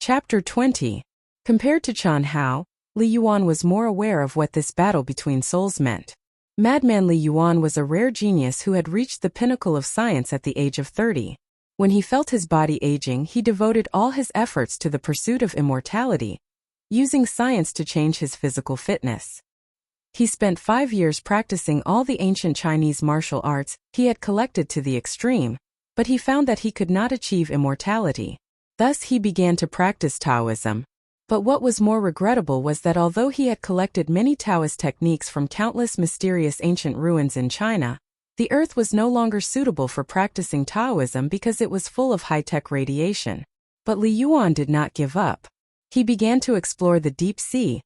Chapter 20. Compared to Qian Hao, Li Yuan was more aware of what this battle between souls meant. Madman Li Yuan was a rare genius who had reached the pinnacle of science at the age of 30. When he felt his body aging, he devoted all his efforts to the pursuit of immortality, using science to change his physical fitness. He spent 5 years practicing all the ancient Chinese martial arts he had collected to the extreme, but he found that he could not achieve immortality. Thus he began to practice Taoism. But what was more regrettable was that although he had collected many Taoist techniques from countless mysterious ancient ruins in China, the earth was no longer suitable for practicing Taoism because it was full of high-tech radiation. But Li Yuan did not give up. He began to explore the deep sea,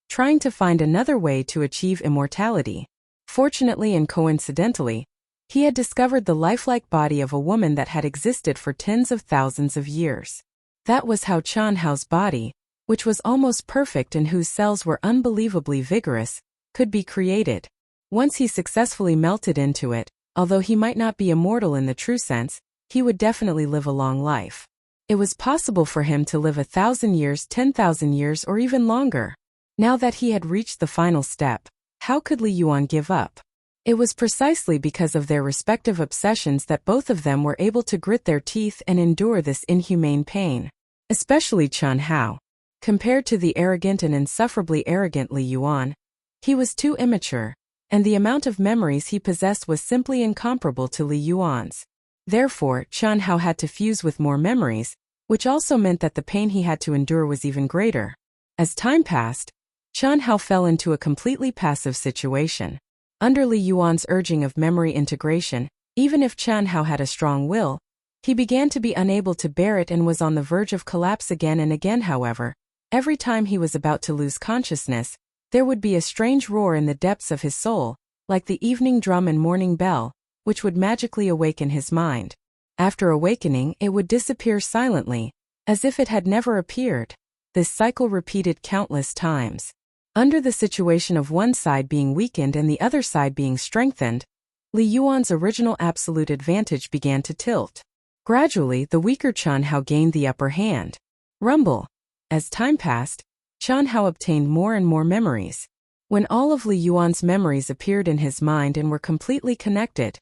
trying to find another way to achieve immortality. Fortunately and coincidentally, he had discovered the lifelike body of a woman that had existed for tens of thousands of years. That was how Qian Hao's body, which was almost perfect and whose cells were unbelievably vigorous, could be created. Once he successfully melted into it, although he might not be immortal in the true sense, he would definitely live a long life. It was possible for him to live 1,000 years, 10,000 years, or even longer. Now that he had reached the final step, how could Li Yuan give up? It was precisely because of their respective obsessions that both of them were able to grit their teeth and endure this inhumane pain. Especially Qian Hao. Compared to the arrogant and insufferably arrogant Li Yuan, he was too immature, and the amount of memories he possessed was simply incomparable to Li Yuan's. Therefore, Qian Hao had to fuse with more memories, which also meant that the pain he had to endure was even greater. As time passed, Qian Hao fell into a completely passive situation. Under Li Yuan's urging of memory integration, even if Qian Hao had a strong will, he began to be unable to bear it and was on the verge of collapse again and again. However, every time he was about to lose consciousness, there would be a strange roar in the depths of his soul, like the evening drum and morning bell, which would magically awaken his mind. After awakening, it would disappear silently, as if it had never appeared. This cycle repeated countless times. Under the situation of one side being weakened and the other side being strengthened, Li Yuan's original absolute advantage began to tilt. Gradually, the weaker Qian Hao gained the upper hand. Rumble. As time passed, Qian Hao obtained more and more memories. When all of Li Yuan's memories appeared in his mind and were completely connected,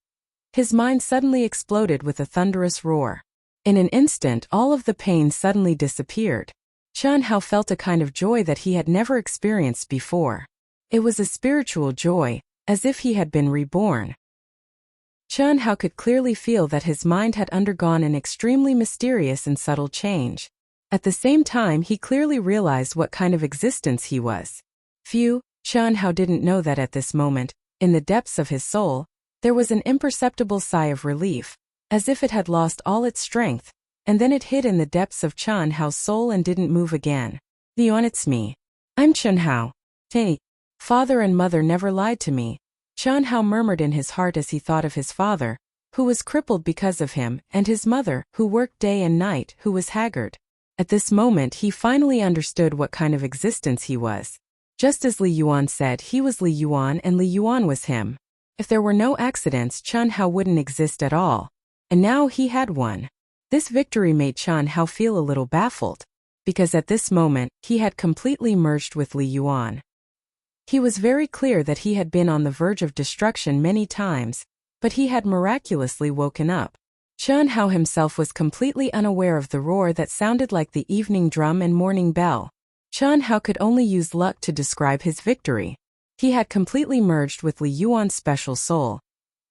his mind suddenly exploded with a thunderous roar. In an instant, all of the pain suddenly disappeared. Qian Hao felt a kind of joy that he had never experienced before. It was a spiritual joy, as if he had been reborn. Qian Hao could clearly feel that his mind had undergone an extremely mysterious and subtle change. At the same time, he clearly realized what kind of existence he was. Qian Hao didn't know that at this moment, in the depths of his soul, there was an imperceptible sigh of relief, as if it had lost all its strength, and then it hid in the depths of Qian Hao's soul and didn't move again. Yuan, it's me. I'm Qian Hao. Hey, father and mother never lied to me. Qian Hao murmured in his heart as he thought of his father, who was crippled because of him, and his mother, who worked day and night, who was haggard. At this moment he finally understood what kind of existence he was. Just as Li Yuan said, he was Li Yuan and Li Yuan was him. If there were no accidents, Qian Hao wouldn't exist at all. And now he had one. This victory made Qian Hao feel a little baffled, because at this moment, he had completely merged with Li Yuan. He was very clear that he had been on the verge of destruction many times, but he had miraculously woken up. Qian Hao himself was completely unaware of the roar that sounded like the evening drum and morning bell. Qian Hao could only use luck to describe his victory. He had completely merged with Li Yuan's special soul,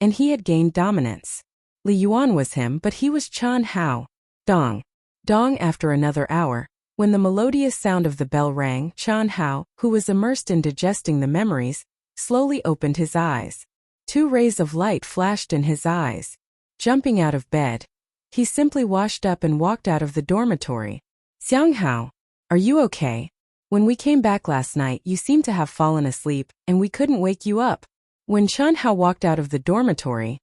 and he had gained dominance. Li Yuan was him, but he was Qian Hao. Dong. Dong. After another hour, when the melodious sound of the bell rang, Qian Hao, who was immersed in digesting the memories, slowly opened his eyes. 2 rays of light flashed in his eyes. Jumping out of bed, he simply washed up and walked out of the dormitory. Xianxia, are you okay? When we came back last night, you seemed to have fallen asleep, and we couldn't wake you up. When Qian Hao walked out of the dormitory,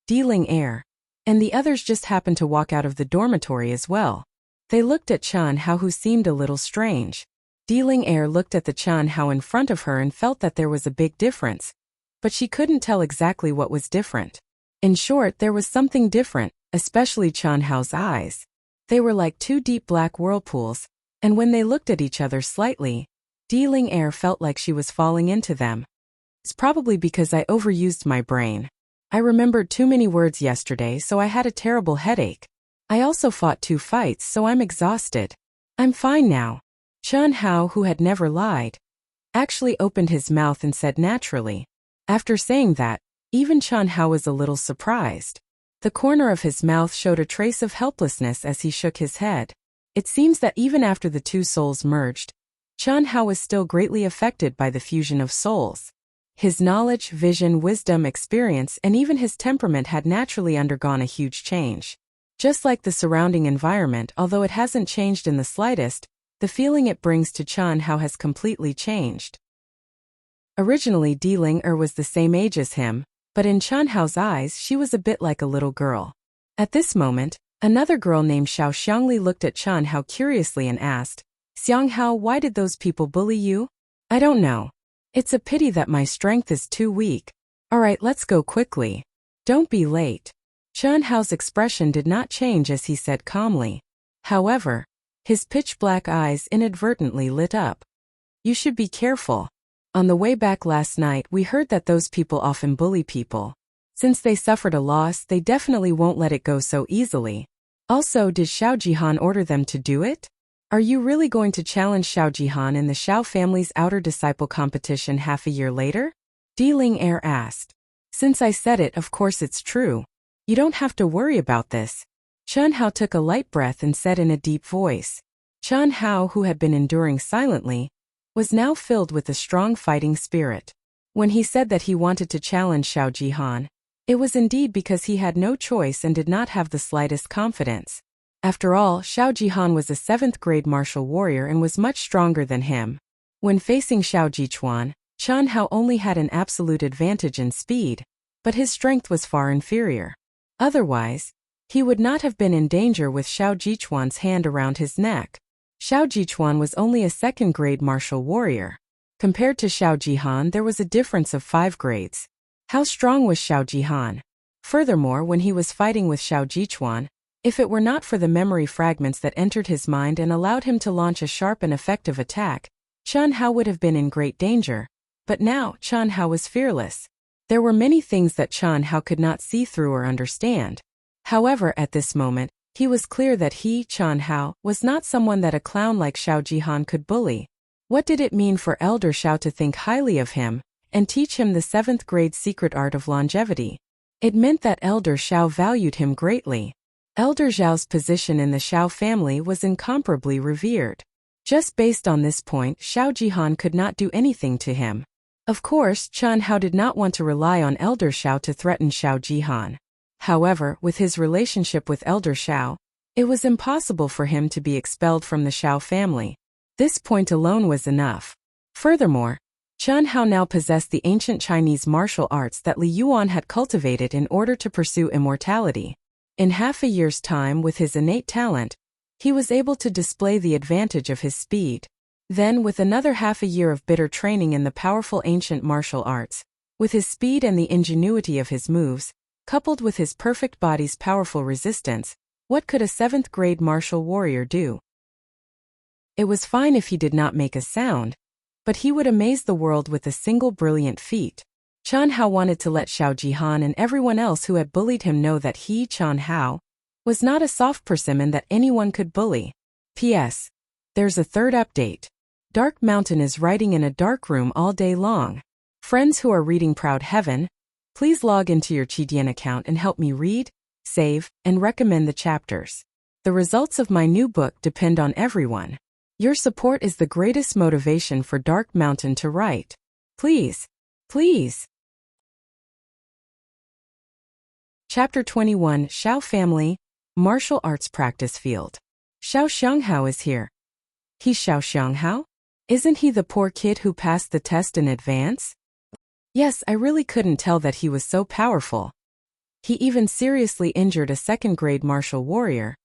dealing air, and the others just happened to walk out of the dormitory as well. They looked at Qian Hao, who seemed a little strange. Dealing air looked at the Qian Hao in front of her and felt that there was a big difference, but she couldn't tell exactly what was different. In short, there was something different, especially Qian Hao's eyes. They were like 2 deep black whirlpools, And when they looked at each other slightly, Ling Er felt like she was falling into them. It's probably because I overused my brain. I remembered too many words yesterday, so I had a terrible headache. I also fought 2 fights, so I'm exhausted. I'm fine now. Chen Hao, who had never lied, actually opened his mouth and said naturally. After saying that, even Chen Hao was a little surprised. The corner of his mouth showed a trace of helplessness as he shook his head. It seems that even after the 2 souls merged, Chen Hao was still greatly affected by the fusion of souls. His knowledge, vision, wisdom, experience, and even his temperament had naturally undergone a huge change. Just like the surrounding environment, although it hasn't changed in the slightest, the feeling it brings to Chen Hao has completely changed. Originally, Ling Er was the same age as him, but in Chen Hao's eyes she was a bit like a little girl. At this moment, another girl named Zhou Xian looked at Chen Hao curiously and asked, Xianxia, why did those people bully you? I don't know. It's a pity that my strength is too weak. Alright, let's go quickly. Don't be late. Chen Hao's expression did not change as he said calmly. However, his pitch-black eyes inadvertently lit up. You should be careful. On the way back last night we heard that those people often bully people. Since they suffered a loss, they definitely won't let it go so easily. Also, did Xiao Jihan order them to do it? Are you really going to challenge Xiao Jihan in the Xiao family's outer disciple competition half a year later? Ling Er asked. Since I said it, of course it's true. You don't have to worry about this. Chen Hao took a light breath and said in a deep voice. Chen Hao, who had been enduring silently, was now filled with a strong fighting spirit. When he said that he wanted to challenge Xiao Jihan, it was indeed because he had no choice and did not have the slightest confidence. After all, Xiao Jihan was a 7th-grade martial warrior and was much stronger than him. When facing Xiao Jichuan, Chen Hao only had an absolute advantage in speed, but his strength was far inferior. Otherwise, he would not have been in danger with Xiao Jichuan's hand around his neck. Xiao Jichuan was only a 2nd-grade martial warrior. Compared to Xiao Jihan, there was a difference of 5 grades. How strong was Xiao Jihan? Furthermore, when he was fighting with Xiao Jichuan, if it were not for the memory fragments that entered his mind and allowed him to launch a sharp and effective attack, Chen Hao would have been in great danger. But now, Chen Hao was fearless. There were many things that Chen Hao could not see through or understand. However, at this moment, he was clear that he, Chen Hao, was not someone that a clown like Xiao Jihan could bully. What did it mean for Elder Xiao to think highly of him and teach him the 7th-grade secret art of longevity? It meant that Elder Xiao valued him greatly. Elder Xiao's position in the Xiao family was incomparably revered. Just based on this point, Xiao Jihan could not do anything to him. Of course, Chen Hao did not want to rely on Elder Xiao to threaten Xiao Jihan. However, with his relationship with Elder Xiao, it was impossible for him to be expelled from the Xiao family. This point alone was enough. Furthermore, Chen Hao now possessed the ancient Chinese martial arts that Li Yuan had cultivated in order to pursue immortality. In half a year's time, with his innate talent, he was able to display the advantage of his speed. Then, with another half a year of bitter training in the powerful ancient martial arts, with his speed and the ingenuity of his moves, coupled with his perfect body's powerful resistance, what could a 7th-grade martial warrior do? It was fine if he did not make a sound, but he would amaze the world with a single brilliant feat. Chen Hao wanted to let Xiao Jihan and everyone else who had bullied him know that he, Chen Hao, was not a soft persimmon that anyone could bully. P.S. There's a third update. Dark Mountain is writing in a dark room all day long. Friends who are reading Proud Heaven, please log into your Qidian account and help me read, save, and recommend the chapters. The results of my new book depend on everyone. Your support is the greatest motivation for Dark Mountain to write. Please, please. Chapter 21, Xiao Family, Martial Arts Practice Field. Xiao Xianghao is here. He's Xiao Xianghao? Isn't he the poor kid who passed the test in advance? Yes, I really couldn't tell that he was so powerful. He even seriously injured a 2nd-grade martial warrior.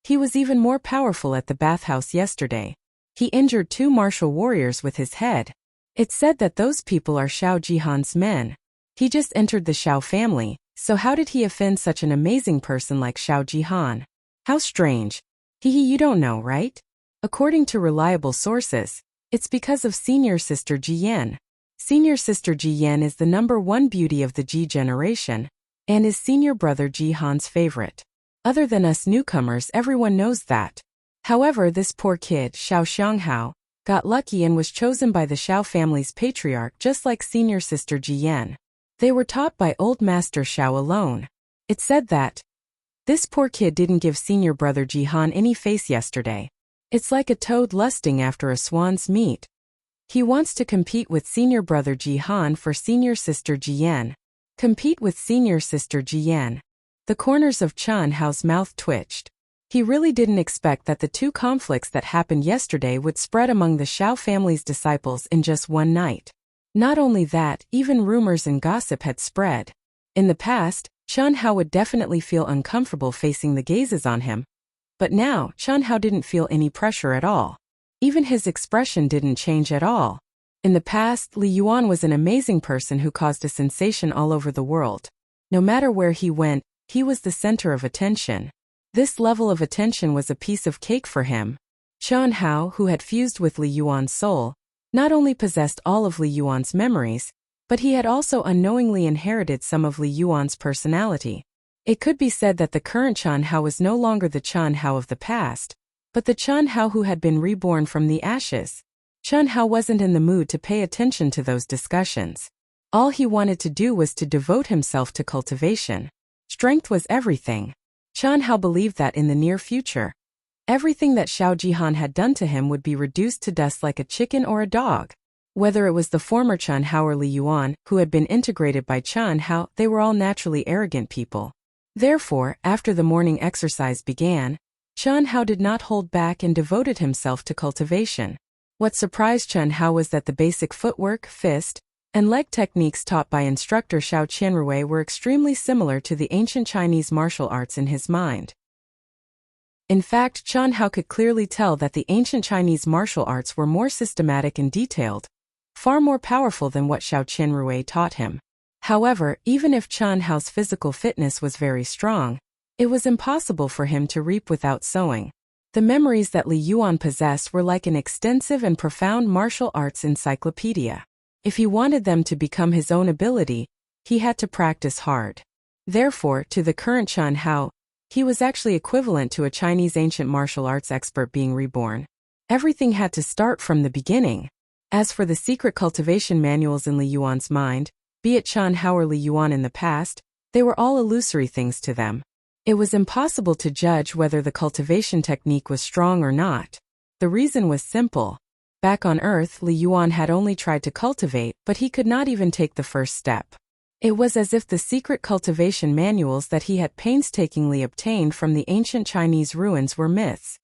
He was even more powerful at the bathhouse yesterday. He injured 2 martial warriors with his head. It's said that those people are Xiao Jihan's men. He just entered the Xiao family, so how did he offend such an amazing person like Xiao Jihan? How strange. You don't know, right? According to reliable sources, it's because of senior sister Jiyan. Senior sister Jiyan is the #1 beauty of the Ji generation, and is senior brother Jihan's favorite. Other than us newcomers, everyone knows that. However, this poor kid, Xianxia, got lucky and was chosen by the Xiao family's patriarch just like senior sister Jiyan. They were taught by old master Xiao alone. It said that this poor kid didn't give senior brother Jihan any face yesterday. It's like a toad lusting after a swan's meat. He wants to compete with senior brother Jihan for senior sister Jiyan. Compete with senior sister Jiyan. The corners of Chen Hao's mouth twitched. He really didn't expect that the two conflicts that happened yesterday would spread among the Xiao family's disciples in just one night. Not only that, even rumors and gossip had spread. In the past, Chen Hao would definitely feel uncomfortable facing the gazes on him. But now, Chen Hao didn't feel any pressure at all. Even his expression didn't change at all. In the past, Li Yuan was an amazing person who caused a sensation all over the world. No matter where he went, he was the center of attention. This level of attention was a piece of cake for him. Chen Hao, who had fused with Li Yuan's soul, not only possessed all of Li Yuan's memories, but he had also unknowingly inherited some of Li Yuan's personality. It could be said that the current Chen Hao was no longer the Chen Hao of the past, but the Chen Hao who had been reborn from the ashes. Chen Hao wasn't in the mood to pay attention to those discussions. All he wanted to do was to devote himself to cultivation. Strength was everything. Chen Hao believed that in the near future, everything that Xiao Jihan had done to him would be reduced to dust like a chicken or a dog. Whether it was the former Chen Hao or Li Yuan, who had been integrated by Chen Hao, they were all naturally arrogant people. Therefore, after the morning exercise began, Chen Hao did not hold back and devoted himself to cultivation. What surprised Chen Hao was that the basic footwork, fist, and leg techniques taught by instructor Xiao Qianrui were extremely similar to the ancient Chinese martial arts in his mind. In fact, Chen Hao could clearly tell that the ancient Chinese martial arts were more systematic and detailed, far more powerful than what Xiao Qianrui taught him. However, even if Chen Hao's physical fitness was very strong, it was impossible for him to reap without sowing. The memories that Li Yuan possessed were like an extensive and profound martial arts encyclopedia. If he wanted them to become his own ability, he had to practice hard. Therefore, to the current Chen Hao, he was actually equivalent to a Chinese ancient martial arts expert being reborn. Everything had to start from the beginning. As for the secret cultivation manuals in Li Yuan's mind, be it Chen Hao or Li Yuan in the past, they were all illusory things to them. It was impossible to judge whether the cultivation technique was strong or not. The reason was simple. Back on Earth, Li Yuan had only tried to cultivate, but he could not even take the first step. It was as if the secret cultivation manuals that he had painstakingly obtained from the ancient Chinese ruins were myths.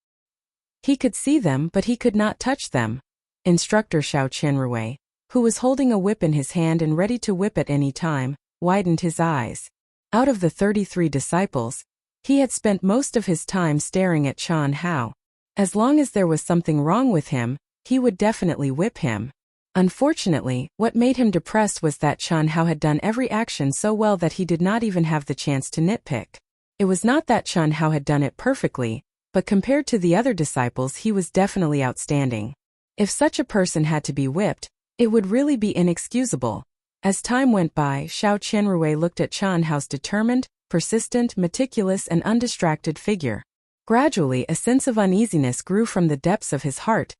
He could see them, but he could not touch them. Instructor Xiao Qianrui, who was holding a whip in his hand and ready to whip at any time, widened his eyes. Out of the 33 disciples, he had spent most of his time staring at Chen Hao. As long as there was something wrong with him, he would definitely whip him. Unfortunately, what made him depressed was that Chen Hao had done every action so well that he did not even have the chance to nitpick. It was not that Chen Hao had done it perfectly, but compared to the other disciples he was definitely outstanding. If such a person had to be whipped, it would really be inexcusable. As time went by, Xiao Qianrui looked at Chen Hao's determined, persistent, meticulous and undistracted figure. Gradually, a sense of uneasiness grew from the depths of his heart.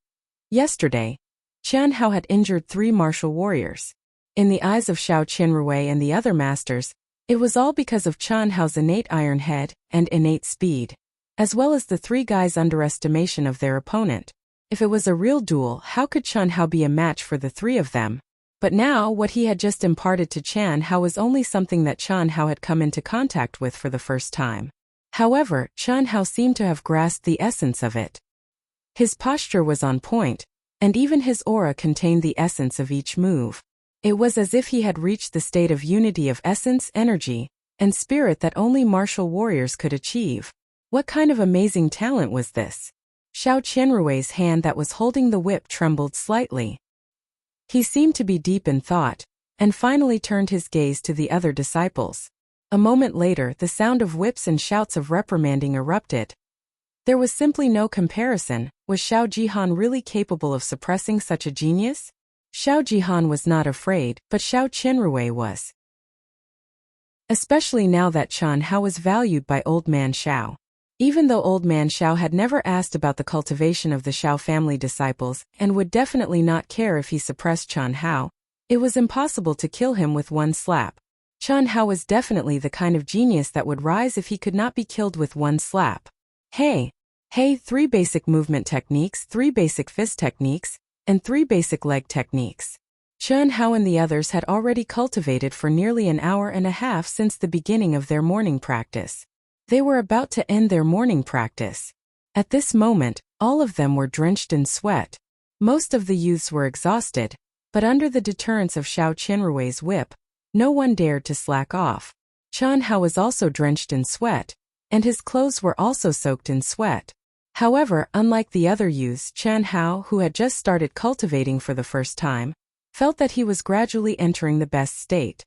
Yesterday, Chen Hao had injured 3 martial warriors. In the eyes of Xiao Qianrui and the other masters, it was all because of Chen Hao's innate iron head and innate speed, as well as the 3 guys' underestimation of their opponent. If it was a real duel, how could Chen Hao be a match for the 3 of them? But now, what he had just imparted to Chen Hao was only something that Chen Hao had come into contact with for the first time. However, Chen Hao seemed to have grasped the essence of it. His posture was on point, and even his aura contained the essence of each move. It was as if he had reached the state of unity of essence, energy, and spirit that only martial warriors could achieve. What kind of amazing talent was this? Xiao Qianrui's hand that was holding the whip trembled slightly. He seemed to be deep in thought, and finally turned his gaze to the other disciples. A moment later, the sound of whips and shouts of reprimanding erupted. There was simply no comparison. Was Xiao Jihan really capable of suppressing such a genius? Xiao Jihan was not afraid, but Xiao Qianrui was. Especially now that Qian Hao was valued by Old Man Xiao. Even though Old Man Xiao had never asked about the cultivation of the Xiao family disciples and would definitely not care if he suppressed Qian Hao, it was impossible to kill him with one slap. Qian Hao was definitely the kind of genius that would rise if he could not be killed with one slap. Hey, 3 basic movement techniques, 3 basic fist techniques, and 3 basic leg techniques. Qian Hao and the others had already cultivated for nearly an hour and a half since the beginning of their morning practice. They were about to end their morning practice. At this moment, all of them were drenched in sweat. Most of the youths were exhausted, but under the deterrence of Xiao Qianrui's whip, no one dared to slack off. Qian Hao was also drenched in sweat, and his clothes were also soaked in sweat. However, unlike the other youths, Qian Hao, who had just started cultivating for the first time, felt that he was gradually entering the best state.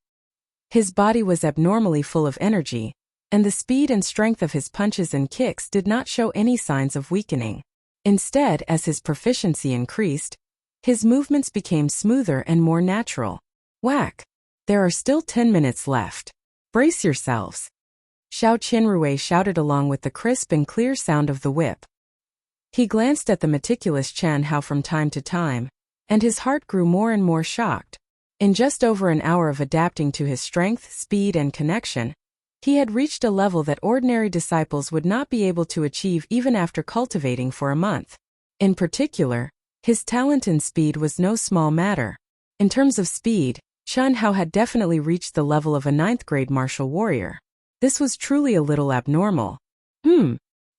His body was abnormally full of energy, and the speed and strength of his punches and kicks did not show any signs of weakening. Instead, as his proficiency increased, his movements became smoother and more natural. Whack! There are still 10 minutes left. Brace yourselves. Xiao Qianrui shouted along with the crisp and clear sound of the whip. He glanced at the meticulous Qian Hao from time to time, and his heart grew more and more shocked. In just over an hour of adapting to his strength, speed, and connection, he had reached a level that ordinary disciples would not be able to achieve even after cultivating for a month. In particular, his talent in speed was no small matter. In terms of speed, Qian Hao had definitely reached the level of a 9th-grade martial warrior. This was truly a little abnormal.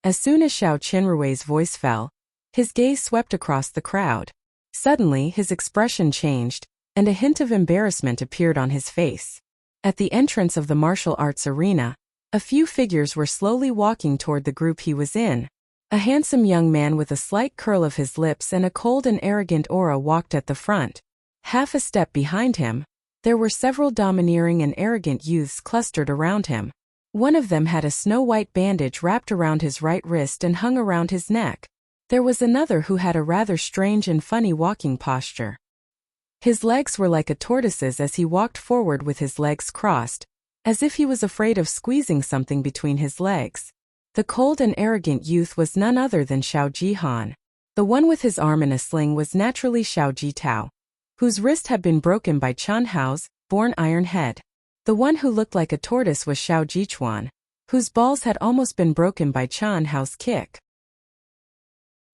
As soon as Xiao Qianrui's voice fell, his gaze swept across the crowd. Suddenly, his expression changed, and a hint of embarrassment appeared on his face. At the entrance of the martial arts arena, a few figures were slowly walking toward the group he was in. A handsome young man with a slight curl of his lips and a cold and arrogant aura walked at the front. Half a step behind him, there were several domineering and arrogant youths clustered around him. One of them had a snow-white bandage wrapped around his right wrist and hung around his neck. There was another who had a rather strange and funny walking posture. His legs were like a tortoise's as he walked forward with his legs crossed, as if he was afraid of squeezing something between his legs. The cold and arrogant youth was none other than Xiao Jihan. The one with his arm in a sling was naturally Xiao Jitao, whose wrist had been broken by Qian Hao's born iron head. The one who looked like a tortoise was Xiao Jichuan, whose balls had almost been broken by Qian Hao's kick.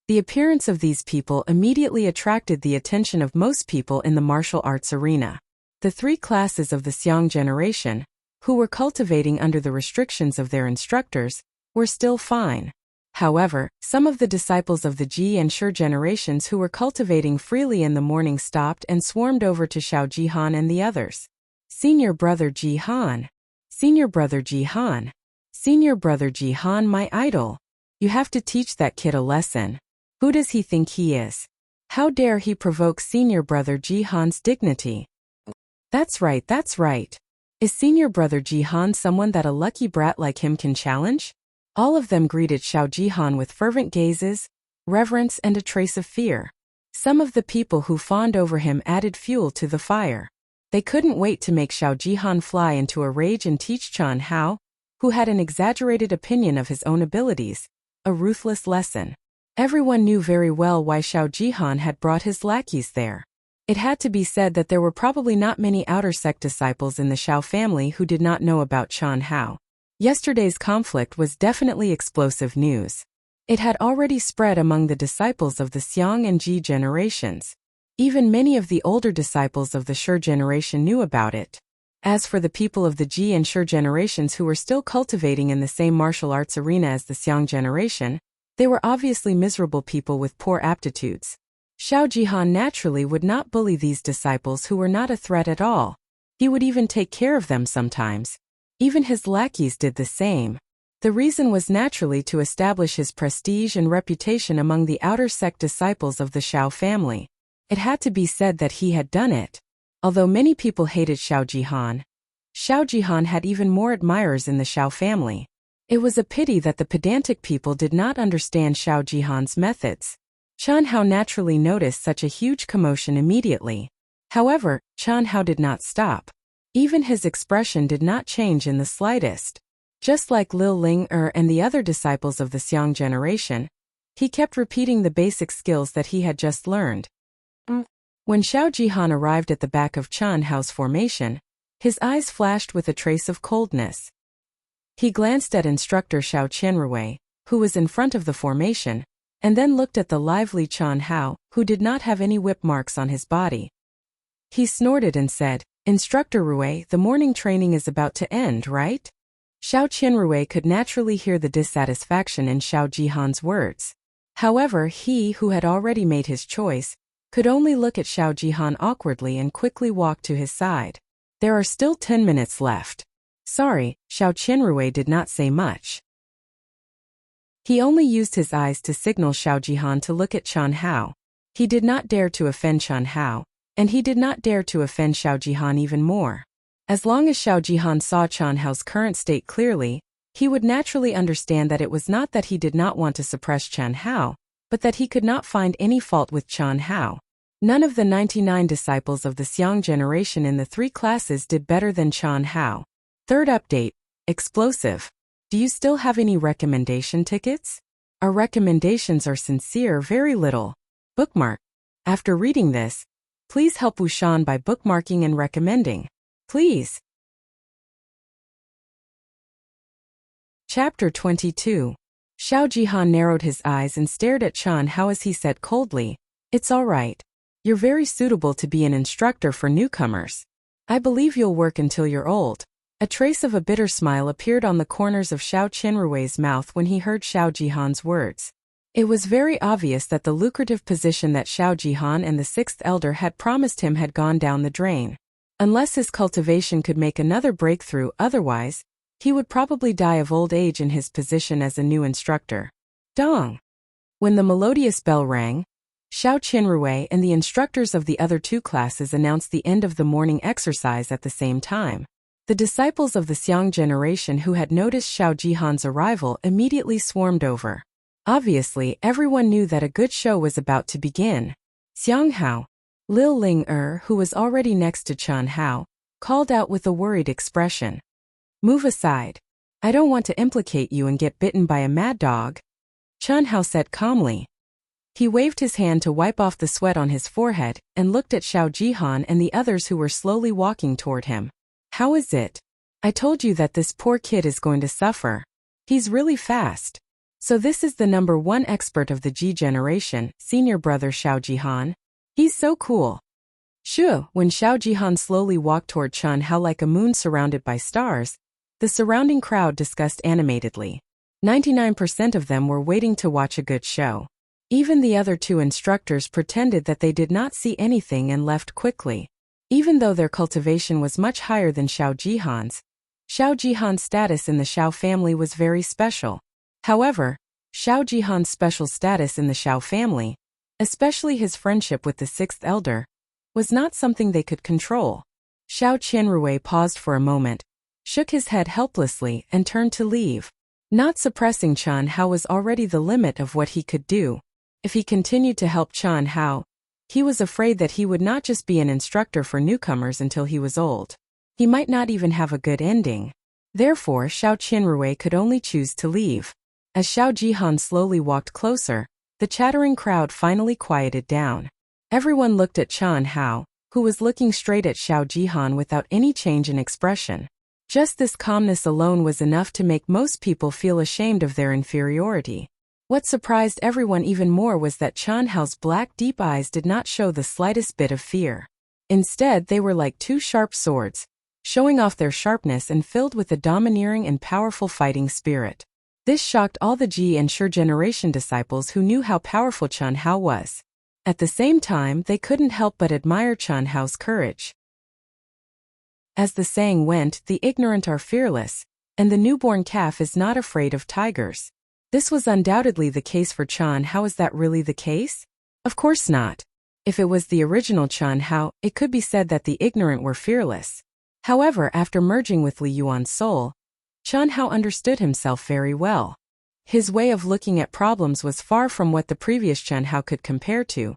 The appearance of these people immediately attracted the attention of most people in the martial arts arena. The 3 classes of the Xiang generation, who were cultivating under the restrictions of their instructors, were still fine. However, some of the disciples of the Ji and Shi generations who were cultivating freely in the morning stopped and swarmed over to Xiao Jihan and the others. Senior brother Jihan. Senior brother Jihan. Senior brother Jihan, my idol. You have to teach that kid a lesson. Who does he think he is? How dare he provoke senior brother Jihan's dignity? That's right, that's right. Is senior brother Jihan someone that a lucky brat like him can challenge? All of them greeted Xiao Jihan with fervent gazes, reverence, and a trace of fear. Some of the people who fawned over him added fuel to the fire. They couldn't wait to make Xiao Jihan fly into a rage and teach Qian Hao, who had an exaggerated opinion of his own abilities, a ruthless lesson. Everyone knew very well why Xiao Jihan had brought his lackeys there. It had to be said that there were probably not many outer sect disciples in the Xiao family who did not know about Qian Hao. Yesterday's conflict was definitely explosive news. It had already spread among the disciples of the Xiang and Ji generations. Even many of the older disciples of the Shi generation knew about it. As for the people of the Ji and Shi generations who were still cultivating in the same martial arts arena as the Xiang generation, they were obviously miserable people with poor aptitudes. Xiao Jihan naturally would not bully these disciples who were not a threat at all. He would even take care of them sometimes. Even his lackeys did the same. The reason was naturally to establish his prestige and reputation among the outer sect disciples of the Xiao family. It had to be said that he had done it. Although many people hated Xiao Jihan had even more admirers in the Xiao family. It was a pity that the pedantic people did not understand Xiao Jihan's methods. Qian Hao naturally noticed such a huge commotion immediately. However, Qian Hao did not stop. Even his expression did not change in the slightest. Just like Lil Ling and the other disciples of the Xiang generation, he kept repeating the basic skills that he had just learned. When Xiao Jihan arrived at the back of Qian Hao's formation, his eyes flashed with a trace of coldness. He glanced at instructor Xiao Qianrui, who was in front of the formation, and then looked at the lively Qian Hao, who did not have any whip marks on his body. He snorted and said, "Instructor Rui, the morning training is about to end, right?" Xiao Qianrui could naturally hear the dissatisfaction in Xiao Jihan's words. However, he, who had already made his choice, could only look at Xiao Jihan awkwardly and quickly walk to his side. "There are still 10 minutes left." "Sorry," Xiao Qianrui did not say much. He only used his eyes to signal Xiao Jihan to look at Qian Hao. He did not dare to offend Qian Hao, and he did not dare to offend Xiao Jihan even more. As long as Xiao Jihan saw Qian Hao's current state clearly, he would naturally understand that it was not that he did not want to suppress Qian Hao, but that he could not find any fault with Qian Hao. None of the 99 disciples of the Xiang generation in the 3 classes did better than Qian Hao. Third update, explosive. Do you still have any recommendation tickets? Our recommendations are sincere, very little. Bookmark. After reading this, please help Wushan by bookmarking and recommending. Please. Chapter 22. Xiao Jihan narrowed his eyes and stared at Qian Hao as he said coldly, "It's all right. You're very suitable to be an instructor for newcomers. I believe you'll work until you're old." A trace of a bitter smile appeared on the corners of Xiao Qianrui's mouth when he heard Xiao Jihan's words. It was very obvious that the lucrative position that Xiao Jihan and the 6th elder had promised him had gone down the drain. Unless his cultivation could make another breakthrough, otherwise, he would probably die of old age in his position as a new instructor. Dong! When the melodious bell rang, Xiao Qianrui and the instructors of the other 2 classes announced the end of the morning exercise at the same time. The disciples of the Xiang generation who had noticed Xiao Jihan's arrival immediately swarmed over. Obviously, everyone knew that a good show was about to begin. Xiang Hao, Lil Ling who was already next to Qian Hao, called out with a worried expression. "Move aside. I don't want to implicate you and get bitten by a mad dog," Qian Hao said calmly. He waved his hand to wipe off the sweat on his forehead and looked at Xiao Jihan and the others who were slowly walking toward him. "How is it? I told you that this poor kid is going to suffer. He's really fast." So this is the number 1 expert of the Ji generation, senior brother Xiao Jihan. He's so cool. Sure. When Xiao Jihan slowly walked toward Qian Hao like a moon surrounded by stars, the surrounding crowd discussed animatedly. 99% of them were waiting to watch a good show. Even the other 2 instructors pretended that they did not see anything and left quickly. Even though their cultivation was much higher than Xiao Jihan's status in the Xiao family was very special. However, Xiao Jihan's special status in the Xiao family, especially his friendship with the 6th elder, was not something they could control. Xiao Qianrui paused for a moment, shook his head helplessly and turned to leave. Not suppressing Qian Hao was already the limit of what he could do. If he continued to help Qian Hao, he was afraid that he would not just be an instructor for newcomers until he was old. He might not even have a good ending. Therefore, Xiao Qianrui could only choose to leave. As Xiao Jihan slowly walked closer, the chattering crowd finally quieted down. Everyone looked at Qian Hao, who was looking straight at Xiao Jihan without any change in expression. Just this calmness alone was enough to make most people feel ashamed of their inferiority. What surprised everyone even more was that Qian Hao's black deep eyes did not show the slightest bit of fear. Instead, they were like 2 sharp swords, showing off their sharpness and filled with a domineering and powerful fighting spirit. This shocked all the Ji and Shi generation disciples who knew how powerful Qian Hao was. At the same time, they couldn't help but admire Qian Hao's courage. As the saying went, the ignorant are fearless, and the newborn calf is not afraid of tigers. This was undoubtedly the case for Qian Hao. Is that really the case? Of course not. If it was the original Qian Hao, it could be said that the ignorant were fearless. However, after merging with Li Yuan's soul, Qian Hao understood himself very well. His way of looking at problems was far from what the previous Qian Hao could compare to.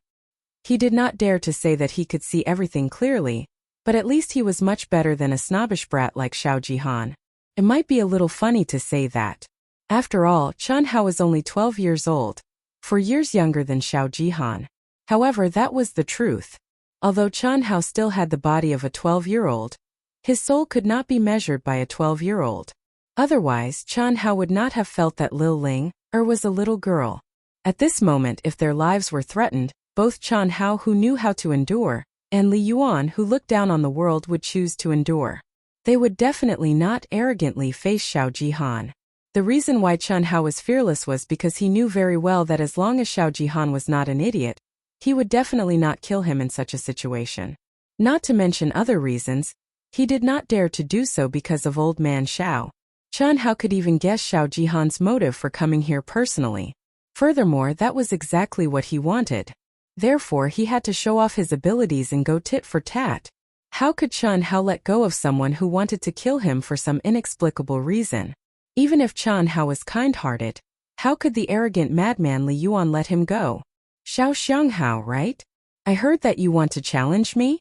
He did not dare to say that he could see everything clearly, but at least he was much better than a snobbish brat like Xiao Jihan. It might be a little funny to say that. After all, Qian Hao was only 12 years old, 4 years younger than Xiao Jihan. However, that was the truth. Although Qian Hao still had the body of a 12-year-old, his soul could not be measured by a 12-year-old. Otherwise, Qian Hao would not have felt that Lil Ling was a little girl. At this moment, if their lives were threatened, both Qian Hao, who knew how to endure, and Li Yuan, who looked down on the world, would choose to endure. They would definitely not arrogantly face Xiao Jihan. The reason why Qian Hao was fearless was because he knew very well that as long as Xiao Jihan was not an idiot, he would definitely not kill him in such a situation. Not to mention other reasons, he did not dare to do so because of old man Xiao. Qian Hao could even guess Xiao Jihan's motive for coming here personally. Furthermore, that was exactly what he wanted. Therefore, he had to show off his abilities and go tit for tat. How could Qian Hao let go of someone who wanted to kill him for some inexplicable reason? Even if Qian Hao was kind-hearted, how could the arrogant madman Li Yuan let him go? Xianxia, right? I heard that you want to challenge me?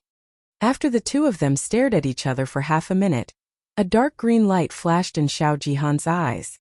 After the two of them stared at each other for half a minute, a dark green light flashed in Xiao Jihan's eyes.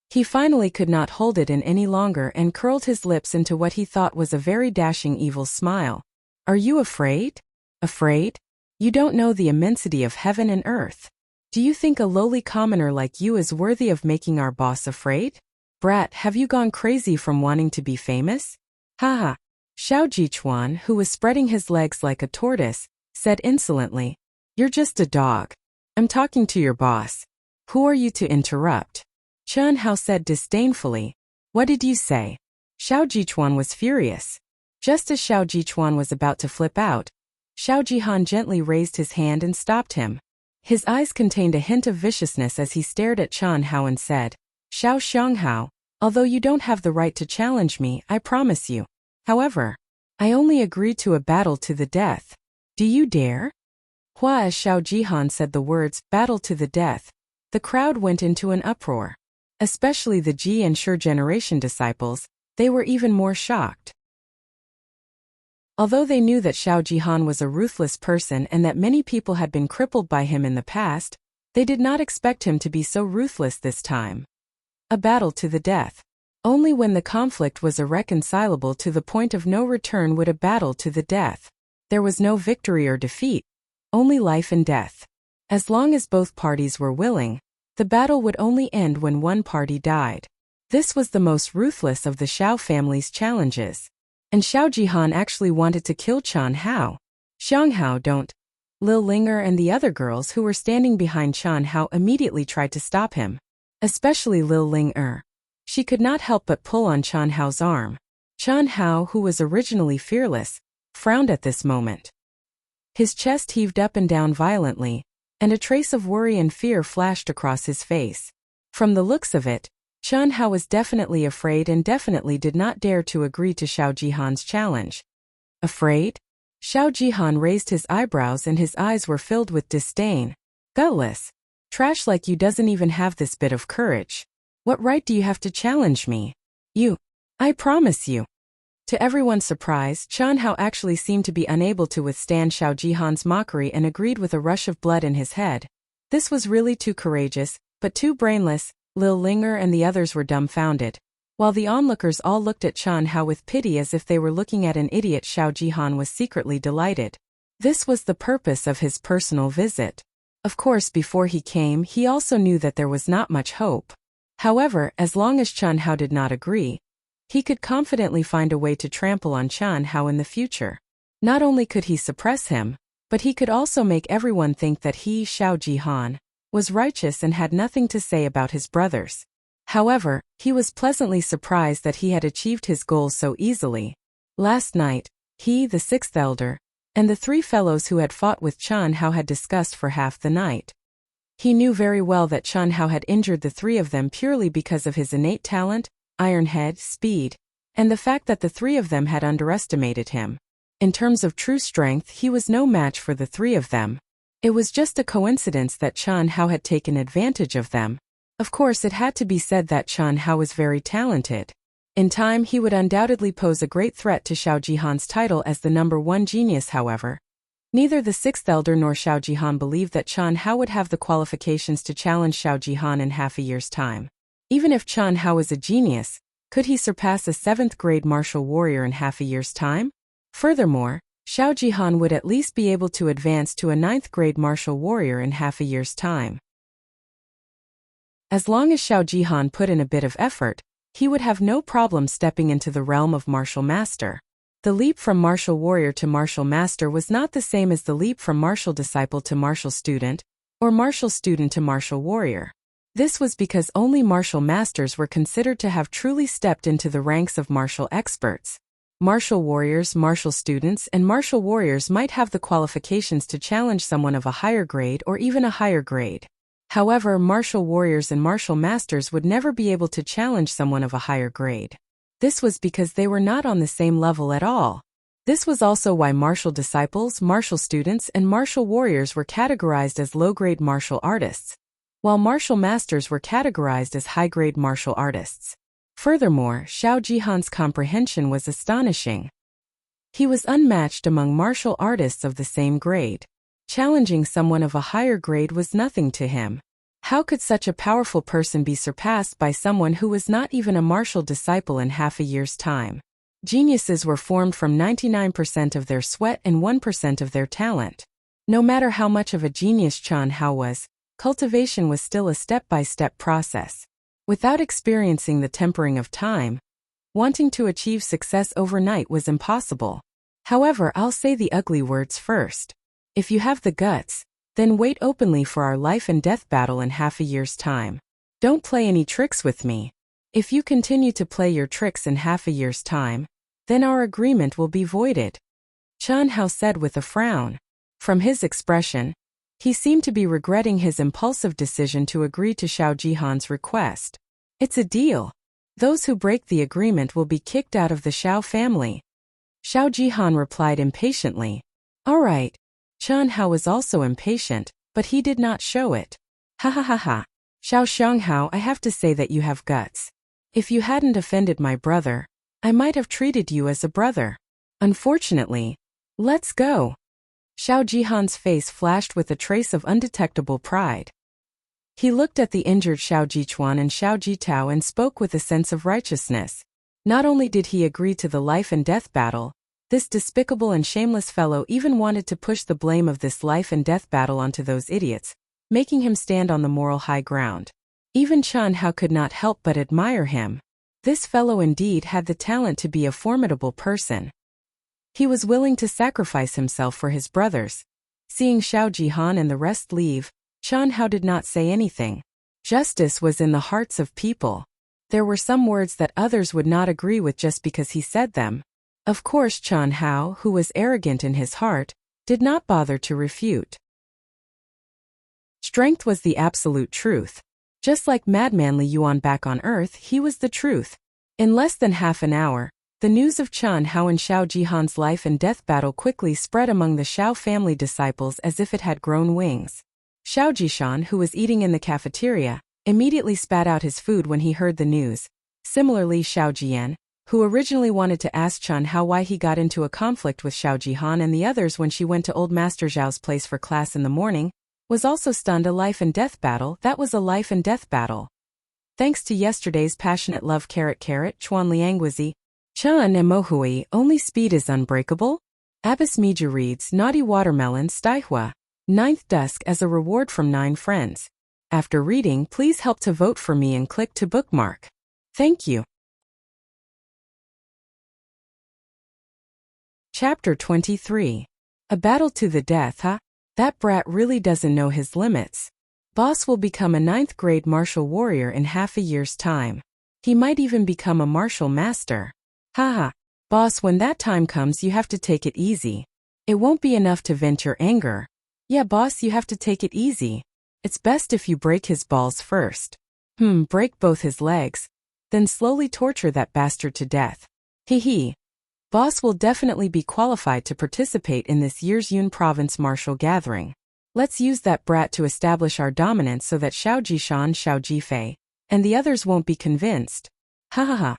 He finally could not hold it in any longer and curled his lips into what he thought was a very dashing evil smile. Are you afraid? Afraid? You don't know the immensity of heaven and earth. Do you think a lowly commoner like you is worthy of making our boss afraid? Brat, have you gone crazy from wanting to be famous? Haha. Xiao Jichuan, who was spreading his legs like a tortoise, said insolently, You're just a dog. I'm talking to your boss. Who are you to interrupt? Qian Hao said disdainfully. What did you say? Xiao Jichuan was furious. Just as Xiao Jichuan was about to flip out, Xiao Jihan gently raised his hand and stopped him. His eyes contained a hint of viciousness as he stared at Qian Hao and said, Xiao Xianghao, although you don't have the right to challenge me, I promise you. However, I only agreed to a battle to the death. Do you dare? As Xiao Jihan said the words, battle to the death, the crowd went into an uproar. Especially the Ji and Shi generation disciples, they were even more shocked. Although they knew that Xiao Jihan was a ruthless person and that many people had been crippled by him in the past, they did not expect him to be so ruthless this time. A battle to the death. Only when the conflict was irreconcilable to the point of no return would a battle to the death. There was no victory or defeat, only life and death. As long as both parties were willing, the battle would only end when one party died. This was the most ruthless of the Xiao family's challenges. And Xiao Jihan actually wanted to kill Qian Hao. Xianghao don't. Lil Linger and the other girls who were standing behind Qian Hao immediately tried to stop him. Especially Lil Linger. She could not help but pull on Qian Hao's arm. Qian Hao, who was originally fearless, frowned at this moment. His chest heaved up and down violently, and a trace of worry and fear flashed across his face. From the looks of it, Qian Hao was definitely afraid and definitely did not dare to agree to Xiao Jihan's challenge. Afraid? Xiao Jihan raised his eyebrows and his eyes were filled with disdain. Gutless. Trash like you doesn't even have this bit of courage. What right do you have to challenge me? You. I promise you. To everyone's surprise, Qian Hao actually seemed to be unable to withstand Xiao Jihan's mockery and agreed with a rush of blood in his head. This was really too courageous, but too brainless. Lil Linger and the others were dumbfounded, while the onlookers all looked at Qian Hao with pity as if they were looking at an idiot. Xiao Jihan was secretly delighted. This was the purpose of his personal visit. Of course, before he came, he also knew that there was not much hope. However, as long as Qian Hao did not agree, he could confidently find a way to trample on Qian Hao in the future. Not only could he suppress him, but he could also make everyone think that he, Xiao Jihan, was righteous and had nothing to say about his brothers. However, he was pleasantly surprised that he had achieved his goal so easily. Last night, he, the sixth elder, and the three fellows who had fought with Qian Hao had discussed for half the night. He knew very well that Qian Hao had injured the three of them purely because of his innate talent, iron head, speed, and the fact that the three of them had underestimated him. In terms of true strength, he was no match for the three of them. It was just a coincidence that Qian Hao had taken advantage of them. Of course, it had to be said that Qian Hao was very talented. In time, he would undoubtedly pose a great threat to Xiao Jihan's title as the #1 genius. However, neither the sixth elder nor Xiao Jihan believed that Qian Hao would have the qualifications to challenge Xiao Jihan in half a year's time. Even if Qian Hao was a genius, could he surpass a 7th-grade martial warrior in half a year's time? Furthermore, Xiao Jihan would at least be able to advance to a 9th-grade martial warrior in half a year's time. As long as Xiao Jihan put in a bit of effort, he would have no problem stepping into the realm of martial master. The leap from martial warrior to martial master was not the same as the leap from martial disciple to martial student, or martial student to martial warrior. This was because only martial masters were considered to have truly stepped into the ranks of martial experts. Martial warriors, martial students, and martial warriors might have the qualifications to challenge someone of a higher grade or even a higher grade. However, martial warriors and martial masters would never be able to challenge someone of a higher grade. This was because they were not on the same level at all. This was also why martial disciples, martial students, and martial warriors were categorized as low-grade martial artists, while martial masters were categorized as high-grade martial artists. Furthermore, Xiao Jihan's comprehension was astonishing. He was unmatched among martial artists of the same grade. Challenging someone of a higher grade was nothing to him. How could such a powerful person be surpassed by someone who was not even a martial disciple in half a year's time? Geniuses were formed from 99% of their sweat and 1% of their talent. No matter how much of a genius Qian Hao was, cultivation was still a step-by-step process. Without experiencing the tempering of time, wanting to achieve success overnight was impossible. However, I'll say the ugly words first. If you have the guts, then wait openly for our life and death battle in half a year's time. Don't play any tricks with me. If you continue to play your tricks in half a year's time, then our agreement will be voided. Qian Hao said with a frown. From his expression, he seemed to be regretting his impulsive decision to agree to Xiao Jihan's request. It's a deal. Those who break the agreement will be kicked out of the Xiao family. Xiao Jihan replied impatiently. All right. Qian Hao was also impatient, but he did not show it. Ha ha ha ha. Xiao Xianghao, I have to say that you have guts. If you hadn't offended my brother, I might have treated you as a brother. Unfortunately, let's go. Xiao Jihan's face flashed with a trace of undetectable pride. He looked at the injured Xiao Jichuan and Xiao Jitao and spoke with a sense of righteousness. Not only did he agree to the life and death battle, this despicable and shameless fellow even wanted to push the blame of this life and death battle onto those idiots, making him stand on the moral high ground. Even Qian Hao could not help but admire him. This fellow indeed had the talent to be a formidable person. He was willing to sacrifice himself for his brothers. Seeing Xiao Jihan and the rest leave, Qian Hao did not say anything. Justice was in the hearts of people. There were some words that others would not agree with just because he said them. Of course, Qian Hao, who was arrogant in his heart, did not bother to refute. Strength was the absolute truth. Just like Madman Li Yuan back on Earth, he was the truth. In less than half an hour, the news of Qian Hao and Xiao Jihan's life and death battle quickly spread among the Xiao family disciples as if it had grown wings. Xiao Jishan, who was eating in the cafeteria, immediately spat out his food when he heard the news. Similarly, Xiao Jian, who originally wanted to ask Qian Hao why he got into a conflict with Xiao Jihan and the others when she went to old Master Zhao's place for class in the morning, was also stunned. A life and death battle, that was a life and death battle. Thanks to yesterday's passionate love Chuan Liangwazi, Qian and Mohui, only speed is unbreakable? Abbas Mija reads Naughty Watermelon Stihua, 9th Dusk as a reward from 9 friends. After reading, please help to vote for me and click to bookmark. Thank you. Chapter 23. A battle to the death, huh? That brat really doesn't know his limits. Boss will become a 9th grade martial warrior in half a year's time. He might even become a martial master. Haha. Boss, when that time comes you have to take it easy. It won't be enough to vent your anger. Yeah boss, you have to take it easy. It's best if you break his balls first. Break both his legs. Then slowly torture that bastard to death. Hee. Boss will definitely be qualified to participate in this year's Yun Province martial gathering. Let's use that brat to establish our dominance so that Xiao Jishan, Xiao Jifei, and the others won't be convinced. Ha ha ha.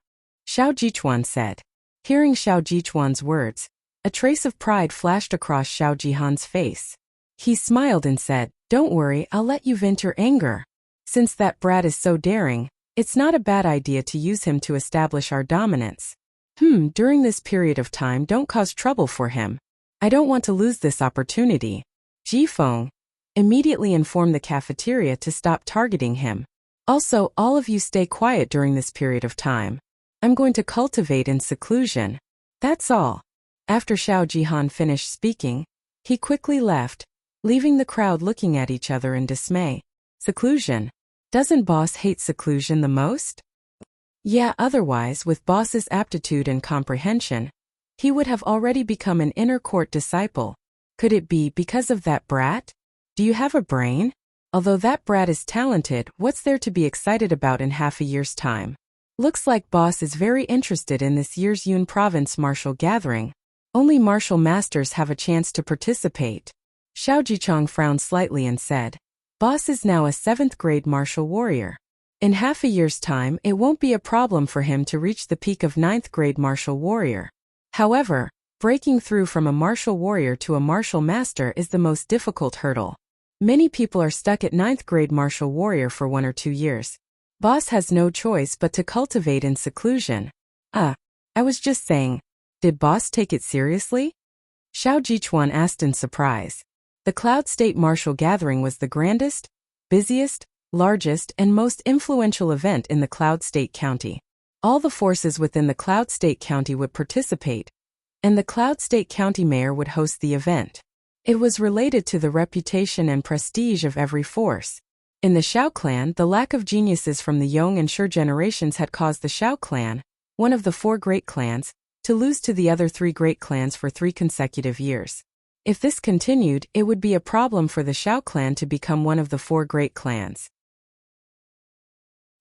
Xiao Jichuan said. Hearing Xiao Jichuan's words, a trace of pride flashed across Xiao Jihan's face. He smiled and said, "Don't worry, I'll let you vent your anger. Since that brat is so daring, it's not a bad idea to use him to establish our dominance. During this period of time, don't cause trouble for him. I don't want to lose this opportunity." Ji Feng immediately informed the cafeteria to stop targeting him. Also, all of you stay quiet during this period of time. I'm going to cultivate in seclusion. That's all. After Xiao Jihan finished speaking, he quickly left, leaving the crowd looking at each other in dismay. Seclusion? Doesn't boss hate seclusion the most? Yeah, otherwise, with boss's aptitude and comprehension, he would have already become an inner court disciple. Could it be because of that brat? Do you have a brain? Although that brat is talented, what's there to be excited about in half a year's time? Looks like boss is very interested in this year's Yun Province martial gathering. Only martial masters have a chance to participate. Xiao Jichang frowned slightly and said, "Boss is now a 7th grade martial warrior. In half a year's time, it won't be a problem for him to reach the peak of 9th grade martial warrior. However, breaking through from a martial warrior to a martial master is the most difficult hurdle. Many people are stuck at 9th grade martial warrior for 1 or 2 years. Boss has no choice but to cultivate in seclusion." I was just saying, did boss take it seriously? Xiao Jichuan asked in surprise. The Cloud State martial gathering was the grandest, busiest, largest, and most influential event in the Cloud State County. All the forces within the Cloud State County would participate, and the Cloud State County Mayor would host the event. It was related to the reputation and prestige of every force. In the Xiao clan, the lack of geniuses from the Yong and Shi generations had caused the Xiao clan, one of the 4 great clans, to lose to the other 3 great clans for 3 consecutive years. If this continued, it would be a problem for the Xiao clan to become one of the 4 great clans.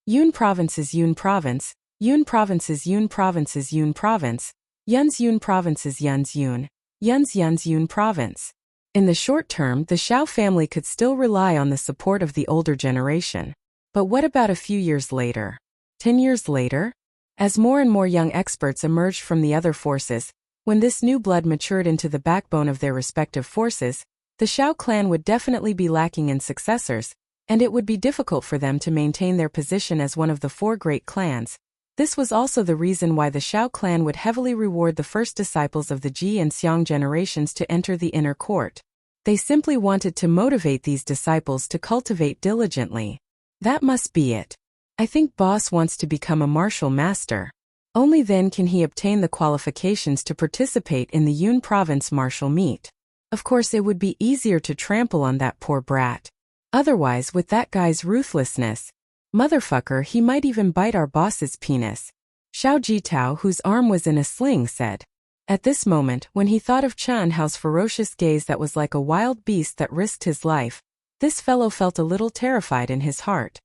Yun Provinces, Yun Province, Yun Provinces, Yun Provinces, Yun Province, Yun's Yun Provinces, Yun's Yun, Yun's Yun Province. In the short term, the Xiao family could still rely on the support of the older generation. But what about a few years later? 10 years later? As more and more young experts emerged from the other forces, when this new blood matured into the backbone of their respective forces, the Xiao clan would definitely be lacking in successors, and it would be difficult for them to maintain their position as one of the 4 great clans. This was also the reason why the Xiao clan would heavily reward the first disciples of the Ji and Xiang generations to enter the inner court. They simply wanted to motivate these disciples to cultivate diligently. That must be it. I think boss wants to become a martial master. Only then can he obtain the qualifications to participate in the Yun Province martial meet. Of course, it would be easier to trample on that poor brat. Otherwise, with that guy's ruthlessness, motherfucker, he might even bite our boss's penis. Xiao Jitao, whose arm was in a sling, said. At this moment, when he thought of Chen Hao's ferocious gaze that was like a wild beast that risked his life, this fellow felt a little terrified in his heart.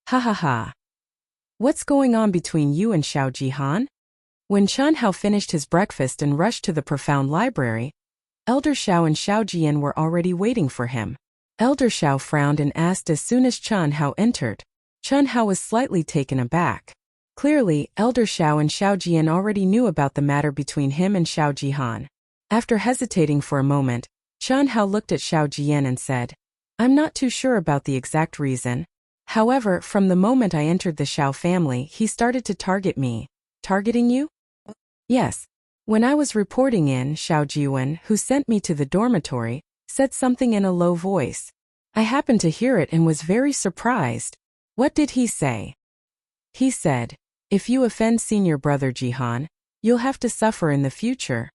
Ha ha ha. What's going on between you and Xiao Jihan? When Chen Hao finished his breakfast and rushed to the profound library, Elder Xiao and Xiao Jian were already waiting for him. Elder Xiao frowned and asked as soon as Chen Hao entered. Chen Hao was slightly taken aback. Clearly, Elder Xiao and Xiao Jian already knew about the matter between him and Xiao Jihan. After hesitating for a moment, Chen Hao looked at Xiao Jian and said, "I'm not too sure about the exact reason. However, from the moment I entered the Xiao family, he started to target me." "Targeting you?" "Yes. When I was reporting in, Xiao Jiwen, who sent me to the dormitory, said something in a low voice. I happened to hear it and was very surprised." "What did he say?" "He said, if you offend senior brother Jihan, you'll have to suffer in the future."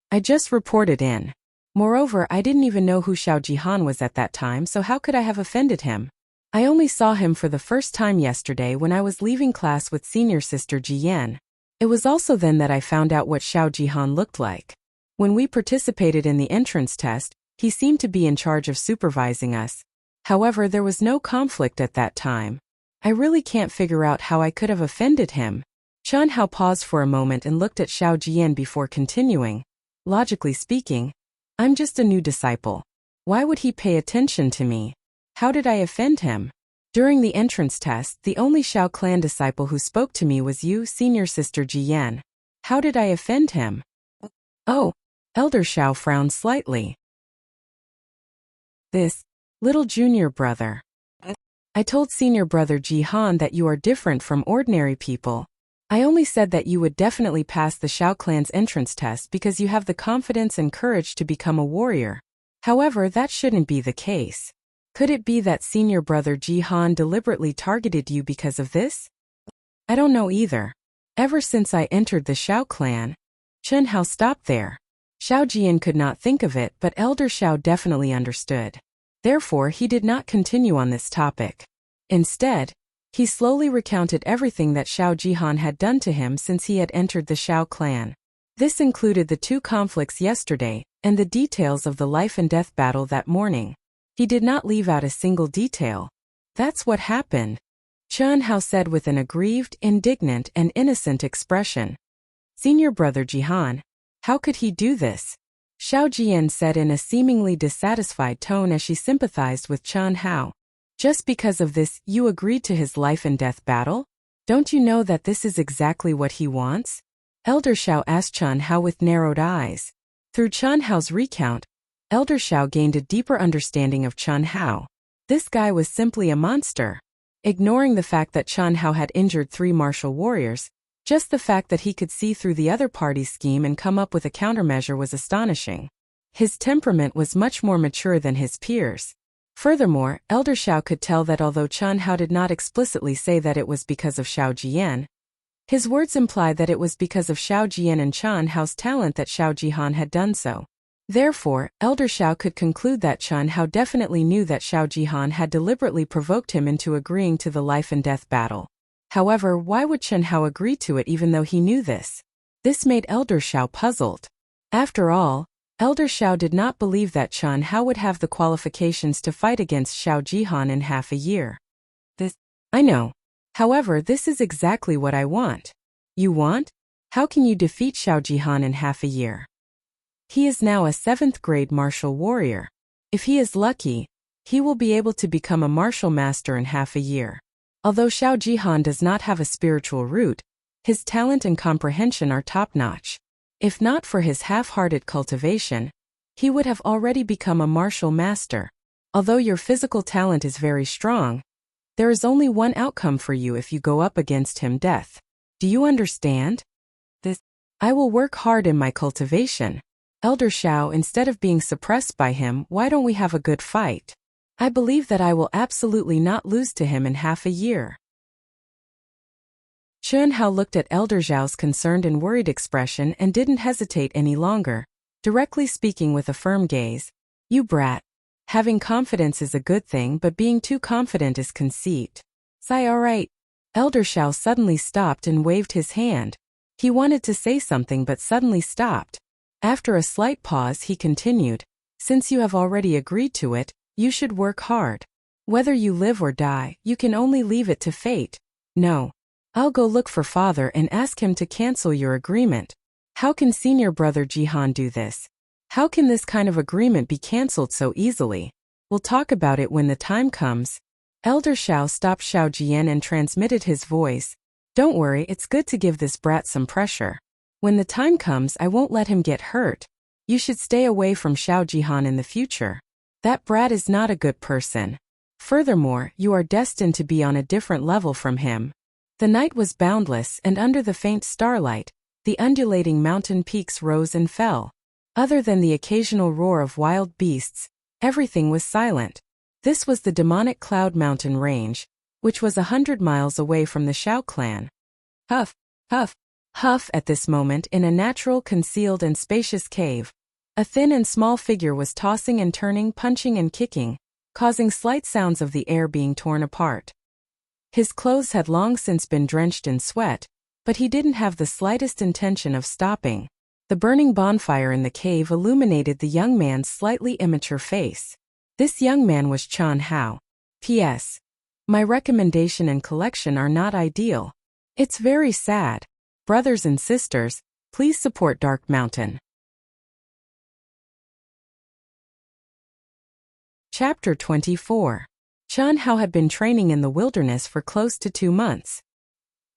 I just reported in. Moreover, I didn't even know who Xiao Jihan was at that time, so how could I have offended him? I only saw him for the first time yesterday when I was leaving class with senior sister Jiyan. It was also then that I found out what Xiao Jihan looked like. When we participated in the entrance test, he seemed to be in charge of supervising us. However, there was no conflict at that time. I really can't figure out how I could have offended him. Chen Hao paused for a moment and looked at Xiao Jian before continuing. Logically speaking, I'm just a new disciple. Why would he pay attention to me? How did I offend him? During the entrance test, the only Xiao clan disciple who spoke to me was you, senior sister Jiyan. How did I offend him? Oh, Elder Xiao frowned slightly. This little junior brother. I told senior brother Jihan that you are different from ordinary people. I only said that you would definitely pass the Xiao clan's entrance test because you have the confidence and courage to become a warrior. However, that shouldn't be the case. Could it be that senior brother Jihan deliberately targeted you because of this? I don't know either. Ever since I entered the Xiao clan, Chen Hao stopped there. Xiao Jian could not think of it, but Elder Xiao definitely understood. Therefore, he did not continue on this topic. Instead, he slowly recounted everything that Xiao Jihan had done to him since he had entered the Xiao clan. This included the 2 conflicts yesterday, and the details of the life and death battle that morning. He did not leave out a single detail. That's what happened, Chen Hao said with an aggrieved, indignant, and innocent expression. Senior brother Jihan, how could he do this? Xiao Jian said in a seemingly dissatisfied tone as she sympathized with Chen Hao. Just because of this, you agreed to his life and death battle? Don't you know that this is exactly what he wants? Elder Xiao asked Chen Hao with narrowed eyes. Through Chen Hao's recount, Elder Xiao gained a deeper understanding of Chen Hao. This guy was simply a monster. Ignoring the fact that Chen Hao had injured 3 martial warriors, just the fact that he could see through the other party's scheme and come up with a countermeasure was astonishing. His temperament was much more mature than his peers. Furthermore, Elder Xiao could tell that although Chen Hao did not explicitly say that it was because of Xiao Jian, his words implied that it was because of Xiao Jian and Chen Hao's talent that Xiao Jihan had done so. Therefore, Elder Xiao could conclude that Chen Hao definitely knew that Xiao Jihan had deliberately provoked him into agreeing to the life and death battle. However, why would Chen Hao agree to it even though he knew this? This made Elder Xiao puzzled. After all, Elder Xiao did not believe that Chen Hao would have the qualifications to fight against Xiao Jihan in half a year. I know. However, this is exactly what I want. You want? How can you defeat Xiao Jihan in half a year? He is now a 7th grade martial warrior. If he is lucky, he will be able to become a martial master in half a year. Although Xiao Jihan does not have a spiritual root, his talent and comprehension are top-notch. If not for his half-hearted cultivation, he would have already become a martial master. Although your physical talent is very strong, there is only one outcome for you if you go up against him: death. Do you understand? I will work hard in my cultivation. Elder Xiao, instead of being suppressed by him, why don't we have a good fight? I believe that I will absolutely not lose to him in half a year. Chen Hao looked at Elder Xiao's concerned and worried expression and didn't hesitate any longer, directly speaking with a firm gaze. You brat. Having confidence is a good thing, but being too confident is conceit. Say alright. Elder Xiao suddenly stopped and waved his hand. He wanted to say something but suddenly stopped. After a slight pause, he continued, since you have already agreed to it, you should work hard. Whether you live or die, you can only leave it to fate. No. I'll go look for father and ask him to cancel your agreement. How can senior brother Jihan do this? How can this kind of agreement be cancelled so easily? We'll talk about it when the time comes. Elder Xiao stopped Xiao Jian and transmitted his voice. Don't worry, it's good to give this brat some pressure. When the time comes, I won't let him get hurt. You should stay away from Xiao Jihan in the future. That brat is not a good person. Furthermore, you are destined to be on a different level from him. The night was boundless, and under the faint starlight, the undulating mountain peaks rose and fell. Other than the occasional roar of wild beasts, everything was silent. This was the demonic Cloud Mountain Range, which was 100 miles away from the Xiao clan. Huff, huff, huff. At this moment, in a natural, concealed and spacious cave, a thin and small figure was tossing and turning, punching and kicking, causing slight sounds of the air being torn apart. His clothes had long since been drenched in sweat, but he didn't have the slightest intention of stopping. The burning bonfire in the cave illuminated the young man's slightly immature face. This young man was Chen Hao. P.S. My recommendation and collection are not ideal. It's very sad. Brothers and sisters, please support Dark Mountain. Chapter 24. Qian Hao had been training in the wilderness for close to 2 months.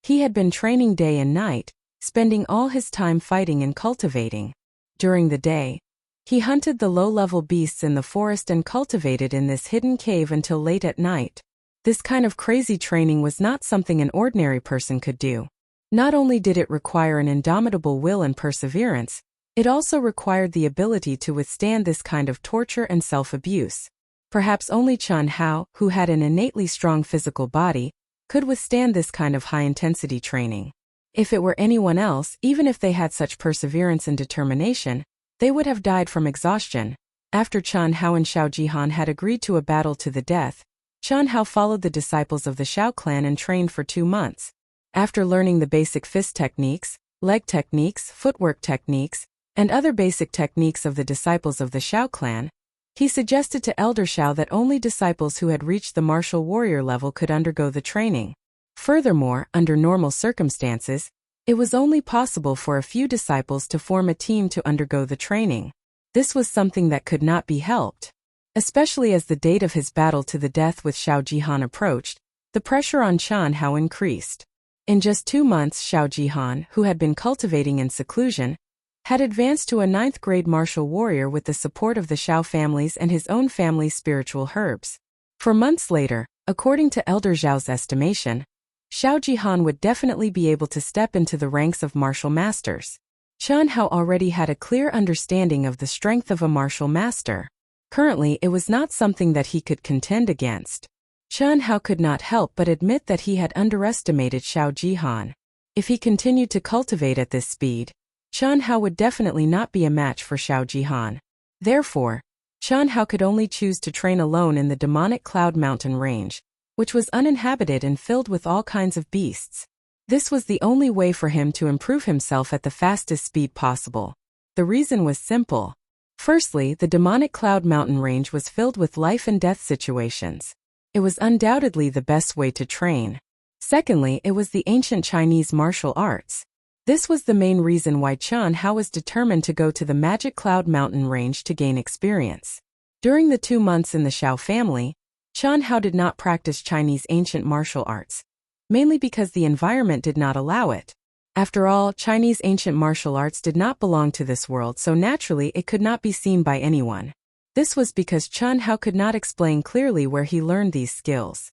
He had been training day and night, spending all his time fighting and cultivating. During the day, he hunted the low-level beasts in the forest and cultivated in this hidden cave until late at night. This kind of crazy training was not something an ordinary person could do. Not only did it require an indomitable will and perseverance, it also required the ability to withstand this kind of torture and self-abuse. Perhaps only Qian Hao, who had an innately strong physical body, could withstand this kind of high-intensity training. If it were anyone else, even if they had such perseverance and determination, they would have died from exhaustion. After Qian Hao and Xiao Jihan had agreed to a battle to the death, Qian Hao followed the disciples of the Xiao clan and trained for 2 months. After learning the basic fist techniques, leg techniques, footwork techniques, and other basic techniques of the disciples of the Xiao clan, he suggested to Elder Xiao that only disciples who had reached the martial warrior level could undergo the training. Furthermore, under normal circumstances, it was only possible for a few disciples to form a team to undergo the training. This was something that could not be helped. Especially as the date of his battle to the death with Xiao Jihan approached, the pressure on Qian Hao increased. In just 2 months, Xiao Jihan, who had been cultivating in seclusion, had advanced to a 9th-grade martial warrior with the support of the Xiao families and his own family's spiritual herbs. For months later, according to Elder Zhao's estimation, Xiao Jihan would definitely be able to step into the ranks of martial masters. Qian Hao already had a clear understanding of the strength of a martial master. Currently, it was not something that he could contend against. Qian Hao could not help but admit that he had underestimated Xiao Jihan. If he continued to cultivate at this speed, Qian Hao would definitely not be a match for Xiao Jihan. Therefore, Qian Hao could only choose to train alone in the demonic Cloud Mountain range, which was uninhabited and filled with all kinds of beasts. This was the only way for him to improve himself at the fastest speed possible. The reason was simple. Firstly, the demonic Cloud Mountain range was filled with life and death situations. It was undoubtedly the best way to train. Secondly, it was the ancient Chinese martial arts. This was the main reason why Qian Hao was determined to go to the magic Cloud Mountain range to gain experience. During the 2 months in the Xiao family, Qian Hao did not practice Chinese ancient martial arts, mainly because the environment did not allow it. After all, Chinese ancient martial arts did not belong to this world, so naturally it could not be seen by anyone. This was because Qian Hao could not explain clearly where he learned these skills.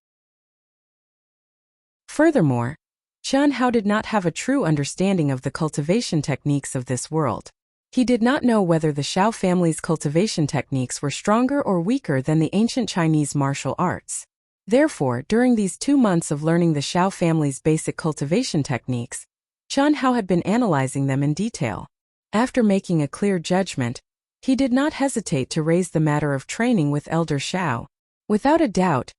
Furthermore, Qian Hao did not have a true understanding of the cultivation techniques of this world. He did not know whether the Xiao family's cultivation techniques were stronger or weaker than the ancient Chinese martial arts. Therefore, during these 2 months of learning the Xiao family's basic cultivation techniques, Qian Hao had been analyzing them in detail. After making a clear judgment, he did not hesitate to raise the matter of training with Elder Xiao. Without a doubt,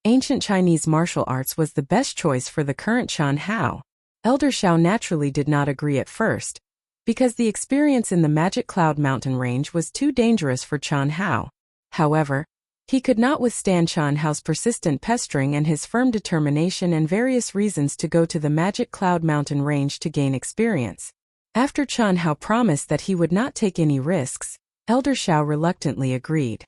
ancient Chinese martial arts was the best choice for the current Qian Hao. Elder Xiao naturally did not agree at first, because the experience in the Magic Cloud Mountain range was too dangerous for Qian Hao. However, he could not withstand Qian Hao's persistent pestering and his firm determination and various reasons to go to the Magic Cloud Mountain range to gain experience. After Qian Hao promised that he would not take any risks, Elder Xiao reluctantly agreed.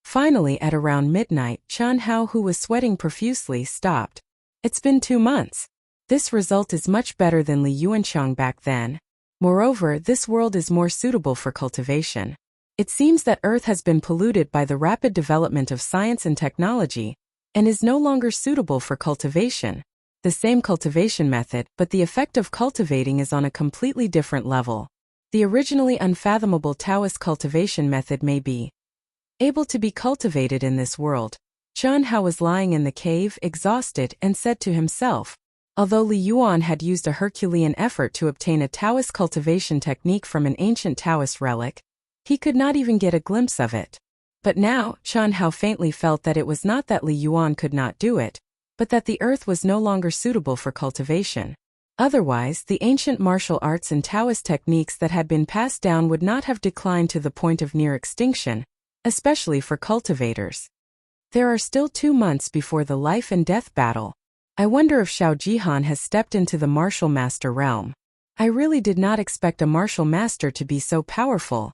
Finally, at around midnight, Qian Hao, who was sweating profusely, stopped. It's been 2 months. This result is much better than Li Yuanqiang back then. Moreover, this world is more suitable for cultivation. It seems that Earth has been polluted by the rapid development of science and technology, and is no longer suitable for cultivation. The same cultivation method, but the effect of cultivating is on a completely different level. The originally unfathomable Taoist cultivation method may be able to be cultivated in this world. Qian Hao was lying in the cave, exhausted, and said to himself, although Li Yuan had used a Herculean effort to obtain a Taoist cultivation technique from an ancient Taoist relic, he could not even get a glimpse of it. But now, Qian Hao faintly felt that it was not that Li Yuan could not do it, but that the earth was no longer suitable for cultivation. Otherwise, the ancient martial arts and Taoist techniques that had been passed down would not have declined to the point of near extinction, especially for cultivators. There are still 2 months before the life and death battle. I wonder if Xiao Jihan has stepped into the martial master realm. I really did not expect a martial master to be so powerful.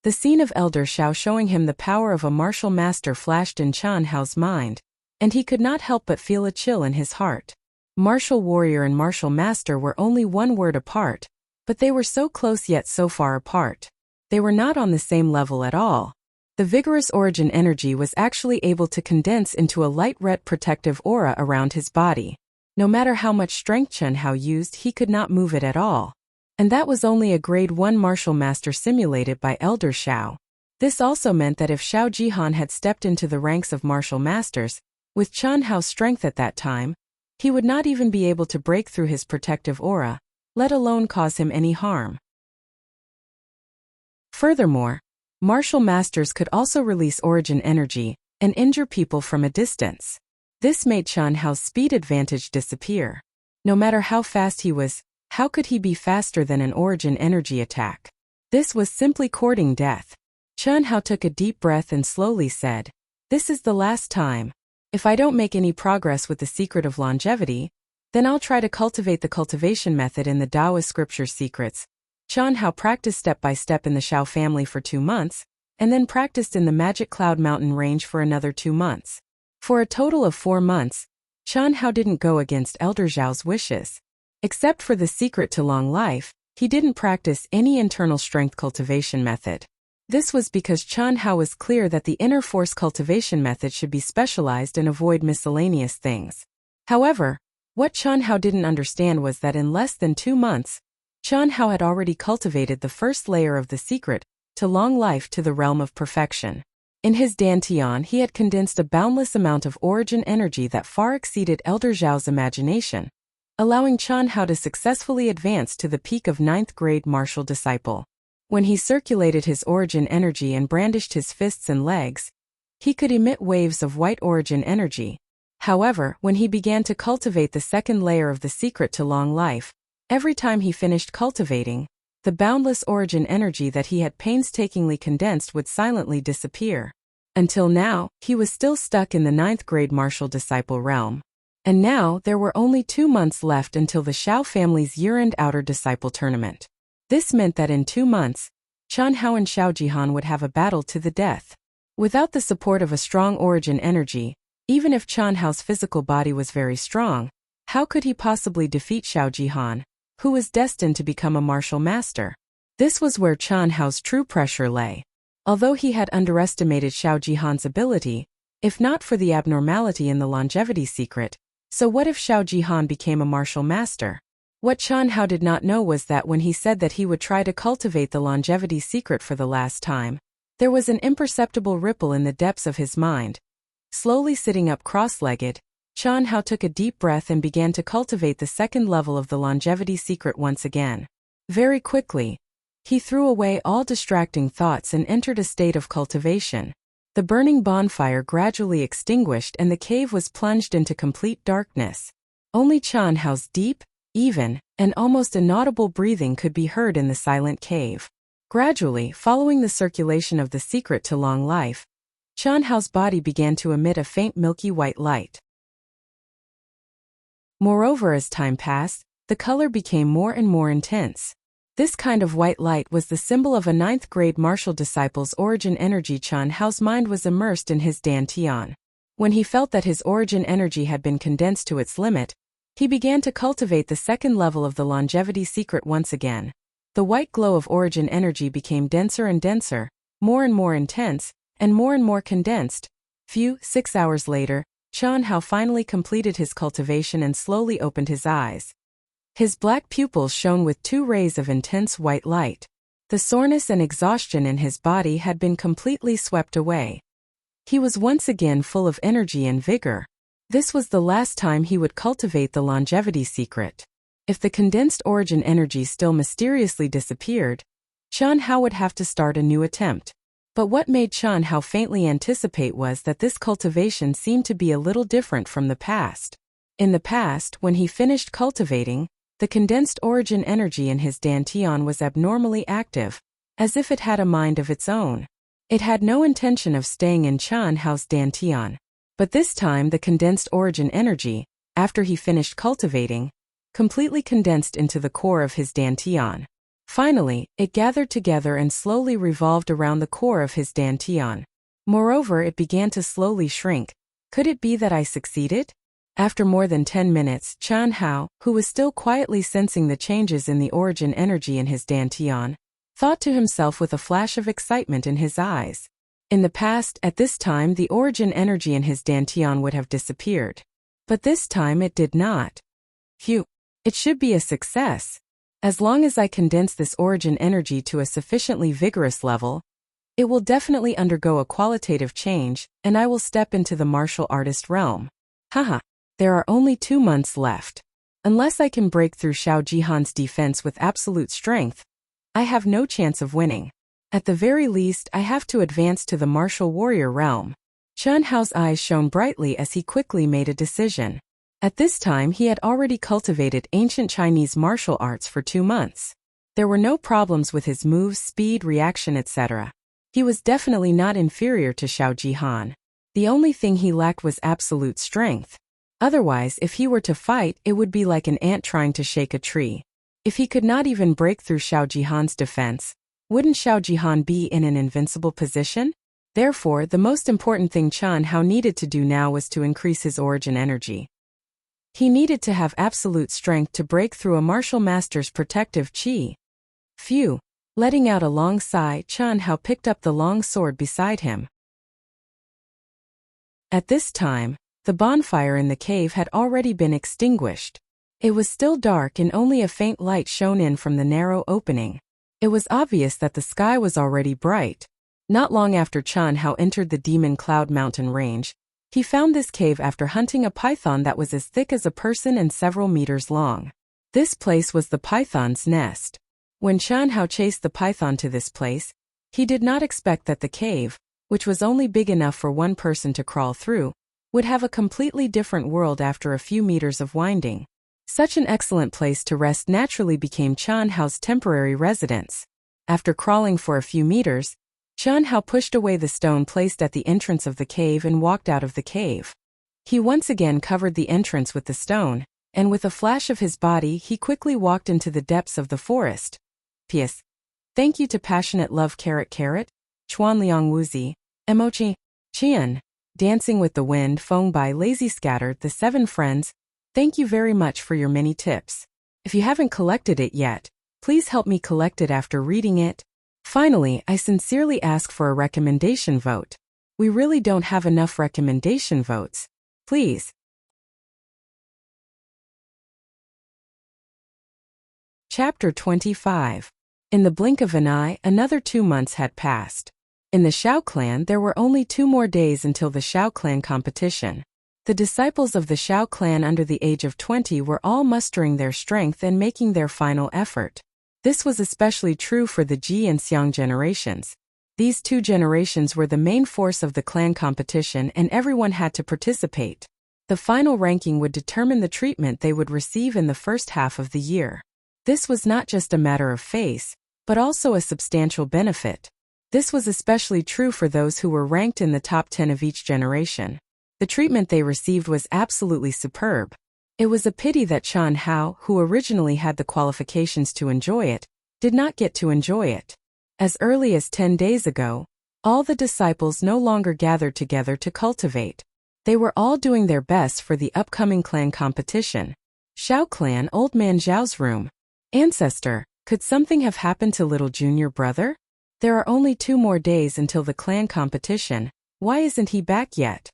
The scene of Elder Xiao showing him the power of a martial master flashed in Qian Hao's mind, and he could not help but feel a chill in his heart. Martial warrior and martial master were only one word apart, but they were so close yet so far apart. They were not on the same level at all. The vigorous origin energy was actually able to condense into a light red protective aura around his body. No matter how much strength Qian Hao used, he could not move it at all. And that was only a grade 1 martial master simulated by Elder Xiao. This also meant that if Xiao Jihan had stepped into the ranks of martial masters, with Qian Hao's strength at that time, he would not even be able to break through his protective aura, let alone cause him any harm. Furthermore, martial masters could also release origin energy and injure people from a distance. This made Qian Hao's speed advantage disappear. No matter how fast he was, how could he be faster than an origin energy attack? This was simply courting death. Qian Hao took a deep breath and slowly said, "This is the last time. If I don't make any progress with the secret of longevity, then I'll try to cultivate the cultivation method in the Taoist scripture secrets." Qian Hao practiced step by step in the Xiao family for 2 months, and then practiced in the Magic Cloud Mountain range for another 2 months. For a total of 4 months, Qian Hao didn't go against Elder Zhao's wishes. Except for the secret to long life, he didn't practice any internal strength cultivation method. This was because Qian Hao was clear that the inner force cultivation method should be specialized and avoid miscellaneous things. However, what Qian Hao didn't understand was that in less than 2 months, Qian Hao had already cultivated the first layer of the secret to long life to the realm of perfection. In his Dantian, he had condensed a boundless amount of origin energy that far exceeded Elder Zhao's imagination, allowing Qian Hao to successfully advance to the peak of 9th grade martial disciple. When he circulated his origin energy and brandished his fists and legs, he could emit waves of white origin energy. However, when he began to cultivate the second layer of the secret to long life, every time he finished cultivating, the boundless origin energy that he had painstakingly condensed would silently disappear. Until now, he was still stuck in the 9th grade martial disciple realm. And now, there were only 2 months left until the Xiao family's year-end outer disciple tournament. This meant that in 2 months, Qian Hao and Xiao Jihan would have a battle to the death. Without the support of a strong origin energy, even if Qian Hao's physical body was very strong, how could he possibly defeat Xiao Jihan, who was destined to become a martial master? This was where Qian Hao's true pressure lay. Although he had underestimated Xiao Jihan's ability, if not for the abnormality in the longevity secret, so what if Xiao Jihan became a martial master? What Qian Hao did not know was that when he said that he would try to cultivate the longevity secret for the last time, there was an imperceptible ripple in the depths of his mind. Slowly sitting up cross-legged, Qian Hao took a deep breath and began to cultivate the second level of the longevity secret once again. Very quickly, he threw away all distracting thoughts and entered a state of cultivation. The burning bonfire gradually extinguished and the cave was plunged into complete darkness. Only Qian Hao's deep, even, and almost inaudible breathing could be heard in the silent cave. Gradually, following the circulation of the secret to long life, Qian Hao's body began to emit a faint milky white light. Moreover, as time passed, the color became more and more intense. This kind of white light was the symbol of a 9th grade martial disciple's origin energy. Qian Hao's mind was immersed in his Dantian. When he felt that his origin energy had been condensed to its limit, he began to cultivate the second level of the longevity secret once again. The white glow of origin energy became denser and denser, more and more intense, and more condensed. 6 hours later, Qian Hao finally completed his cultivation and slowly opened his eyes. His black pupils shone with 2 rays of intense white light. The soreness and exhaustion in his body had been completely swept away. He was once again full of energy and vigor. This was the last time he would cultivate the longevity secret. If the condensed origin energy still mysteriously disappeared, Qian Hao would have to start a new attempt. But what made Qian Hao faintly anticipate was that this cultivation seemed to be a little different from the past. In the past, when he finished cultivating, the condensed origin energy in his Dantian was abnormally active, as if it had a mind of its own. It had no intention of staying in Qian Hao's Dantian. But this time the condensed origin energy, after he finished cultivating, completely condensed into the core of his Dantian. Finally, it gathered together and slowly revolved around the core of his dantian. Moreover, it began to slowly shrink. Could it be that I succeeded? After more than 10 minutes, Qian Hao, who was still quietly sensing the changes in the origin energy in his dantian, thought to himself with a flash of excitement in his eyes. In the past, at this time, the origin energy in his dantian would have disappeared. But this time it did not. Phew! It should be a success. As long as I condense this origin energy to a sufficiently vigorous level, it will definitely undergo a qualitative change, and I will step into the martial artist realm. Haha, there are only 2 months left. Unless I can break through Xiao Jihan's defense with absolute strength, I have no chance of winning. At the very least, I have to advance to the martial warrior realm. Qian Hao's eyes shone brightly as he quickly made a decision. At this time, he had already cultivated ancient Chinese martial arts for 2 months. There were no problems with his moves, speed, reaction, etc. He was definitely not inferior to Xiao Jihan. The only thing he lacked was absolute strength. Otherwise, if he were to fight, it would be like an ant trying to shake a tree. If he could not even break through Xiao Jihan's defense, wouldn't Xiao Jihan be in an invincible position? Therefore, the most important thing Qian Hao needed to do now was to increase his origin energy. He needed to have absolute strength to break through a martial master's protective qi. Phew! Letting out a long sigh, Qian Hao picked up the long sword beside him. At this time, the bonfire in the cave had already been extinguished. It was still dark and only a faint light shone in from the narrow opening. It was obvious that the sky was already bright. Not long after Qian Hao entered the Demon Cloud Mountain range, he found this cave after hunting a python that was as thick as a person and several meters long. This place was the python's nest. When Qian Hao chased the python to this place, he did not expect that the cave, which was only big enough for one person to crawl through, would have a completely different world after a few meters of winding. Such an excellent place to rest naturally became Qian Hao's temporary residence. After crawling for a few meters, Qian Hao pushed away the stone placed at the entrance of the cave and walked out of the cave. He once again covered the entrance with the stone, and with a flash of his body he quickly walked into the depths of the forest. P.S. Thank you to Passionate Love Chuan Liang Wuzi, Emoji, Qian, Dancing with the Wind Feng Bai Lazy Scattered The 7 Friends. Thank you very much for your many tips. If you haven't collected it yet, please help me collect it after reading it. Finally, I sincerely ask for a recommendation vote. We really don't have enough recommendation votes. Please. Chapter 25. In the blink of an eye, another 2 months had passed. In the Xiao clan, there were only 2 more days until the Xiao clan competition. The disciples of the Xiao clan under the age of 20 were all mustering their strength and making their final effort. This was especially true for the Ji and Xiang generations. These 2 generations were the main force of the clan competition and everyone had to participate. The final ranking would determine the treatment they would receive in the first half of the year. This was not just a matter of face, but also a substantial benefit. This was especially true for those who were ranked in the top 10 of each generation. The treatment they received was absolutely superb. It was a pity that Qian Hao, who originally had the qualifications to enjoy it, did not get to enjoy it. As early as 10 days ago, all the disciples no longer gathered together to cultivate. They were all doing their best for the upcoming clan competition. Xiao clan, Old Man Zhao's room. Ancestor, could something have happened to little junior brother? There are only 2 more days until the clan competition. Why isn't he back yet?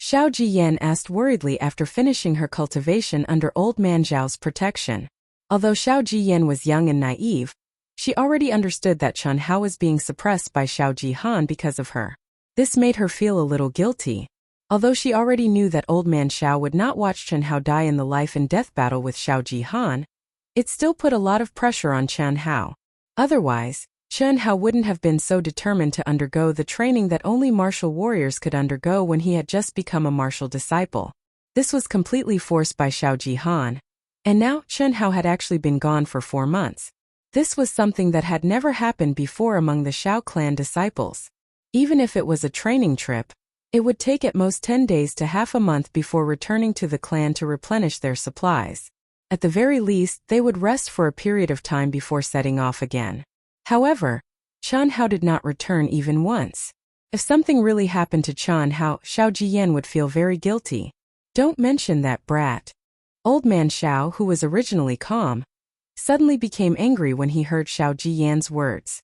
Xiao Jiyan asked worriedly after finishing her cultivation under Old Man Zhao's protection. Although Xiao Jiyan was young and naive, she already understood that Qian Hao was being suppressed by Xiao Jihan because of her. This made her feel a little guilty. Although she already knew that Old Man Xiao would not watch Qian Hao die in the life and death battle with Xiao Jihan, it still put a lot of pressure on Qian Hao. Otherwise, Qian Hao wouldn't have been so determined to undergo the training that only martial warriors could undergo when he had just become a martial disciple. This was completely forced by Xiao Jihan. And now, Qian Hao had actually been gone for 4 months. This was something that had never happened before among the Xiao clan disciples. Even if it was a training trip, it would take at most 10 days to half a month before returning to the clan to replenish their supplies. At the very least, they would rest for a period of time before setting off again. However, Xianxia did not return even once. If something really happened to Xianxia, Zhou Xian would feel very guilty. Don't mention that brat. Old man Xiao, who was originally calm, suddenly became angry when he heard Zhou Xian's words.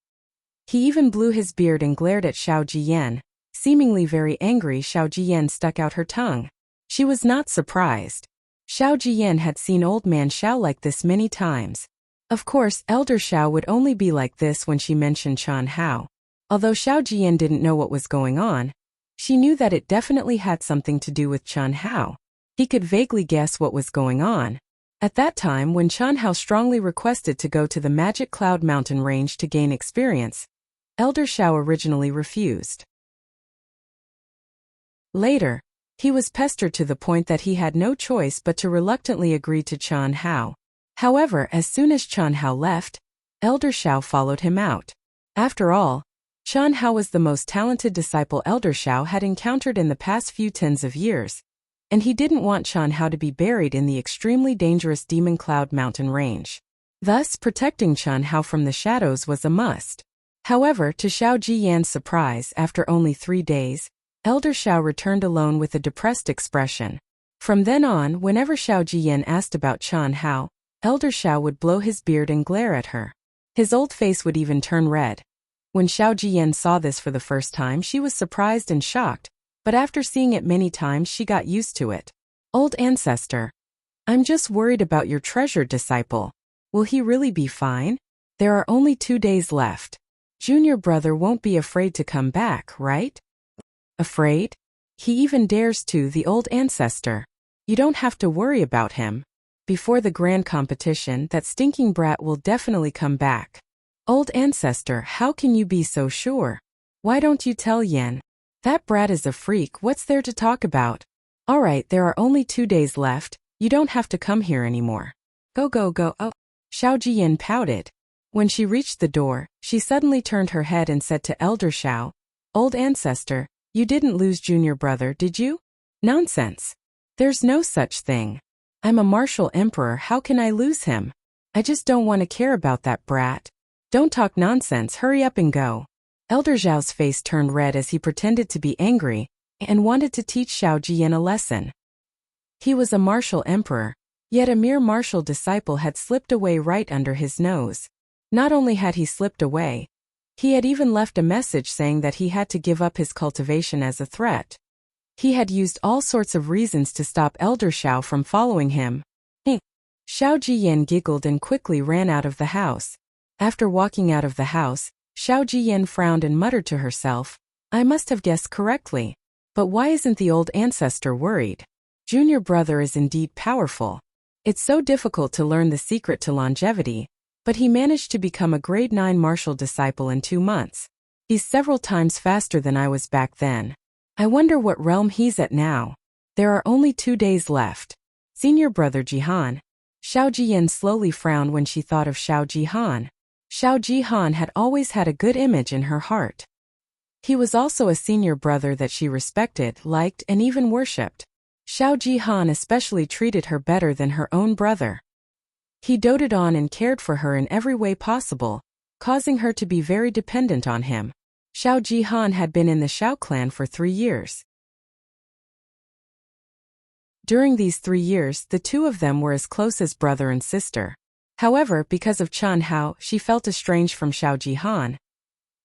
He even blew his beard and glared at Zhou Xian. Seemingly very angry, Zhou Xian stuck out her tongue. She was not surprised. Zhou Xian had seen old man Xiao like this many times. Of course, elder Xiao would only be like this when she mentioned Xianxia. Although Zhou Xian didn't know what was going on, she knew that it definitely had something to do with Xianxia. He could vaguely guess what was going on. At that time, when Xianxia strongly requested to go to the Magic Cloud Mountain range to gain experience, elder Xiao originally refused. Later, he was pestered to the point that he had no choice but to reluctantly agree to Xianxia. However, as soon as Xianxia left, elder Xiao followed him out. After all, Xianxia was the most talented disciple elder Xiao had encountered in the past few tens of years, and he didn't want Xianxia to be buried in the extremely dangerous Demon Cloud Mountain range. Thus, protecting Xianxia from the shadows was a must. However, to Zhou Xian's surprise, after only 3 days, elder Xiao returned alone with a depressed expression. From then on, whenever Zhou Xian asked about Xianxia, elder Xiao would blow his beard and glare at her. His old face would even turn red. When Zhou Xian saw this for the first time, she was surprised and shocked, but after seeing it many times, she got used to it. Old ancestor, I'm just worried about your treasured disciple. Will he really be fine? There are only 2 days left. Junior brother won't be afraid to come back, right? Afraid? He even dares to, the old ancestor. You don't have to worry about him. Before the grand competition, that stinking brat will definitely come back. Old ancestor, how can you be so sure? Why don't you tell Yan? That brat is a freak, what's there to talk about? Alright, there are only 2 days left, you don't have to come here anymore. Go go go, oh. Zhou Xian pouted. When she reached the door, she suddenly turned her head and said to elder Xiao, Old ancestor, you didn't lose junior brother, did you? Nonsense. There's no such thing. I'm a martial emperor, how can I lose him? I just don't want to care about that brat. Don't talk nonsense, hurry up and go. Elder Zhao's face turned red as he pretended to be angry and wanted to teach Zhou Xian a lesson. He was a martial emperor, yet a mere martial disciple had slipped away right under his nose. Not only had he slipped away, he had even left a message saying that he had to give up his cultivation as a threat. He had used all sorts of reasons to stop Elder Xiao from following him. Zhou Xian giggled and quickly ran out of the house. After walking out of the house, Zhou Xian frowned and muttered to herself, I must have guessed correctly. But why isn't the old ancestor worried? Junior brother is indeed powerful. It's so difficult to learn the secret to longevity, but he managed to become a grade 9 martial disciple in 2 months. He's several times faster than I was back then. I wonder what realm he's at now. There are only 2 days left. Senior brother Jihan. Zhou Xian slowly frowned when she thought of Zhou Jihan. Zhou Jihan had always had a good image in her heart. He was also a senior brother that she respected, liked, and even worshipped. Zhou Jihan especially treated her better than her own brother. He doted on and cared for her in every way possible, causing her to be very dependent on him. Zhou Jihan had been in the Xiao clan for 3 years. During these 3 years, the two of them were as close as brother and sister. However, because of Qianhao, she felt estranged from Zhou Jihan.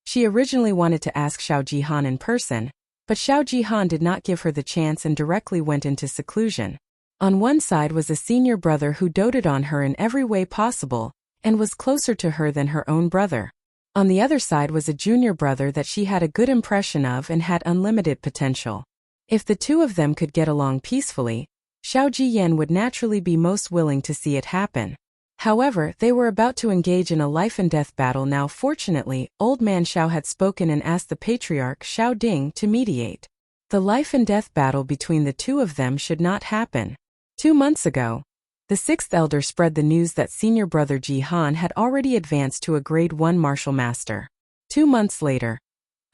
She originally wanted to ask Zhou Jihan in person, but Zhou Jihan did not give her the chance and directly went into seclusion. On one side was a senior brother who doted on her in every way possible, and was closer to her than her own brother. On the other side was a junior brother that she had a good impression of and had unlimited potential. If the two of them could get along peacefully, Zhou Xian would naturally be most willing to see it happen. However, they were about to engage in a life-and-death battle now. Fortunately, old man Xiao had spoken and asked the patriarch Xiao Ding to mediate. The life-and-death battle between the two of them should not happen. 2 months ago, the 6th elder spread the news that senior brother Jihan had already advanced to a grade 1 martial master. 2 months later,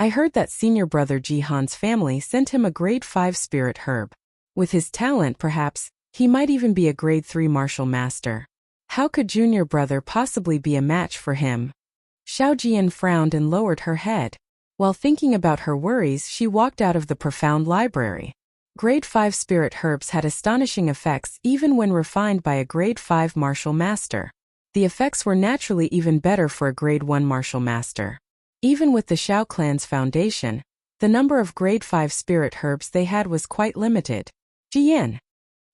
I heard that senior brother Jihan's family sent him a grade 5 spirit herb. With his talent, perhaps, He might even be a grade 3 martial master. How could junior brother possibly be a match for him? Xiao Jian frowned and lowered her head. While thinking about her worries, she walked out of the profound library. Grade 5 spirit herbs had astonishing effects even when refined by a grade 5 martial master. The effects were naturally even better for a grade 1 martial master. Even with the Xiao clan's foundation, the number of grade 5 spirit herbs they had was quite limited. Jian.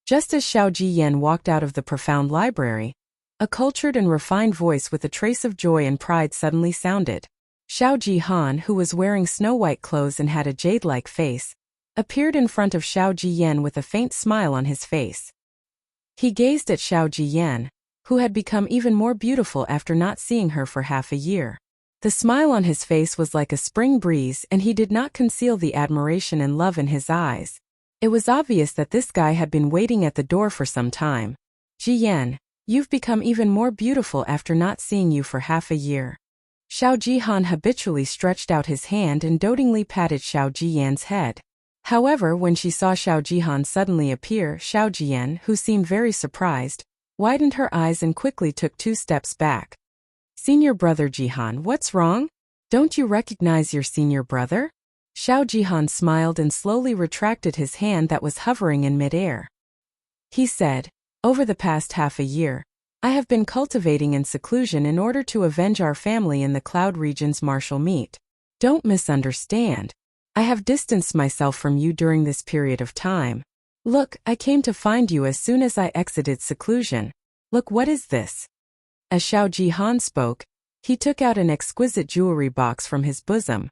Just as Xiao Jiyan walked out of the profound library, a cultured and refined voice with a trace of joy and pride suddenly sounded. Xiao Jihan, who was wearing snow-white clothes and had a jade-like face, appeared in front of Xiao Jiyan with a faint smile on his face. He gazed at Xiao Jiyan, who had become even more beautiful after not seeing her for half a year. The smile on his face was like a spring breeze, and he did not conceal the admiration and love in his eyes. It was obvious that this guy had been waiting at the door for some time. Jiyan, you've become even more beautiful after not seeing you for half a year. Xiao Jihan habitually stretched out his hand and dotingly patted Xiao Jiyan's head. However, when she saw Xiao Jihan suddenly appear, Xiao Jiyan, who seemed very surprised, widened her eyes and quickly took 2 steps back. Senior brother Jihan, what's wrong? Don't you recognize your senior brother? Xiao Jihan smiled and slowly retracted his hand that was hovering in midair. He said, over the past half a year, I have been cultivating in seclusion in order to avenge our family in the Cloud region's martial meet. Don't misunderstand. I have distanced myself from you during this period of time. Look, I came to find you as soon as I exited seclusion. Look, what is this? As Xiao Jihan spoke, he took out an exquisite jewelry box from his bosom.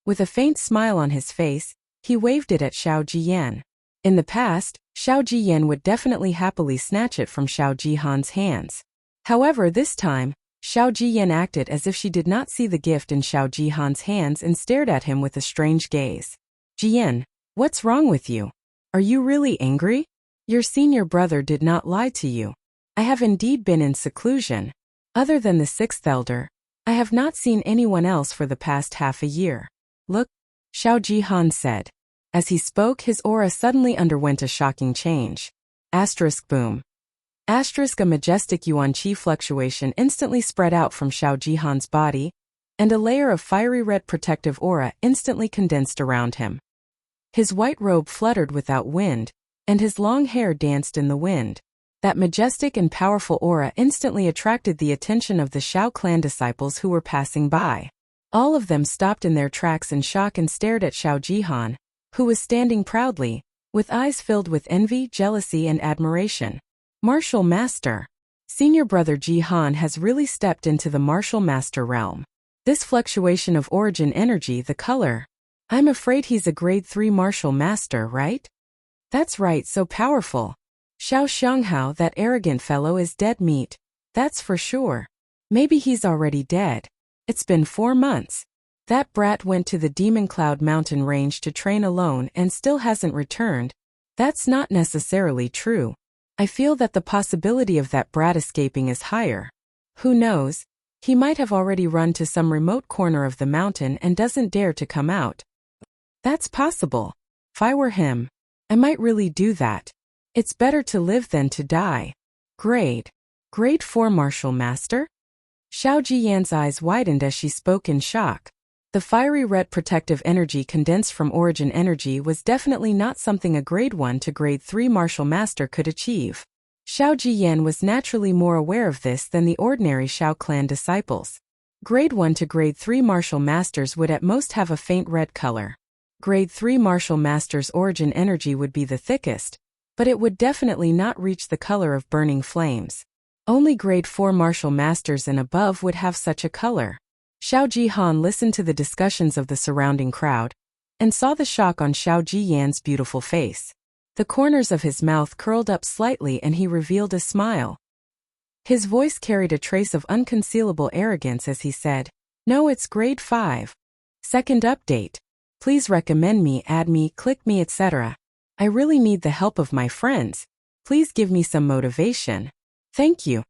With a faint smile on his face, he waved it at Xiao Jiyan. In the past, Xiao Jiyan would definitely happily snatch it from Xiao Jihan's hands. However, this time, Xiao Jiyan acted as if she did not see the gift in Xiao Jihan's hands and stared at him with a strange gaze. Jiyan, what's wrong with you? Are you really angry? Your senior brother did not lie to you. I have indeed been in seclusion. Other than the 6th elder, I have not seen anyone else for the past half a year. Look, Xiao Jihan said. As he spoke, his aura suddenly underwent a shocking change. Boom. A majestic yuan qi fluctuation instantly spread out from Xiao Jihan's body, and a layer of fiery red protective aura instantly condensed around him. His white robe fluttered without wind, and his long hair danced in the wind. That majestic and powerful aura instantly attracted the attention of the Xiao clan disciples who were passing by. All of them stopped in their tracks in shock and stared at Xiao Jihan, who was standing proudly, with eyes filled with envy, jealousy, and admiration. Martial Master. Senior brother Jihan has really stepped into the martial master realm. This fluctuation of origin energy, the color. I'm afraid he's a grade 3 martial master, right? That's right, so powerful. Xiao Xianghao, that arrogant fellow, is dead meat. That's for sure. Maybe he's already dead. It's been 4 months. That brat went to the Demon Cloud mountain range to train alone and still hasn't returned. That's not necessarily true. I feel that the possibility of that brat escaping is higher. Who knows? He might have already run to some remote corner of the mountain and doesn't dare to come out. That's possible. If I were him, I might really do that. It's better to live than to die. Grade 4 Martial Master? Xiao Jiyan's eyes widened as she spoke in shock. The fiery red protective energy condensed from origin energy was definitely not something a grade 1 to grade 3 martial master could achieve. Xiao Jiyan was naturally more aware of this than the ordinary Xiao clan disciples. Grade 1 to grade 3 martial masters would at most have a faint red color. Grade 3 martial masters' origin energy would be the thickest, but it would definitely not reach the color of burning flames. Only grade 4 martial masters and above would have such a color. Xiao Jihan listened to the discussions of the surrounding crowd and saw the shock on Xiao Jiyan's beautiful face. The corners of his mouth curled up slightly and he revealed a smile. His voice carried a trace of unconcealable arrogance as he said, "No, it's grade 5. Second update. Please recommend me, add me, click me, etc. I really need the help of my friends. Please give me some motivation. Thank you."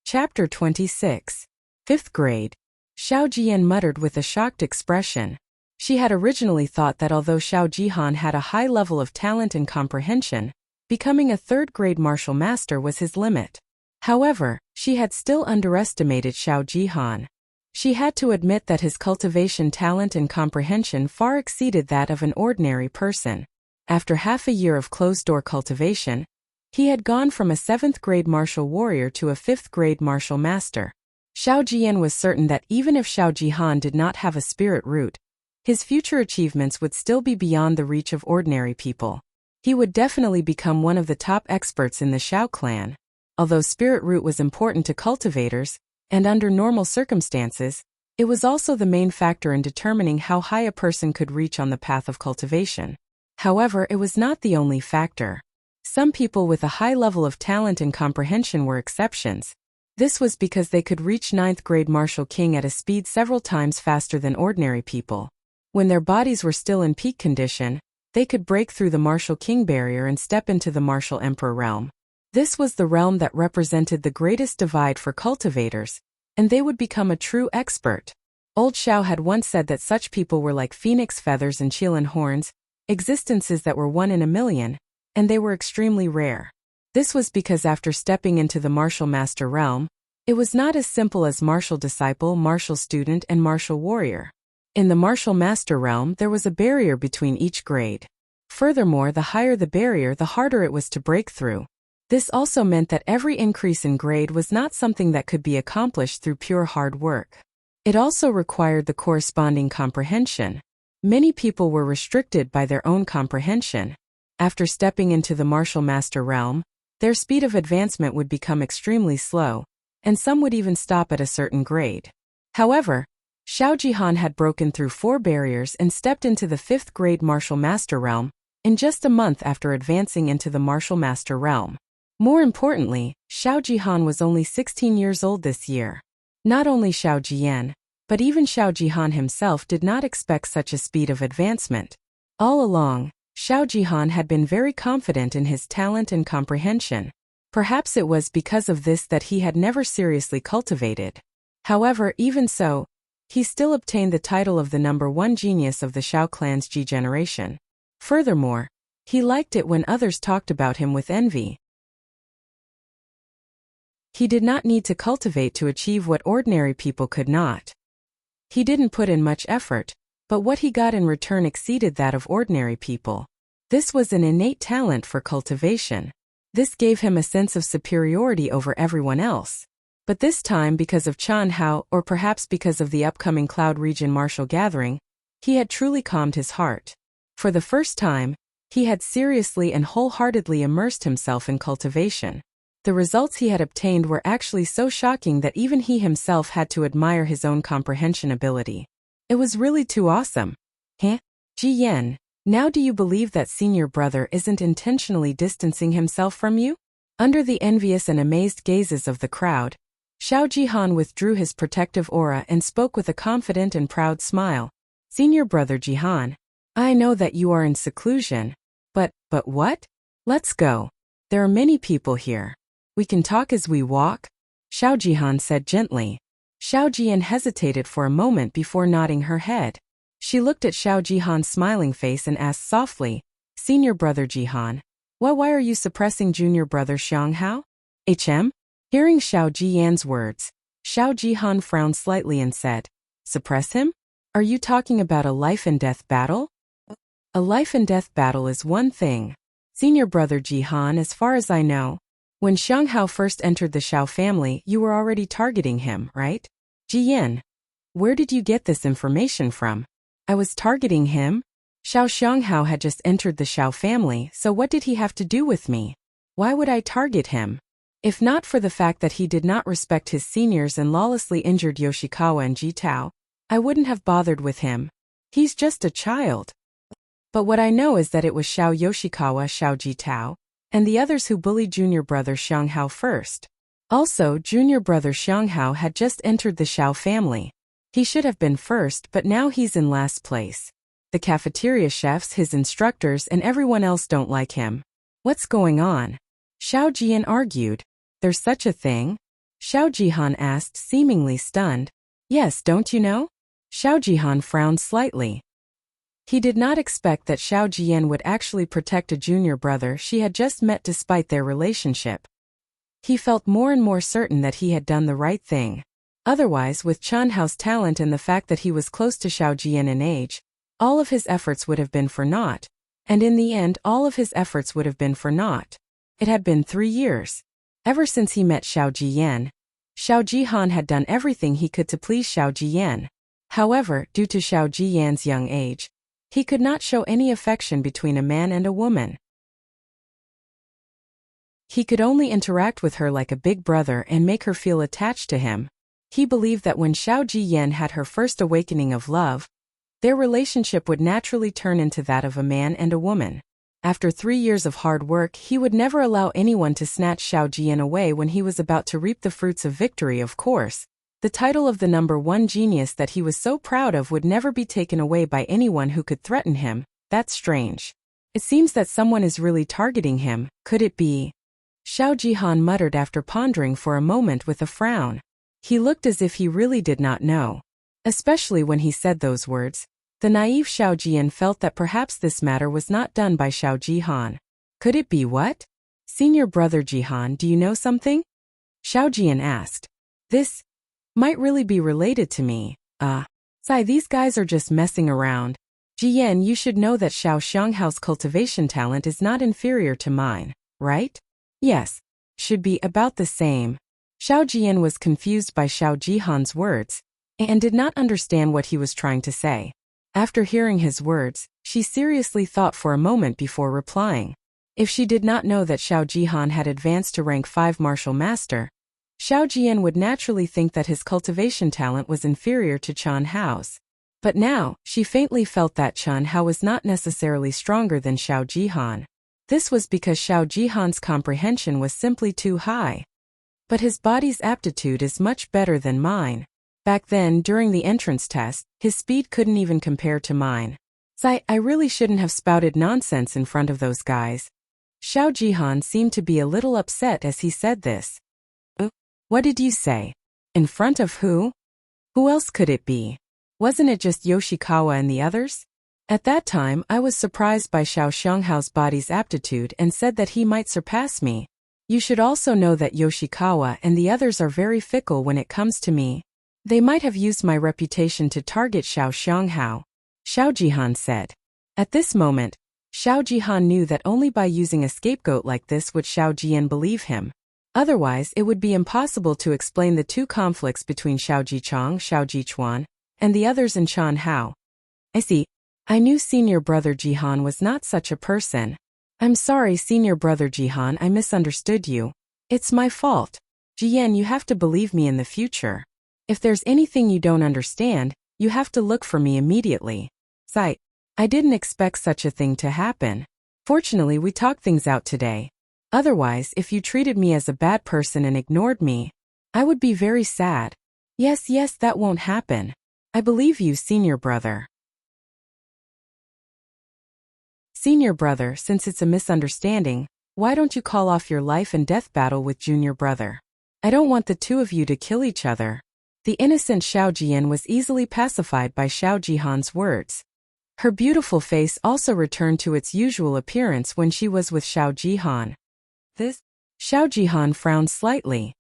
Chapter 26. 5th grade. Xiao Jian muttered with a shocked expression. She had originally thought that although Xiao Jihan had a high level of talent and comprehension, becoming a third-grade martial master was his limit. However, she had still underestimated Xiao Jihan. She had to admit that his cultivation talent and comprehension far exceeded that of an ordinary person. After half a year of closed-door cultivation, he had gone from a 7th-grade martial warrior to a 5th-grade martial master. Xiao Jian was certain that even if Xiao Jihan did not have a spirit root, his future achievements would still be beyond the reach of ordinary people. He would definitely become one of the top experts in the Xiao clan. Although spirit root was important to cultivators, and under normal circumstances, it was also the main factor in determining how high a person could reach on the path of cultivation. However, it was not the only factor. Some people with a high level of talent and comprehension were exceptions. This was because they could reach 9th-grade martial king at a speed several times faster than ordinary people. When their bodies were still in peak condition, they could break through the martial king barrier and step into the martial emperor realm. This was the realm that represented the greatest divide for cultivators, and they would become a true expert. Old Xiao had once said that such people were like phoenix feathers and qilin horns, existences that were 1 in a million, and they were extremely rare. This was because after stepping into the martial master realm, it was not as simple as martial disciple, martial student, and martial warrior. In the martial master realm, there was a barrier between each grade. Furthermore, the higher the barrier, the harder it was to break through. This also meant that every increase in grade was not something that could be accomplished through pure hard work. It also required the corresponding comprehension. Many people were restricted by their own comprehension. After stepping into the martial master realm, their speed of advancement would become extremely slow, and some would even stop at a certain grade. However, Xiao Jihan had broken through 4 barriers and stepped into the 5th-grade martial master realm in just a month after advancing into the martial master realm. More importantly, Xiao Jihan was only 16 years old this year. Not only Xiao Jian, but even Xiao Jihan himself did not expect such a speed of advancement. All along, Xiao Jihan had been very confident in his talent and comprehension. Perhaps it was because of this that he had never seriously cultivated. However, even so, he still obtained the title of the number 1 genius of the Xiao clan's G generation. Furthermore, he liked it when others talked about him with envy. He did not need to cultivate to achieve what ordinary people could not. He didn't put in much effort, but what he got in return exceeded that of ordinary people. This was an innate talent for cultivation. This gave him a sense of superiority over everyone else. But this time, because of Chan Hao, or perhaps because of the upcoming Cloud Region martial gathering, he had truly calmed his heart. For the first time, he had seriously and wholeheartedly immersed himself in cultivation. The results he had obtained were actually so shocking that even he himself had to admire his own comprehension ability. It was really too awesome. Ji Yan, now do you believe that senior brother isn't intentionally distancing himself from you? Under the envious and amazed gazes of the crowd, Xiao Jihan withdrew his protective aura and spoke with a confident and proud smile. Senior brother Jihan, I know that you are in seclusion. But what? Let's go. There are many people here. We can talk as we walk? Xiao Jihan said gently. Xiao Jian hesitated for a moment before nodding her head. She looked at Xiao Jihan's smiling face and asked softly, Senior brother Jihan, why are you suppressing junior brother Xianghao? Hearing Xiao Jian's words, Xiao Jihan frowned slightly and said, Suppress him? Are you talking about a life-and-death battle? A life-and-death battle is one thing. Senior brother Jihan, as far as I know, when Xianghao first entered the Xiao family, you were already targeting him, right? Jiyan, where did you get this information from? I was targeting him? Xianghao had just entered the Xiao family, so what did he have to do with me? Why would I target him? If not for the fact that he did not respect his seniors and lawlessly injured Yoshikawa and Jitao, I wouldn't have bothered with him. He's just a child. But what I know is that it was Xiao Yoshikawa, Xiao Jitao, and the others who bullied junior brother Xianghao first. Also, junior brother Xianghao had just entered the Xiao family. He should have been first, but now he's in last place. The cafeteria chefs, his instructors, and everyone else don't like him. What's going on? Xiao Jian argued. There's such a thing? Xiao Jihan asked, seemingly stunned. Yes, don't you know? Xiao Jihan frowned slightly. He did not expect that Xiao Jian would actually protect a junior brother she had just met despite their relationship. He felt more and more certain that he had done the right thing. Otherwise, with Chen Hao's talent and the fact that he was close to Xiao Jian in age, all of his efforts would have been for naught. And in the end, all of his efforts would have been for naught. It had been 3 years. Ever since he met Xiao Jian, Xiao Jihan had done everything he could to please Xiao Jian. However, due to Xiao Jian's young age, he could not show any affection between a man and a woman. He could only interact with her like a big brother and make her feel attached to him. He believed that when Xiao Jian had her first awakening of love, their relationship would naturally turn into that of a man and a woman. After 3 years of hard work, he would never allow anyone to snatch Xiao Jian away when he was about to reap the fruits of victory, of course. The title of the #1 genius that he was so proud of would never be taken away by anyone who could threaten him. That's strange. It seems that someone is really targeting him. Could it be? Xiao Jihan muttered after pondering for a moment with a frown. He looked as if he really did not know. Especially when he said those words, the naive Xiao Jian felt that perhaps this matter was not done by Xiao Jihan. Could it be what? Senior brother Jihan, do you know something? Xiao Jian asked. This might really be related to me. Sai, these guys are just messing around. Jian, you should know that Xiao Xianghao's cultivation talent is not inferior to mine, right? Yes. Should be about the same. Xiao Jian was confused by Xiao Jihan's words, and did not understand what he was trying to say. After hearing his words, she seriously thought for a moment before replying. If she did not know that Xiao Jihan had advanced to rank 5 martial master, Xiao Jian would naturally think that his cultivation talent was inferior to Chen Hao's. But now, she faintly felt that Chen Hao was not necessarily stronger than Xiao Jihan. This was because Xiao Jihan's comprehension was simply too high. But his body's aptitude is much better than mine. Back then, during the entrance test, his speed couldn't even compare to mine. I really shouldn't have spouted nonsense in front of those guys. Xiao Jihan seemed to be a little upset as he said this. What did you say? In front of who? Who else could it be? Wasn't it just Yoshikawa and the others? At that time, I was surprised by Xiao Xianghao's body's aptitude and said that he might surpass me. You should also know that Yoshikawa and the others are very fickle when it comes to me. They might have used my reputation to target Xiao Xianghao, Xiao Jihan said. At this moment, Xiao Jihan knew that only by using a scapegoat like this would Xiao Jian believe him. Otherwise, it would be impossible to explain the 2 conflicts between Xiao Jichang, Xiao Jichuan, and the others in Chen Hao. I see. I knew senior brother Jihan was not such a person. I'm sorry, senior brother Jihan, I misunderstood you. It's my fault. Jian, you have to believe me in the future. If there's anything you don't understand, you have to look for me immediately. Sai, I didn't expect such a thing to happen. Fortunately, we talked things out today. Otherwise, if you treated me as a bad person and ignored me, I would be very sad. Yes, that won't happen. I believe you, senior brother. Senior brother, since it's a misunderstanding, why don't you call off your life and death battle with junior brother? I don't want the 2 of you to kill each other. The innocent Xiao Jian was easily pacified by Xiao Jihan's words. Her beautiful face also returned to its usual appearance when she was with Xiao Jihan. Xiao Jihan frowned slightly.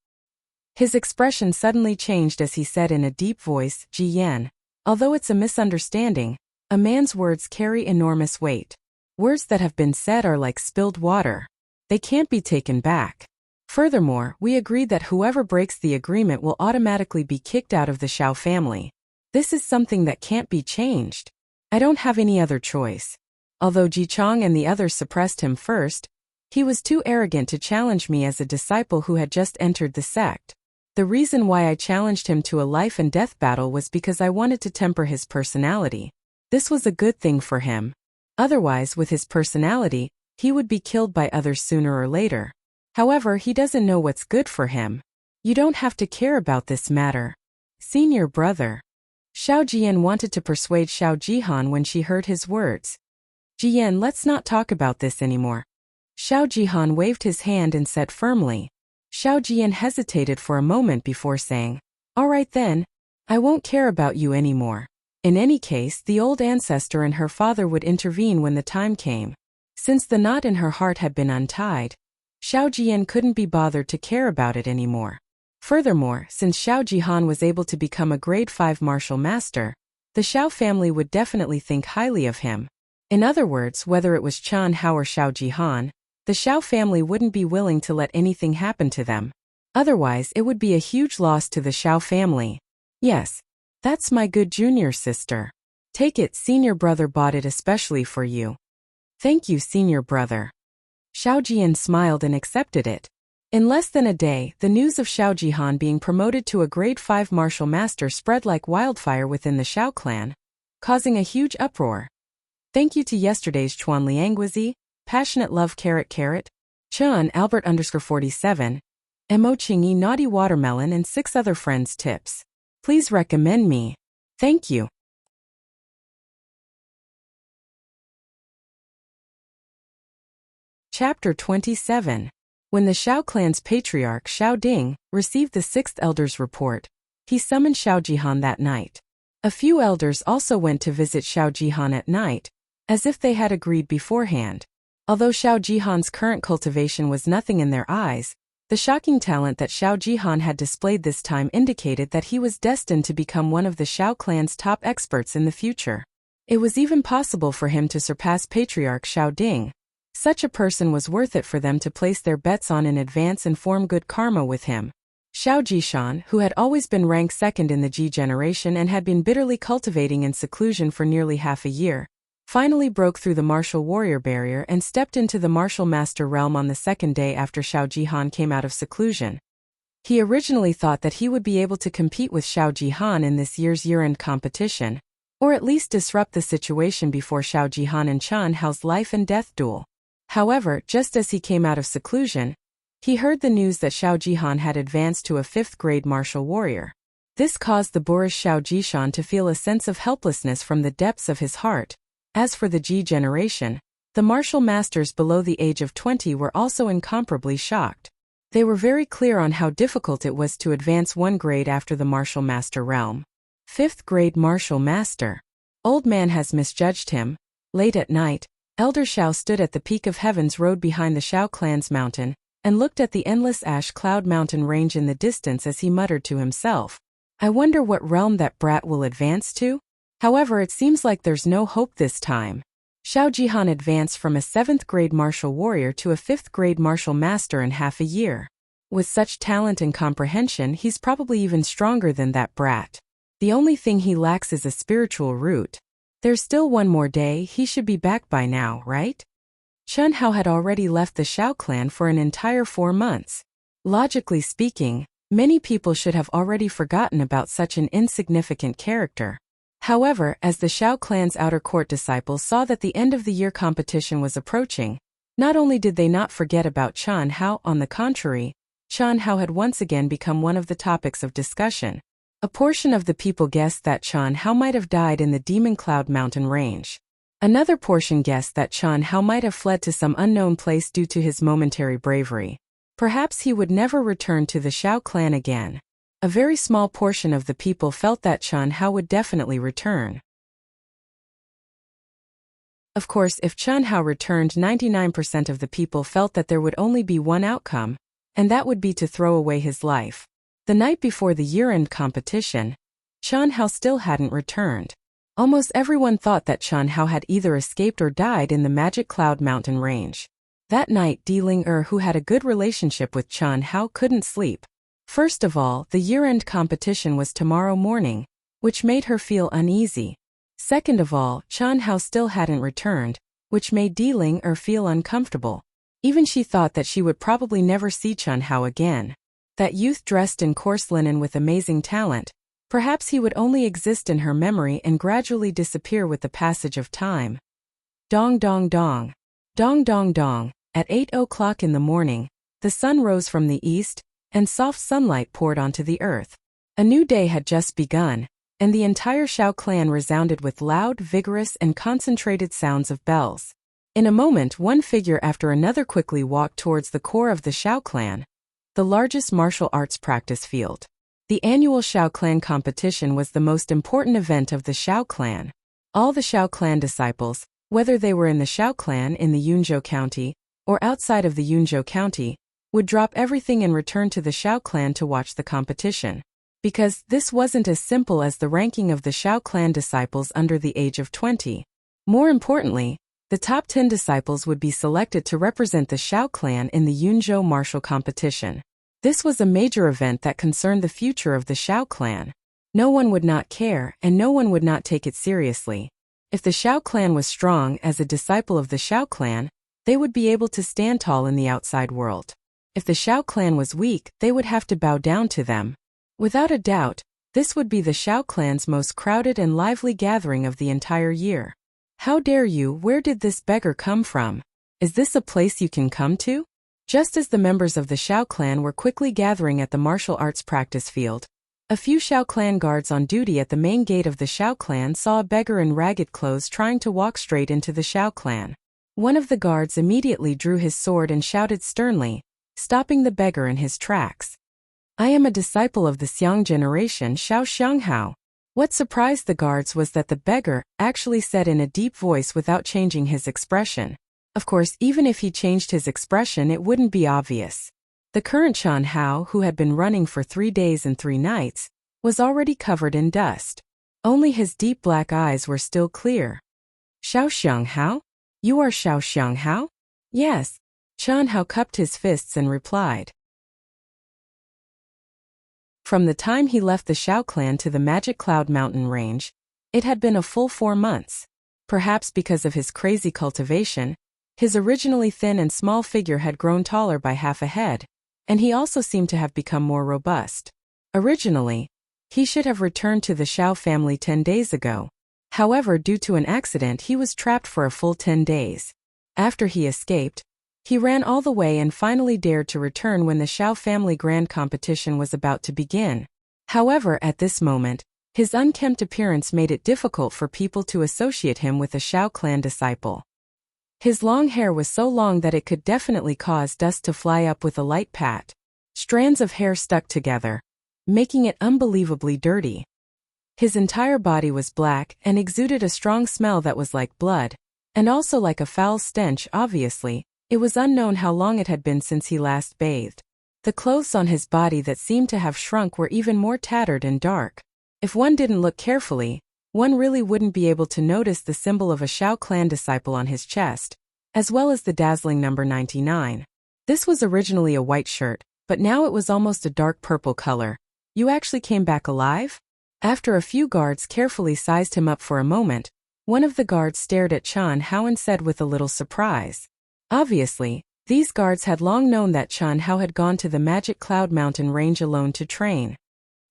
His expression suddenly changed as he said in a deep voice, Jian, although it's a misunderstanding, a man's words carry enormous weight. Words that have been said are like spilled water. They can't be taken back. Furthermore, we agreed that whoever breaks the agreement will automatically be kicked out of the Xiao family. This is something that can't be changed. I don't have any other choice. Although Jichang and the others suppressed him first, he was too arrogant to challenge me as a disciple who had just entered the sect. The reason why I challenged him to a life and death battle was because I wanted to temper his personality. This was a good thing for him. Otherwise, with his personality, he would be killed by others sooner or later. However, he doesn't know what's good for him. You don't have to care about this matter. Senior brother. Xiao Jian wanted to persuade Xiao Jihan when she heard his words. Jian, let's not talk about this anymore. Xiao Jihan waved his hand and said firmly. Xiao Jian hesitated for a moment before saying, all right then, I won't care about you anymore. In any case, the old ancestor and her father would intervene when the time came. Since the knot in her heart had been untied, Zhou Xian couldn't be bothered to care about it anymore. Furthermore, since Zhou Jihan was able to become a grade 5 martial master, the Xiao family would definitely think highly of him. In other words, whether it was Qian Hao or Zhou Jihan, the Xiao family wouldn't be willing to let anything happen to them. Otherwise, it would be a huge loss to the Xiao family. Yes, that's my good junior sister. Take it, senior brother bought it especially for you. Thank you, senior brother. Zhou Jian smiled and accepted it. In less than a day, the news of Zhou Jihan being promoted to a grade 5 martial master spread like wildfire within the Xiao clan, causing a huge uproar. Thank you to yesterday's Chuan Liangguizi, Passionate Love Chun Albert _47, Mo Qingyi Naughty Watermelon and 6 other friends tips. Please recommend me. Thank you. Chapter 27. When the Xiao clan's patriarch Xiao Ding received the 6th elder's report, he summoned Zhou Jihan that night. A few elders also went to visit Zhou Jihan at night, as if they had agreed beforehand. Although Zhou Jihan's current cultivation was nothing in their eyes, the shocking talent that Zhou Jihan had displayed this time indicated that he was destined to become one of the Xiao clan's top experts in the future. It was even possible for him to surpass Patriarch Xiao Ding. Such a person was worth it for them to place their bets on in advance and form good karma with him. Xiao Jishan, who had always been ranked second in the Ji generation and had been bitterly cultivating in seclusion for nearly half a year, finally broke through the martial warrior barrier and stepped into the martial master realm on the 2nd day after Xiao Jihan came out of seclusion. He originally thought that he would be able to compete with Xiao Jihan in this year's year-end competition, or at least disrupt the situation before Xiao Jihan and Qian Hao's life and death duel. However, just as he came out of seclusion, he heard the news that Xiao Jihan had advanced to a 5th grade martial warrior. This caused the boorish Xiao Jishan to feel a sense of helplessness from the depths of his heart. As for the Ji generation, the martial masters below the age of 20 were also incomparably shocked. They were very clear on how difficult it was to advance 1 grade after the martial master realm. 5th grade martial master. Old man has misjudged him. Late at night, Elder Xiao stood at the peak of Heaven's Road behind the Xiao clan's mountain, and looked at the endless ash cloud mountain range in the distance as he muttered to himself, I wonder what realm that brat will advance to? However, it seems like there's no hope this time. Xiao Jihan advanced from a 7th grade martial warrior to a 5th grade martial master in half a year. With such talent and comprehension, he's probably even stronger than that brat. The only thing he lacks is a spiritual root. There's still 1 more day, he should be back by now, right? Qian Hao had already left the Xiao clan for an entire 4 months. Logically speaking, many people should have already forgotten about such an insignificant character. However, as the Xiao clan's outer court disciples saw that the end of the year competition was approaching, not only did they not forget about Qian Hao, on the contrary, Qian Hao had once again become one of the topics of discussion. A portion of the people guessed that Qian Hao might have died in the Demon Cloud Mountain range. Another portion guessed that Qian Hao might have fled to some unknown place due to his momentary bravery. Perhaps he would never return to the Xiao clan again. A very small portion of the people felt that Qian Hao would definitely return. Of course, if Qian Hao returned, 99% of the people felt that there would only be one outcome, and that would be to throw away his life. The night before the year-end competition, Qian Hao still hadn't returned. Almost everyone thought that Qian Hao had either escaped or died in the Magic Cloud Mountain range. That night, Di Ling who had a good relationship with Qian Hao, couldn't sleep. First of all, the year-end competition was tomorrow morning, which made her feel uneasy. Second of all, Qian Hao still hadn't returned, which made Di Ling feel uncomfortable. Even she thought that she would probably never see Qian Hao again. That youth dressed in coarse linen with amazing talent, perhaps he would only exist in her memory and gradually disappear with the passage of time. Dong dong dong. Dong dong dong. At 8 o'clock in the morning, the sun rose from the east, and soft sunlight poured onto the earth. A new day had just begun, and the entire Xiao clan resounded with loud, vigorous, and concentrated sounds of bells. In a moment, one figure after another quickly walked towards the core of the Xiao clan, the largest martial arts practice field. The annual Xiao Clan competition was the most important event of the Xiao Clan. All the Xiao Clan disciples, whether they were in the Xiao Clan in the Yunzhou County or outside of the Yunzhou County, would drop everything and return to the Xiao Clan to watch the competition. Because this wasn't as simple as the ranking of the Xiao Clan disciples under the age of 20. More importantly, the top 10 disciples would be selected to represent the Xiao Clan in the Yunzhou martial competition. This was a major event that concerned the future of the Xiao Clan. No one would not care, and no one would not take it seriously. If the Xiao Clan was strong as a disciple of the Xiao Clan, they would be able to stand tall in the outside world. If the Xiao Clan was weak, they would have to bow down to them. Without a doubt, this would be the Xiao Clan's most crowded and lively gathering of the entire year. How dare you? Where did this beggar come from? Is this a place you can come to? Just as the members of the Xiao Clan were quickly gathering at the martial arts practice field, a few Xiao Clan guards on duty at the main gate of the Xiao Clan saw a beggar in ragged clothes trying to walk straight into the Xiao Clan. One of the guards immediately drew his sword and shouted sternly, stopping the beggar in his tracks. "I am a disciple of the Xiang generation, Xiao Xianghao." What surprised the guards was that the beggar actually said in a deep voice without changing his expression. Of course, even if he changed his expression, it wouldn't be obvious. The current Xianhao, who had been running for 3 days and 3 nights, was already covered in dust. Only his deep black eyes were still clear. "Xiao Xianghao? You are Xiao Xianghao?" "Yes." Xianhao cupped his fists and replied. From the time he left the Xiao Clan to the Magic Cloud Mountain range, it had been a full 4 months. Perhaps because of his crazy cultivation, his originally thin and small figure had grown taller by half a head, and he also seemed to have become more robust. Originally, he should have returned to the Xiao family 10 days ago. However, due to an accident, he was trapped for a full 10 days. After he escaped, he ran all the way and finally dared to return when the Xiao family grand competition was about to begin. However, at this moment, his unkempt appearance made it difficult for people to associate him with a Xiao Clan disciple. His long hair was so long that it could definitely cause dust to fly up with a light pat. Strands of hair stuck together, making it unbelievably dirty. His entire body was black and exuded a strong smell that was like blood, and also like a foul stench. Obviously, it was unknown how long it had been since he last bathed. The clothes on his body that seemed to have shrunk were even more tattered and dark. If one didn't look carefully, one really wouldn't be able to notice the symbol of a Xiao Clan disciple on his chest, as well as the dazzling number 99. This was originally a white shirt, but now it was almost a dark purple color. "You actually came back alive?" After a few guards carefully sized him up for a moment, one of the guards stared at Xianhao and said with a little surprise. Obviously, these guards had long known that Xianhao had gone to the Magic Cloud Mountain range alone to train.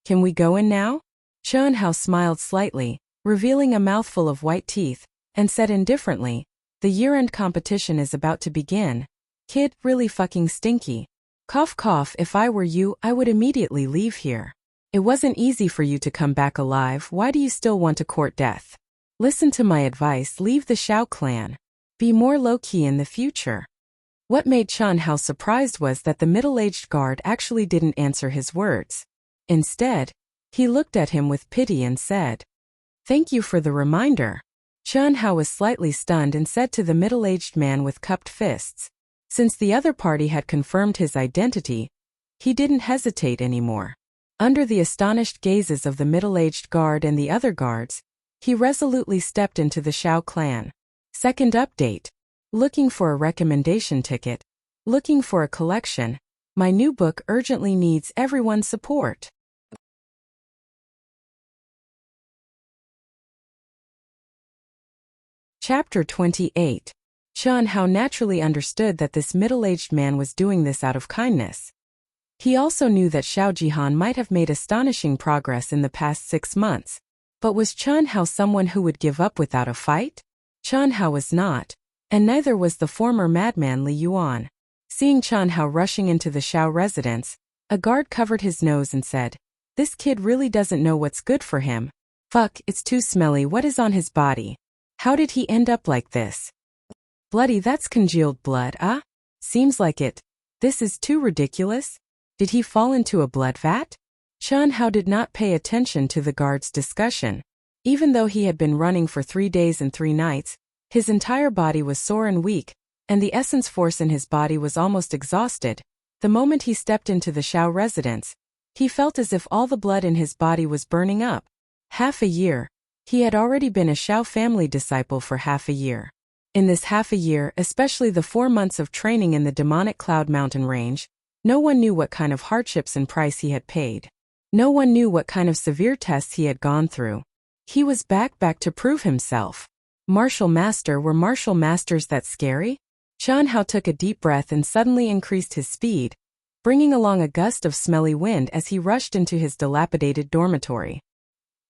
"Can we go in now?" Xianhao smiled slightly, revealing a mouthful of white teeth, and said indifferently, "The year-end competition is about to begin. Kid, really fucking stinky. Cough cough, if I were you, I would immediately leave here. It wasn't easy for you to come back alive. Why do you still want to court death? Listen to my advice, leave the Xiao Clan. Be more low-key in the future." What made Xianhao surprised was that the middle-aged guard actually didn't answer his words. Instead, he looked at him with pity and said, "Thank you for the reminder." Xianhao was slightly stunned and said to the middle-aged man with cupped fists. Since the other party had confirmed his identity, he didn't hesitate anymore. Under the astonished gazes of the middle-aged guard and the other guards, he resolutely stepped into the Xiao Clan. Second update. Looking for a recommendation ticket? Looking for a collection? My new book urgently needs everyone's support. Chapter 28. Xianhao naturally understood that this middle-aged man was doing this out of kindness. He also knew that Xiao Jihan might have made astonishing progress in the past 6 months. But was Xianhao someone who would give up without a fight? Xianhao was not, and neither was the former madman Li Yuan. Seeing Xianhao rushing into the Xiao residence, a guard covered his nose and said, "This kid really doesn't know what's good for him. Fuck, it's too smelly. What is on his body? How did he end up like this? Bloody, that's congealed blood, ah? Seems like it. This is too ridiculous. Did he fall into a blood vat? Xianxia did not pay attention to the guard's discussion. Even though he had been running for 3 days and 3 nights, his entire body was sore and weak, and the essence force in his body was almost exhausted. The moment he stepped into the Xiao residence, he felt as if all the blood in his body was burning up. Half a year. He had already been a Xiao family disciple for half a year. In this half a year, especially the 4 months of training in the demonic Cloud Mountain range, no one knew what kind of hardships and price he had paid. No one knew what kind of severe tests he had gone through. He was back to prove himself. Martial master, were martial masters that scary? Xianxia took a deep breath and suddenly increased his speed, bringing along a gust of smelly wind as he rushed into his dilapidated dormitory.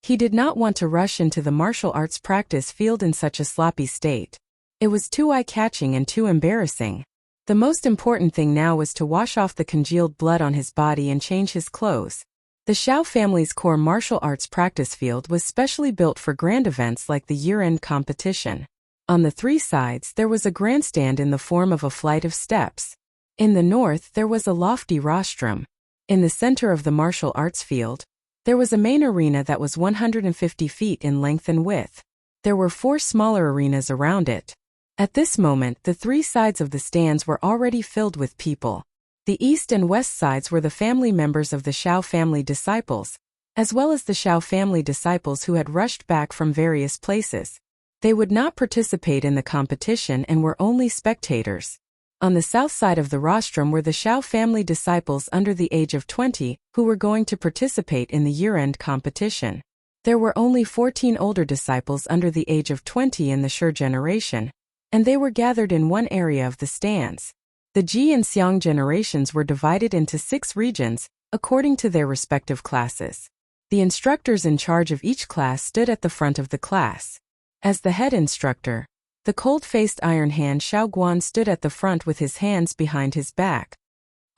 He did not want to rush into the martial arts practice field in such a sloppy state. It was too eye-catching and too embarrassing. The most important thing now was to wash off the congealed blood on his body and change his clothes. The Xiao family's core martial arts practice field was specially built for grand events like the year-end competition. On the 3 sides there was a grandstand in the form of a flight of steps. In the north there was a lofty rostrum. In the center of the martial arts field, there was a main arena that was 150 feet in length and width. There were 4 smaller arenas around it. At this moment, the 3 sides of the stands were already filled with people. The east and west sides were the family members of the Xiao family disciples, as well as the Xiao family disciples who had rushed back from various places. They would not participate in the competition and were only spectators. On the south side of the rostrum were the Xiao family disciples under the age of 20 who were going to participate in the year-end competition. There were only 14 older disciples under the age of 20 in the Shi generation, and they were gathered in one area of the stands. The Ji and Xiang generations were divided into 6 regions, according to their respective classes. The instructors in charge of each class stood at the front of the class. As the head instructor, the cold-faced Iron Hand Xiao Guan stood at the front with his hands behind his back.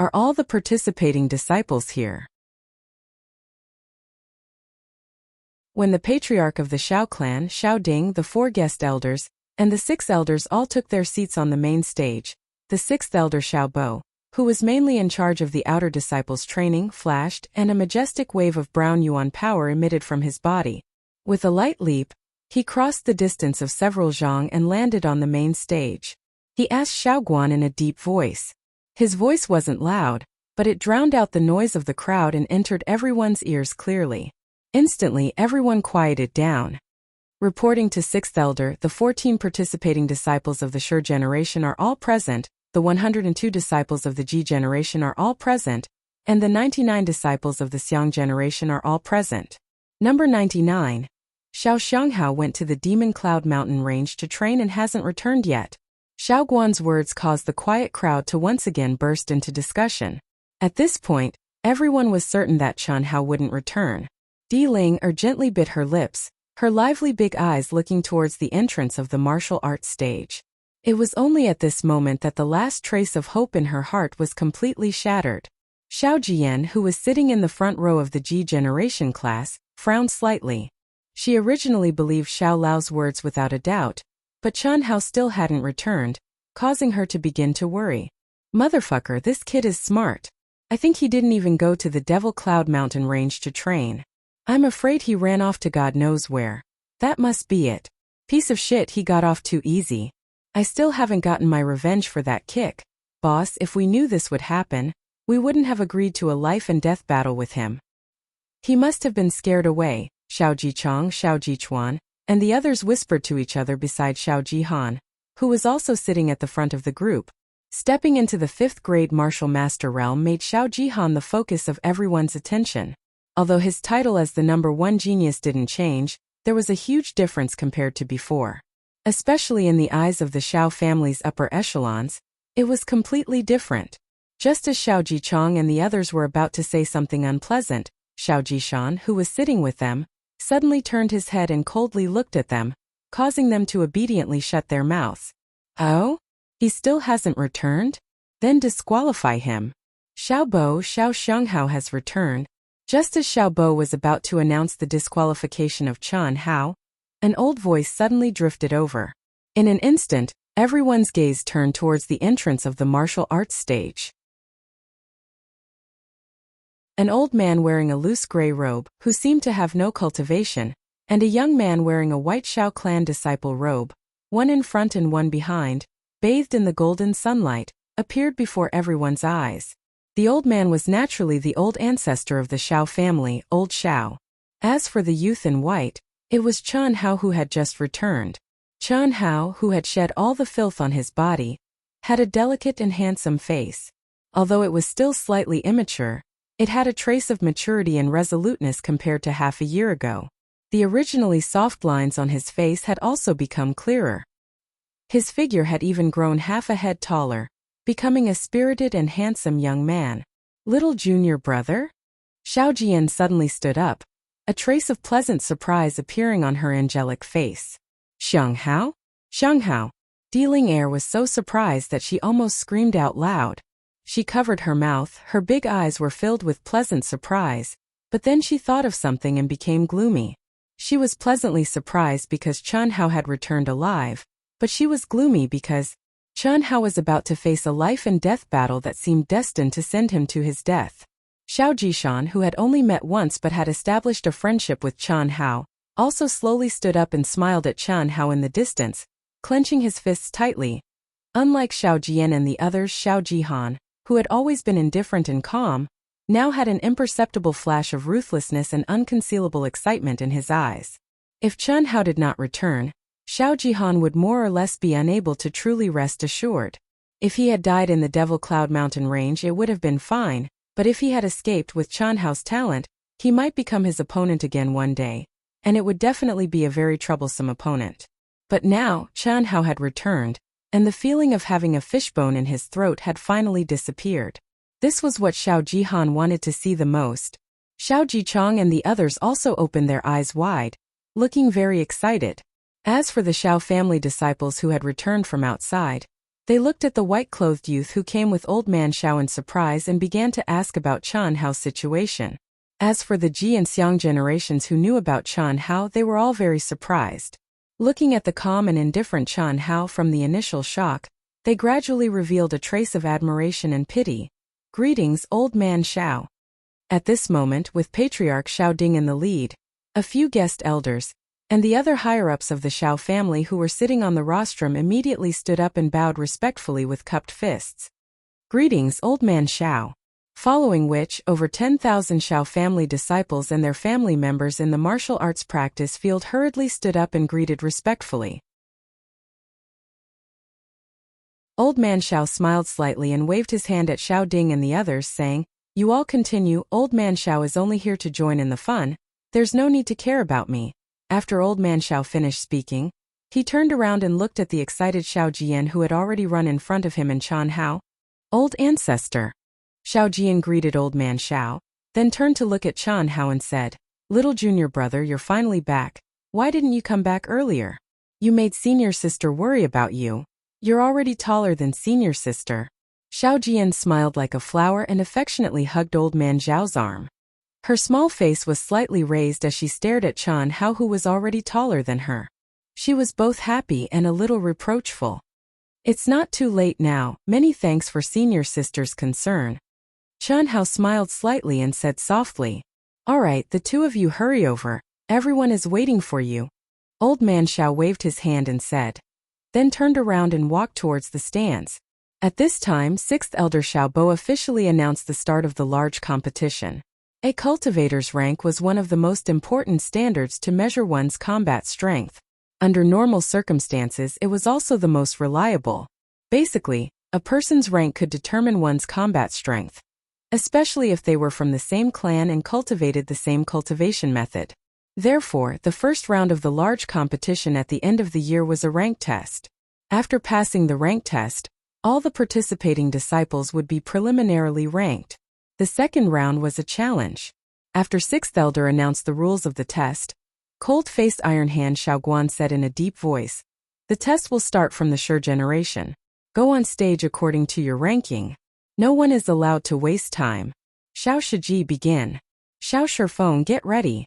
Are all the participating disciples here? When the patriarch of the Xiao clan, Xiao Ding, the 4 guest elders, and the 6 elders all took their seats on the main stage, the 6th elder Xiao Bo, who was mainly in charge of the outer disciples' training, flashed, and a majestic wave of brown yuan power emitted from his body. With a light leap, he crossed the distance of several zhang and landed on the main stage. He asked Xiao Guan in a deep voice. His voice wasn't loud, but it drowned out the noise of the crowd and entered everyone's ears clearly. Instantly, everyone quieted down. Reporting to 6th elder, the 14 participating disciples of the Shi generation are all present, the 102 disciples of the Ji generation are all present, and the 99 disciples of the Xiang generation are all present. Number 99. Xiao Xianghao went to the Demon Cloud Mountain range to train and hasn't returned yet. Xiao Guan's words caused the quiet crowd to once again burst into discussion. At this point, everyone was certain that Xianghao wouldn't return. Di Ling gently bit her lips, her lively big eyes looking towards the entrance of the martial arts stage. It was only at this moment that the last trace of hope in her heart was completely shattered. Xiao Jian, who was sitting in the front row of the Ji generation class, frowned slightly. She originally believed Xiao Lao's words without a doubt, but Xianhao still hadn't returned, causing her to begin to worry. Motherfucker, this kid is smart. I think he didn't even go to the Devil Cloud Mountain range to train. I'm afraid he ran off to God knows where. That must be it. Piece of shit, he got off too easy. I still haven't gotten my revenge for that kick. Boss, if we knew this would happen, we wouldn't have agreed to a life and death battle with him. He must have been scared away, Xiao Jichang, Xiao Jichuan, and the others whispered to each other beside Xiao Jihan, who was also sitting at the front of the group. Stepping into the 5th grade martial master realm made Xiao Jihan the focus of everyone's attention. Although his title as the number 1 genius didn't change, there was a huge difference compared to before. Especially in the eyes of the Xiao family's upper echelons, it was completely different. Just as Xiao Jichang and the others were about to say something unpleasant, Xiao Jishan, who was sitting with them, suddenly turned his head and coldly looked at them, causing them to obediently shut their mouths. Oh? He still hasn't returned? Then disqualify him. Xiao Bo, Xiao Xianghao has returned. Just as Xiao Bo was about to announce the disqualification of Qian Hao, an old voice suddenly drifted over. In an instant, everyone's gaze turned towards the entrance of the martial arts stage. an old man wearing a loose gray robe, who seemed to have no cultivation, and a young man wearing a white Xiao clan disciple robe, one in front and one behind, bathed in the golden sunlight, appeared before everyone's eyes. The old man was naturally the old ancestor of the Xiao family, Old Xiao. As for the youth in white, it was Chen Hao who had just returned. Chen Hao, who had shed all the filth on his body, had a delicate and handsome face. Although it was still slightly immature, it had a trace of maturity and resoluteness compared to half a year ago. The originally soft lines on his face had also become clearer. His figure had even grown half a head taller, becoming a spirited and handsome young man. Little junior brother? Xiao Jian suddenly stood up, a trace of pleasant surprise appearing on her angelic face. Xianghao? Xianghao. Dealing Air was so surprised that she almost screamed out loud. She covered her mouth, her big eyes were filled with pleasant surprise, but then she thought of something and became gloomy. She was pleasantly surprised because Chen Hao had returned alive, but she was gloomy because Chen Hao was about to face a life and death battle that seemed destined to send him to his death. Xiao Jishan, who had only met once but had established a friendship with Chen Hao, also slowly stood up and smiled at Chen Hao in the distance, clenching his fists tightly. Unlike Xiao Jian and the others, Xiao Jihan, who had always been indifferent and calm, now had an imperceptible flash of ruthlessness and unconcealable excitement in his eyes. If Chen Hao did not return, Xiao Jihan would more or less be unable to truly rest assured. If he had died in the Devil Cloud Mountain range, it would have been fine, but if he had escaped with Chen Hao's talent, he might become his opponent again one day, and it would definitely be a very troublesome opponent. But now, Chen Hao had returned, and the feeling of having a fishbone in his throat had finally disappeared. This was what Xiao Jihan wanted to see the most. Xiao Jichong and the others also opened their eyes wide, looking very excited. As for the Xiao family disciples who had returned from outside, they looked at the white-clothed youth who came with old man Xiao in surprise and began to ask about Chen Hao's situation. As for the Ji and Xiang generations who knew about Chen Hao, they were all very surprised. Looking at the calm and indifferent Chen Hao from the initial shock, they gradually revealed a trace of admiration and pity. Greetings, old man Xiao. At this moment, with Patriarch Xiao Ding in the lead, a few guest elders, and the other higher-ups of the Xiao family who were sitting on the rostrum immediately stood up and bowed respectfully with cupped fists. Greetings, old man Xiao. Following which, over 10,000 Xiao family disciples and their family members in the martial arts practice field hurriedly stood up and greeted respectfully. Old man Xiao smiled slightly and waved his hand at Xiao Ding and the others, saying, "You all continue, old man Xiao is only here to join in the fun, there's no need to care about me." After old man Xiao finished speaking, he turned around and looked at the excited Xiao Jian who had already run in front of him and Chen Hao. "Old ancestor." Xiao Jian greeted old man Xiao, then turned to look at Chen Hao and said, "Little junior brother, you're finally back. Why didn't you come back earlier? You made senior sister worry about you. You're already taller than senior sister." Xiao Jian smiled like a flower and affectionately hugged old man Zhao's arm. Her small face was slightly raised as she stared at Chen Hao, who was already taller than her. She was both happy and a little reproachful. "It's not too late now, many thanks for senior sister's concern." Chen Hao smiled slightly and said softly, "All right, the two of you hurry over, everyone is waiting for you." Old man Xiao waved his hand and said, then turned around and walked towards the stands. At this time, 6th Elder Xiao Bo officially announced the start of the large competition. A cultivator's rank was one of the most important standards to measure one's combat strength. Under normal circumstances, it was also the most reliable. Basically, a person's rank could determine one's combat strength, especially if they were from the same clan and cultivated the same cultivation method. Therefore, the first round of the large competition at the end of the year was a rank test. After passing the rank test, all the participating disciples would be preliminarily ranked. The second round was a challenge. After 6th Elder announced the rules of the test, cold-faced Iron Hand Xiaoguan said in a deep voice, "The test will start from the Shi generation. Go on stage according to your ranking. No one is allowed to waste time. Xiao Shiji, begin. Xiao Shifeng, get ready."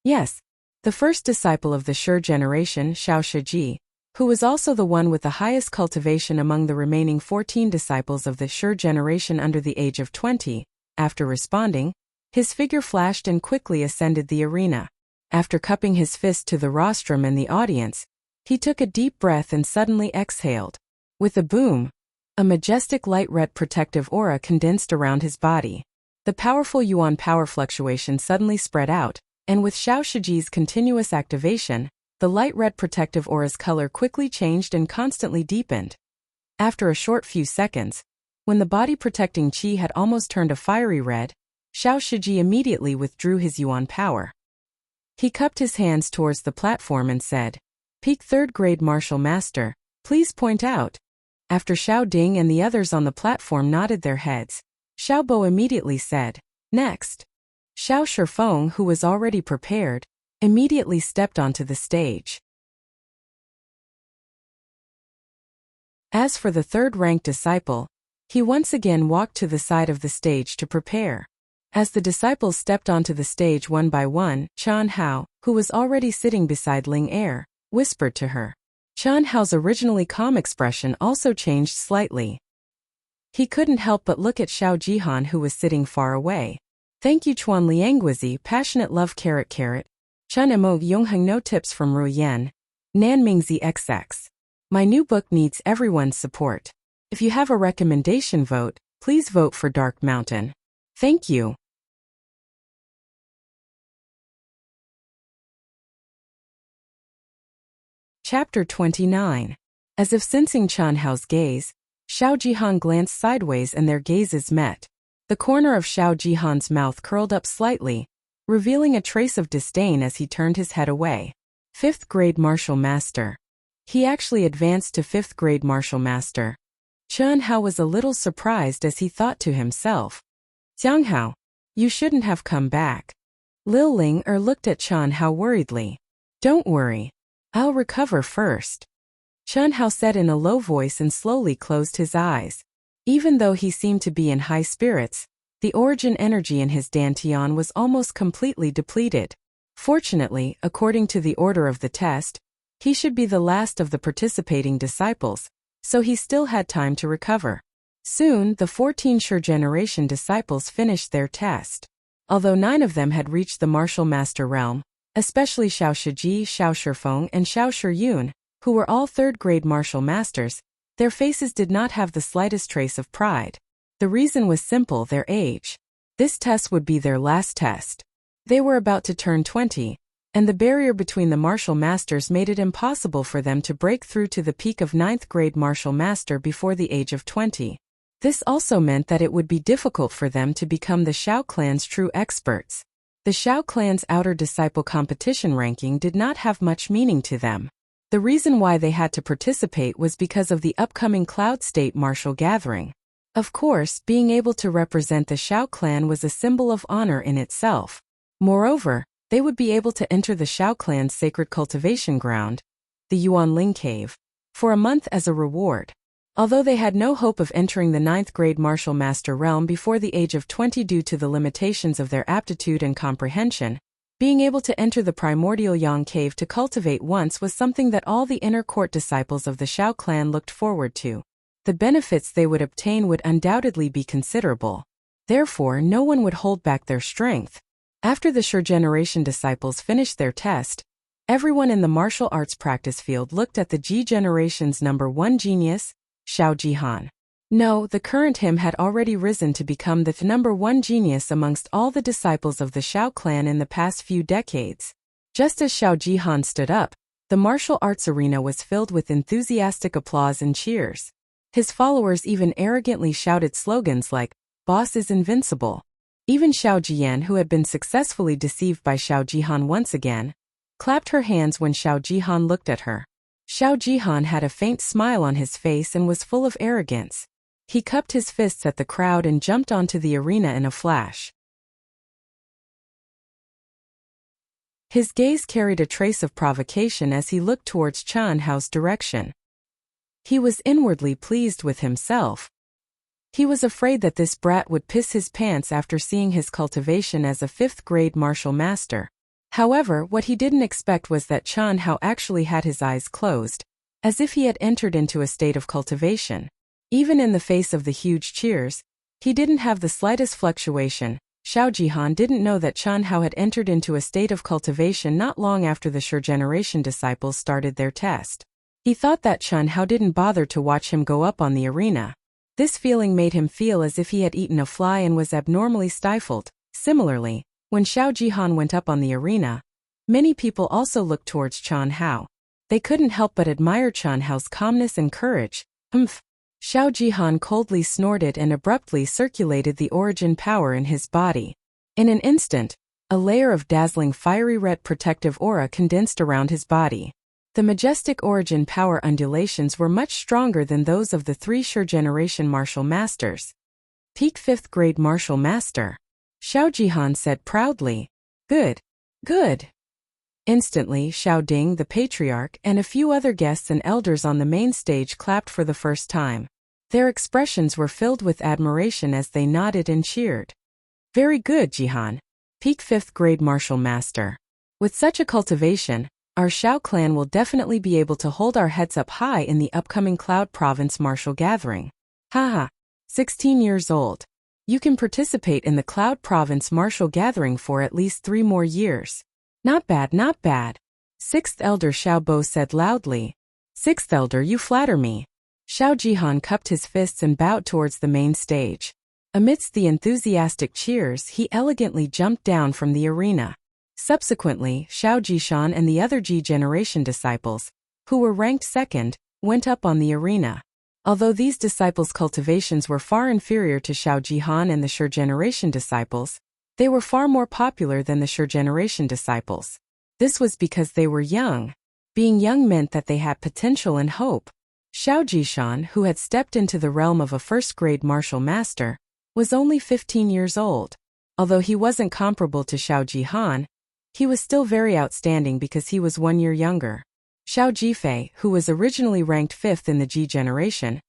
Yes, the first disciple of the Shi generation, Xiao Shiji, who was also the one with the highest cultivation among the remaining 14 disciples of the Shi generation under the age of 20, after responding, His figure flashed and quickly ascended the arena. After cupping his fist to the rostrum and the audience, he took a deep breath and suddenly exhaled. With a boom, a majestic light red protective aura condensed around his body. The powerful Yuan power fluctuation suddenly spread out, and with Xiao Shiji's continuous activation, the light red protective aura's color quickly changed and constantly deepened. After a short few seconds, when the body-protecting qi had almost turned a fiery red, Xiao Shiji immediately withdrew his Yuan power. He cupped his hands towards the platform and said, "Peak third-grade martial master, please point out." After Xiao Ding and the others on the platform nodded their heads, Xiao Bo immediately said, "Next." Xiao Shifeng, who was already prepared, immediately stepped onto the stage. As for the third-ranked disciple, he once again walked to the side of the stage to prepare. As the disciples stepped onto the stage one by one, Qian Hao, who was already sitting beside Ling Er, whispered to her. Qian Hao's originally calm expression also changed slightly. He couldn't help but look at Xiao Jihan, who was sitting far away. "Thank you Chuan Liangguizi, passionate love carrot. Chun Mo Yongheng, no tips from Ru Yan. Nan Mingzi XX. My new book needs everyone's support. If you have a recommendation vote, please vote for Dark Mountain. Thank you." Chapter 29. As if sensing Qian Hao's gaze, Xiao Jihan glanced sideways and their gazes met. The corner of Xiao Jihan's mouth curled up slightly, revealing a trace of disdain as he turned his head away. Fifth-grade martial master. He actually advanced to fifth-grade martial master. Qian Hao was a little surprised as he thought to himself, "Jiang Hao, you shouldn't have come back." Lil Ling looked at Qian Hao worriedly. "Don't worry. I'll recover first," Qian Hao said in a low voice and slowly closed his eyes. Even though he seemed to be in high spirits, the origin energy in his dantian was almost completely depleted. Fortunately, according to the order of the test, he should be the last of the participating disciples, so he still had time to recover. Soon, the 14 Sure Generation disciples finished their test. Although 9 of them had reached the martial master realm, especially Xiao Shiji, Xiao Shifeng, and Xiao Shiyun, who were all third-grade martial masters, their faces did not have the slightest trace of pride. The reason was simple: their age. This test would be their last test. They were about to turn 20, and the barrier between the martial masters made it impossible for them to break through to the peak of 9th-grade martial master before the age of 20. This also meant that it would be difficult for them to become the Xiao clan's true experts. The Xiao clan's outer disciple competition ranking did not have much meaning to them. The reason why they had to participate was because of the upcoming Cloud State martial gathering. Of course, being able to represent the Xiao clan was a symbol of honor in itself. Moreover, they would be able to enter the Xiao clan's sacred cultivation ground, the Yuanling Cave, for a month as a reward. Although they had no hope of entering the 9th-grade martial master realm before the age of 20 due to the limitations of their aptitude and comprehension, being able to enter the primordial Yang Cave to cultivate once was something that all the inner court disciples of the Xiao clan looked forward to. The benefits they would obtain would undoubtedly be considerable. Therefore, no one would hold back their strength. After the Sure Generation disciples finished their test, everyone in the martial arts practice field looked at the G Generation's #1 genius, Xiao Jihan. No, the current him had already risen to become the #1 genius amongst all the disciples of the Xiao clan in the past few decades. Just as Xiao Jihan stood up, the martial arts arena was filled with enthusiastic applause and cheers. His followers even arrogantly shouted slogans like, "Boss is invincible." Even Xiao Jian, who had been successfully deceived by Xiao Jihan once again, clapped her hands when Xiao Jihan looked at her. Xiao Jihan had a faint smile on his face and was full of arrogance. He cupped his fists at the crowd and jumped onto the arena in a flash. His gaze carried a trace of provocation as he looked towards Qian Hao's direction. He was inwardly pleased with himself. He was afraid that this brat would piss his pants after seeing his cultivation as a 5th-grade martial master. However, what he didn't expect was that Qian Hao actually had his eyes closed, as if he had entered into a state of cultivation. Even in the face of the huge cheers, he didn't have the slightest fluctuation, Xiao Jihan didn't know that Chen Hao had entered into a state of cultivation not long after the Shi generation disciples started their test. He thought that Chen Hao didn't bother to watch him go up on the arena. This feeling made him feel as if he had eaten a fly and was abnormally stifled. Similarly, when Xiao Jihan went up on the arena, many people also looked towards Chen Hao. They couldn't help but admire Chen Hao's calmness and courage. Humph! Xiao Jihan coldly snorted and abruptly circulated the origin power in his body. In an instant, a layer of dazzling fiery red protective aura condensed around his body. The majestic origin power undulations were much stronger than those of the 3 Shi generation martial masters. Peak 5th grade martial master. Xiao Jihan said proudly. Good. Good. Instantly, Xiao Ding, the patriarch, and a few other guests and elders on the main stage clapped for the first time. Their expressions were filled with admiration as they nodded and cheered. Very good, Jihan. Peak 5th grade martial master. With such a cultivation, our Xiao clan will definitely be able to hold our heads up high in the upcoming Cloud Province martial gathering. Haha. 16 years old. You can participate in the Cloud Province martial gathering for at least 3 more years. Not bad, not bad. 6th Elder Xiao Bo said loudly. 6th Elder, you flatter me. Xiao Jihan cupped his fists and bowed towards the main stage. Amidst the enthusiastic cheers, he elegantly jumped down from the arena. Subsequently, Xiao Jishan and the other Ji generation disciples, who were ranked second, went up on the arena. Although these disciples' cultivations were far inferior to Xiao Jihan and the Shi generation disciples, they were far more popular than the Shi generation disciples. This was because they were young. Being young meant that they had potential and hope. Xiao Jishan, who had stepped into the realm of a first-grade martial master, was only 15 years old. Although he wasn't comparable to Xiao Jihan, he was still very outstanding because he was 1 year younger. Xiao Jifei, who was originally ranked 5th in the Ji generation,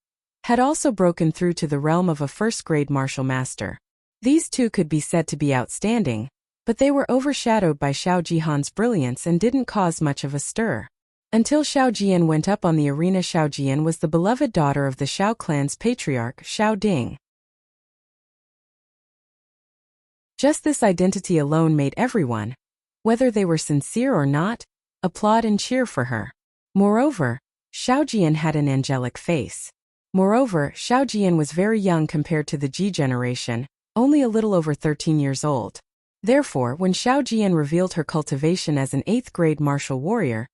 had also broken through to the realm of a first-grade martial master. These two could be said to be outstanding, but they were overshadowed by Xiao Jihan's brilliance and didn't cause much of a stir. Until Xiao Jian went up on the arena. Xiao Jian was the beloved daughter of the Xiao clan's patriarch, Xiao Ding. Just this identity alone made everyone, whether they were sincere or not, applaud and cheer for her. Moreover, Xiao Jian had an angelic face. Moreover, Xiao Jian was very young compared to the Ji generation, only a little over 13 years old. Therefore, when Xiao Jian revealed her cultivation as an 8th grade martial warrior,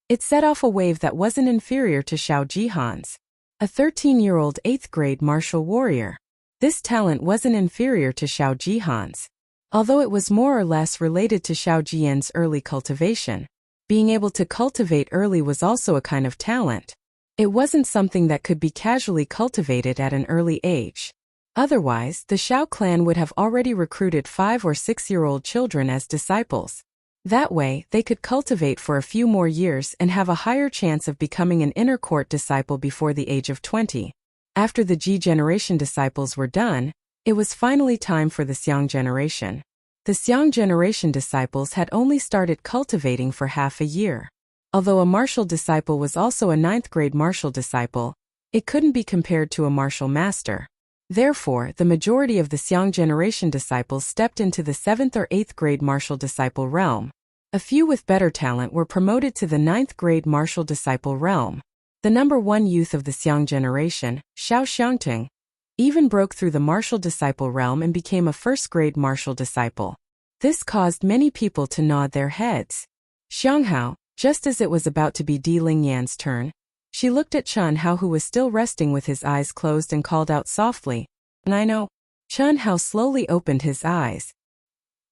it set off a wave that wasn't inferior to Xiao Jihan's. A 13-year-old 8th grade martial warrior. This talent wasn't inferior to Xiao Jihan's. Although it was more or less related to Xiao Jian's early cultivation, being able to cultivate early was also a kind of talent. It wasn't something that could be casually cultivated at an early age. Otherwise, the Xiao clan would have already recruited 5 or 6-year-old children as disciples. That way, they could cultivate for a few more years and have a higher chance of becoming an inner court disciple before the age of 20. After the Ji generation disciples were done, it was finally time for the Xiang generation. The Xiang generation disciples had only started cultivating for half a year. Although a martial disciple was also a 9th grade martial disciple, it couldn't be compared to a martial master. Therefore, the majority of the Xiang generation disciples stepped into the 7th or 8th grade martial disciple realm. A few with better talent were promoted to the 9th grade martial disciple realm. The number 1 youth of the Xiang generation, Xiao Xiangting, even broke through the martial disciple realm and became a 1st grade martial disciple. This caused many people to nod their heads. Xianghao, just as it was about to be Di Lingyan's turn, she looked at Chen Hao, who was still resting with his eyes closed, and called out softly, "I know." Chen Hao slowly opened his eyes.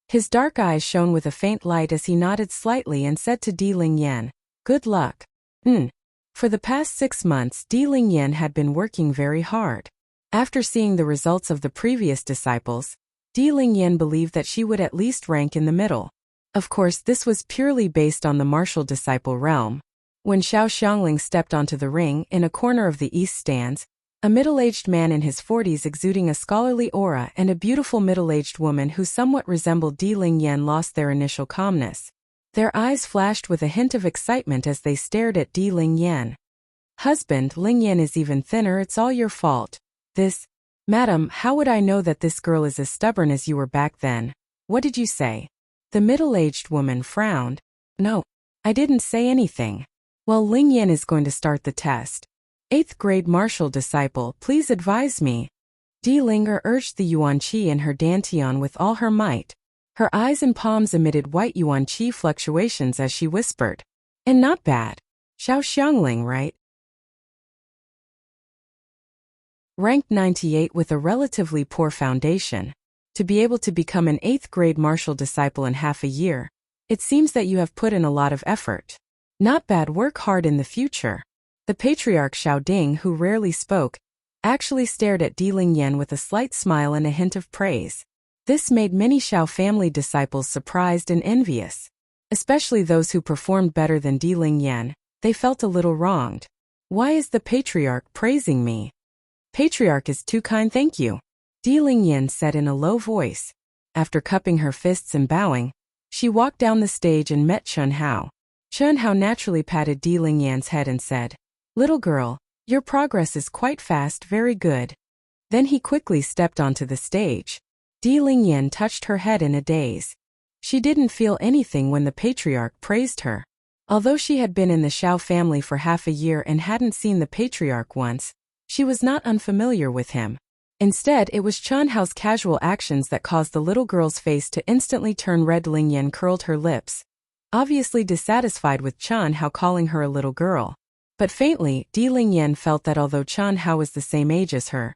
His dark eyes shone with a faint light as he nodded slightly and said to Di Lingyan, "Good luck." For the past 6 months, Di Lingyan had been working very hard. After seeing the results of the previous disciples, Di Lingyan believed that she would at least rank in the middle. Of course, this was purely based on the martial disciple realm. When Xiao Xiangling stepped onto the ring, in a corner of the east stands a middle-aged man in his 40s exuding a scholarly aura and a beautiful middle-aged woman who somewhat resembled Di Lingyan lost their initial calmness. Their eyes flashed with a hint of excitement as they stared at Di Lingyan. "Husband, Lingyan is even thinner. It's all your fault." This Madam, how would I know that this girl is as stubborn as you were back then? What did you say? The middle-aged woman frowned. No, I didn't say anything. Well, Ling Yan is going to start the test. 8th grade martial disciple, please advise me. Di Linger urged the Yuan Qi in her dantian with all her might. Her eyes and palms emitted white Yuan Qi fluctuations as she whispered. And not bad. Xiao Xiangling, right? Ranked 98 with a relatively poor foundation. To be able to become an 8th grade martial disciple in half a year, it seems that you have put in a lot of effort. Not bad, work hard in the future. The patriarch Xiao Ding, who rarely spoke, actually stared at Di Lingyan with a slight smile and a hint of praise. This made many Xiao family disciples surprised and envious. Especially those who performed better than Di Lingyan, they felt a little wronged. Why is the patriarch praising me? Patriarch is too kind, thank you. Di Lingyan said in a low voice. After cupping her fists and bowing, she walked down the stage and met Chen Hao. Chen Hao naturally patted Di Lingyan's head and said, "Little girl, your progress is quite fast, very good." Then he quickly stepped onto the stage. Di Lingyan touched her head in a daze. She didn't feel anything when the patriarch praised her. Although she had been in the Xiao family for half a year and hadn't seen the patriarch once, she was not unfamiliar with him. Instead, it was Chen Hao's casual actions that caused the little girl's face to instantly turn red. Lingyan curled her lips, obviously dissatisfied with Chen Hao calling her a little girl. But faintly, Di Lingyan felt that although Chen Hao was the same age as her,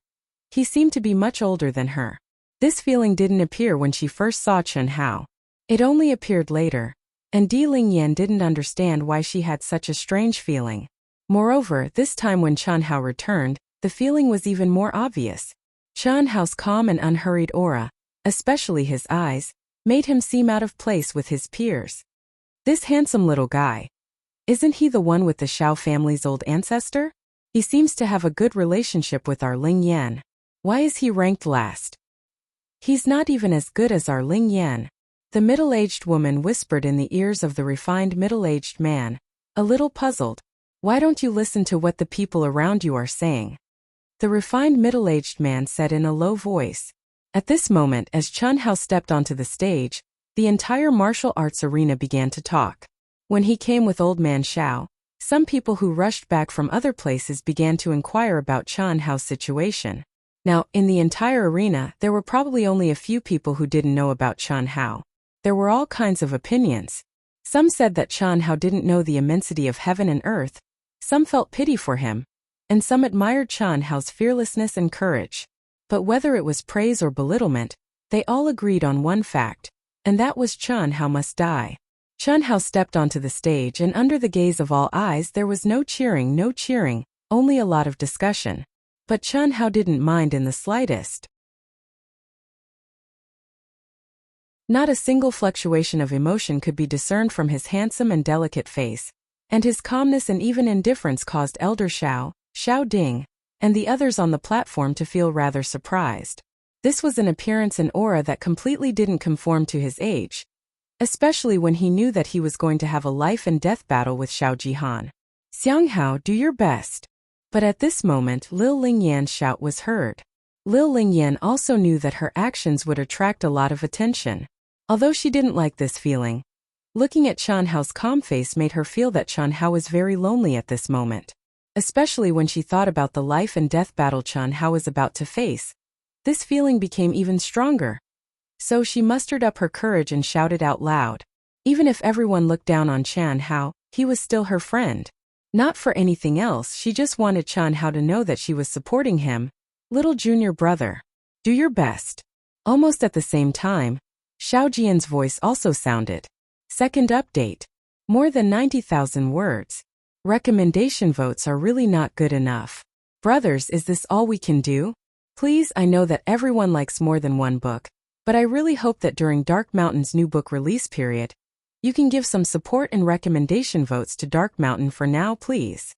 he seemed to be much older than her. This feeling didn't appear when she first saw Chen Hao. It only appeared later, and Di Lingyan didn't understand why she had such a strange feeling. Moreover, this time when Chen Hao returned, the feeling was even more obvious. Chen Hao's calm and unhurried aura, especially his eyes, made him seem out of place with his peers. This handsome little guy. Isn't he the one with the Xiao family's old ancestor? He seems to have a good relationship with our Ling Yan. Why is he ranked last? He's not even as good as our Ling Yan. The middle-aged woman whispered in the ears of the refined middle-aged man, a little puzzled. Why don't you listen to what the people around you are saying? The refined middle-aged man said in a low voice. At this moment, as Chen Hao stepped onto the stage, the entire martial arts arena began to talk. When he came with Old Man Xiao, some people who rushed back from other places began to inquire about Chen Hao's situation. Now, in the entire arena, there were probably only a few people who didn't know about Chen Hao. There were all kinds of opinions. Some said that Chen Hao didn't know the immensity of heaven and earth. Some felt pity for him, and some admired Chen Hao's fearlessness and courage. But whether it was praise or belittlement, they all agreed on one fact, and that was Chen Hao must die. Chen Hao stepped onto the stage, and under the gaze of all eyes there was no cheering, only a lot of discussion. But Chen Hao didn't mind in the slightest. Not a single fluctuation of emotion could be discerned from his handsome and delicate face, and his calmness and even indifference caused Elder Xiao, Xiao Ding, and the others on the platform to feel rather surprised. This was an appearance and aura that completely didn't conform to his age, especially when he knew that he was going to have a life and death battle with Xiao Jihan. "Xianghao, do your best." But at this moment, Lil Lingyan's shout was heard. Lil Lingyan also knew that her actions would attract a lot of attention. Although she didn't like this feeling, looking at Chen Hao's calm face made her feel that Chen Hao was very lonely at this moment. Especially when she thought about the life and death battle Chen Hao was about to face. This feeling became even stronger. So she mustered up her courage and shouted out loud. Even if everyone looked down on Chen Hao, he was still her friend. Not for anything else, she just wanted Chen Hao to know that she was supporting him. Little junior brother, do your best. Almost at the same time, Xiao Jian's voice also sounded. Second update. More than 90,000 words. Recommendation votes are really not good enough. Brothers, is this all we can do? Please, I know that everyone likes more than one book, but I really hope that during Dark Mountain's new book release period, you can give some support and recommendation votes to Dark Mountain for now, please.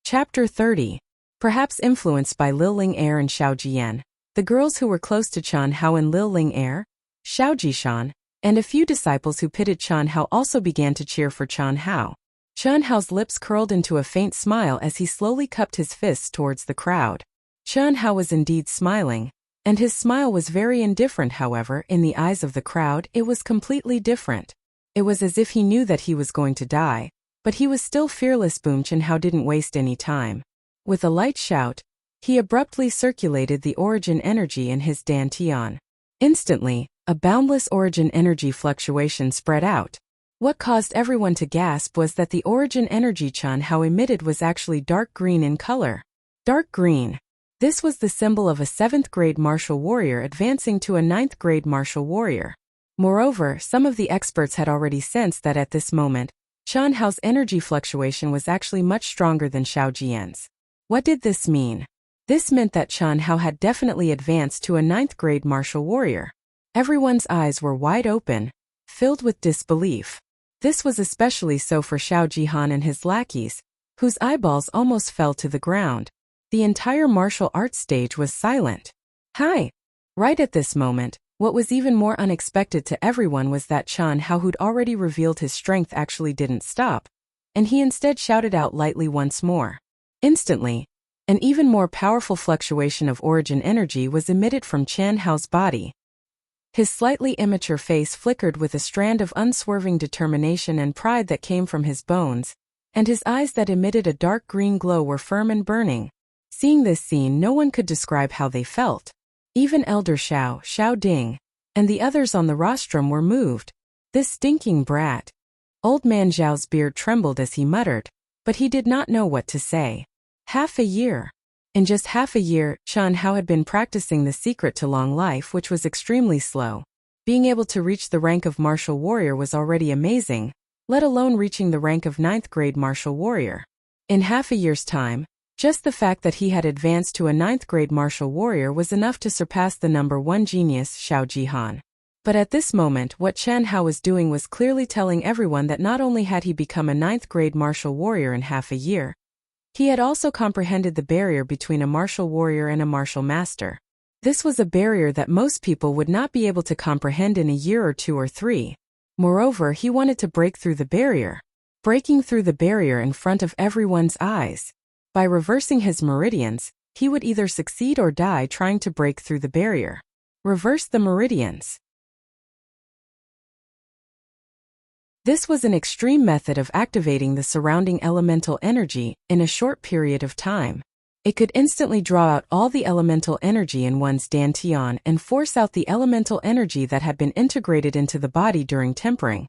Chapter 30. Perhaps influenced by Lil Ling Er and Xiao Jian, the girls who were close to Chen Hao and Lil Ling Er, Xiao Jishan, and a few disciples who pitted Chen Hao also began to cheer for Chen Hao. Qian Hao's lips curled into a faint smile as he slowly cupped his fists towards the crowd. Qian Hao was indeed smiling, and his smile was very indifferent. However, in the eyes of the crowd, it was completely different. It was as if he knew that he was going to die, but he was still fearless. Qian Hao didn't waste any time. With a light shout, he abruptly circulated the origin energy in his dantian. Instantly, a boundless origin energy fluctuation spread out. What caused everyone to gasp was that the origin energy Qian Hao emitted was actually dark green in color. Dark green. This was the symbol of a 7th grade martial warrior advancing to a 9th grade martial warrior. Moreover, some of the experts had already sensed that at this moment, Qian Hao's energy fluctuation was actually much stronger than Zhou Xian's. What did this mean? This meant that Qian Hao had definitely advanced to a 9th grade martial warrior. Everyone's eyes were wide open, filled with disbelief. This was especially so for Zhou Jihan and his lackeys, whose eyeballs almost fell to the ground. The entire martial arts stage was silent. Hi! Right at this moment, what was even more unexpected to everyone was that Qian Hao, who'd already revealed his strength, actually didn't stop, and he instead shouted out lightly once more. Instantly, an even more powerful fluctuation of origin energy was emitted from Qian Hao's body. His slightly immature face flickered with a strand of unswerving determination and pride that came from his bones, and his eyes that emitted a dark green glow were firm and burning. Seeing this scene, no one could describe how they felt. Even Elder Xiao, Xiao Ding, and the others on the rostrum were moved. This stinking brat. Old man Zhao's beard trembled as he muttered, but he did not know what to say. Half a year. In just half a year, Qian Hao had been practicing the secret to long life, which was extremely slow. Being able to reach the rank of martial warrior was already amazing, let alone reaching the rank of 9th grade martial warrior. In half a year's time, just the fact that he had advanced to a 9th grade martial warrior was enough to surpass the number 1 genius, Zhou Jihan. But at this moment, what Qian Hao was doing was clearly telling everyone that not only had he become a 9th grade martial warrior in half a year, he had also comprehended the barrier between a martial warrior and a martial master. This was a barrier that most people would not be able to comprehend in a year or 2 or 3. Moreover, he wanted to break through the barrier. Breaking through the barrier in front of everyone's eyes. By reversing his meridians, he would either succeed or die trying to break through the barrier. Reverse the meridians. This was an extreme method of activating the surrounding elemental energy in a short period of time. It could instantly draw out all the elemental energy in one's dantian and force out the elemental energy that had been integrated into the body during tempering,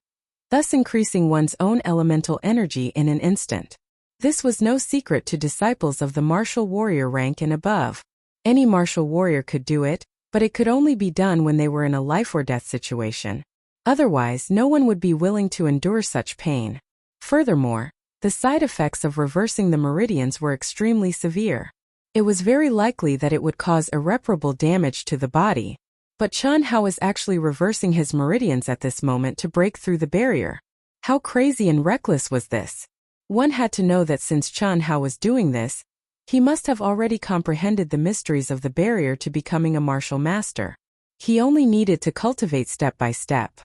thus increasing one's own elemental energy in an instant. This was no secret to disciples of the martial warrior rank and above. Any martial warrior could do it, but it could only be done when they were in a life or death situation. Otherwise, no one would be willing to endure such pain. Furthermore, the side effects of reversing the meridians were extremely severe. It was very likely that it would cause irreparable damage to the body. But Qian Hao was actually reversing his meridians at this moment to break through the barrier. How crazy and reckless was this? One had to know that since Qian Hao was doing this, he must have already comprehended the mysteries of the barrier to becoming a martial master. He only needed to cultivate step by step.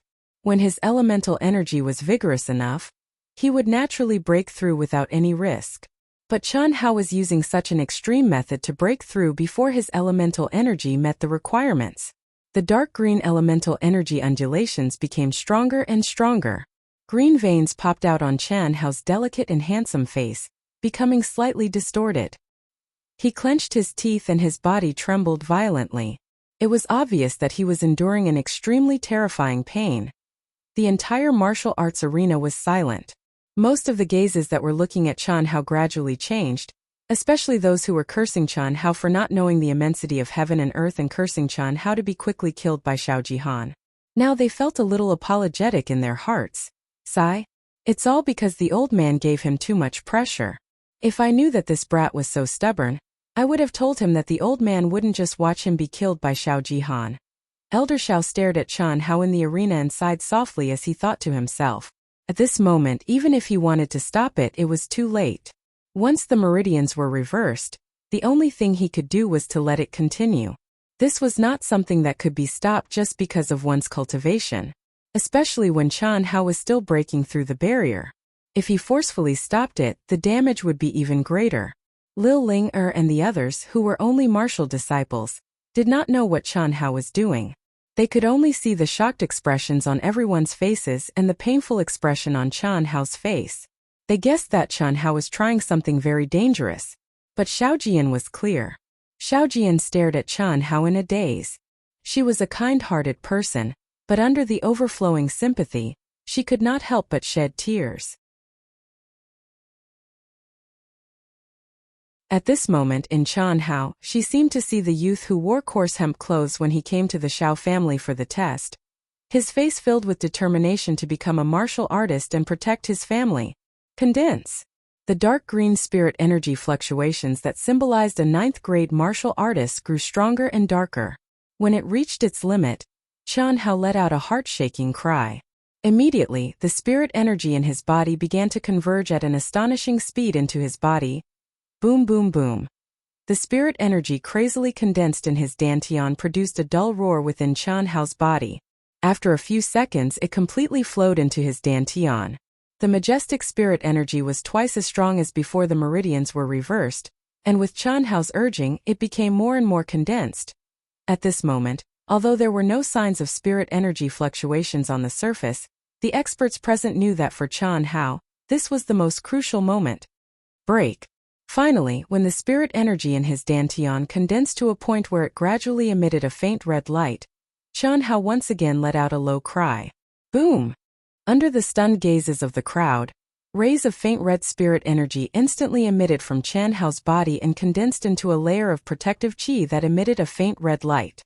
When his elemental energy was vigorous enough, he would naturally break through without any risk. But Qian Hao was using such an extreme method to break through before his elemental energy met the requirements. The dark green elemental energy undulations became stronger and stronger. Green veins popped out on Qian Hao's delicate and handsome face, becoming slightly distorted. He clenched his teeth and his body trembled violently. It was obvious that he was enduring an extremely terrifying pain. The entire martial arts arena was silent. Most of the gazes that were looking at Qian Hao gradually changed, especially those who were cursing Qian Hao for not knowing the immensity of heaven and earth and cursing Qian Hao to be quickly killed by Zhou Jihan. Now they felt a little apologetic in their hearts. Sigh. It's all because the old man gave him too much pressure. If I knew that this brat was so stubborn, I would have told him that the old man wouldn't just watch him be killed by Zhou Jihan. Elder Xiao stared at Qian Hao in the arena and sighed softly as he thought to himself. At this moment, even if he wanted to stop it, it was too late. Once the meridians were reversed, the only thing he could do was to let it continue. This was not something that could be stopped just because of one's cultivation, especially when Qian Hao was still breaking through the barrier. If he forcefully stopped it, the damage would be even greater. Lil Ling and the others, who were only martial disciples, did not know what Qian Hao was doing. They could only see the shocked expressions on everyone's faces and the painful expression on Qian Hao's face. They guessed that Qian Hao was trying something very dangerous. But Xiaojian was clear. Xiaojian stared at Qian Hao in a daze. She was a kind-hearted person, but under the overflowing sympathy, she could not help but shed tears. At this moment in Qian Hao, she seemed to see the youth who wore coarse hemp clothes when he came to the Xiao family for the test. His face filled with determination to become a martial artist and protect his family. Condense. The dark green spirit energy fluctuations that symbolized a 9th-grade martial artist grew stronger and darker. When it reached its limit, Qian Hao let out a heart-shaking cry. Immediately, the spirit energy in his body began to converge at an astonishing speed into his body. Boom boom boom. The spirit energy crazily condensed in his dantian produced a dull roar within Qian Hao's body. After a few seconds it completely flowed into his dantian. The majestic spirit energy was twice as strong as before the meridians were reversed, and with Qian Hao's urging it became more and more condensed. At this moment, although there were no signs of spirit energy fluctuations on the surface, the experts present knew that for Qian Hao, this was the most crucial moment. Break. Finally, when the spirit energy in his dantian condensed to a point where it gradually emitted a faint red light, Qian Hao once again let out a low cry. Boom! Under the stunned gazes of the crowd, rays of faint red spirit energy instantly emitted from Qian Hao's body and condensed into a layer of protective qi that emitted a faint red light.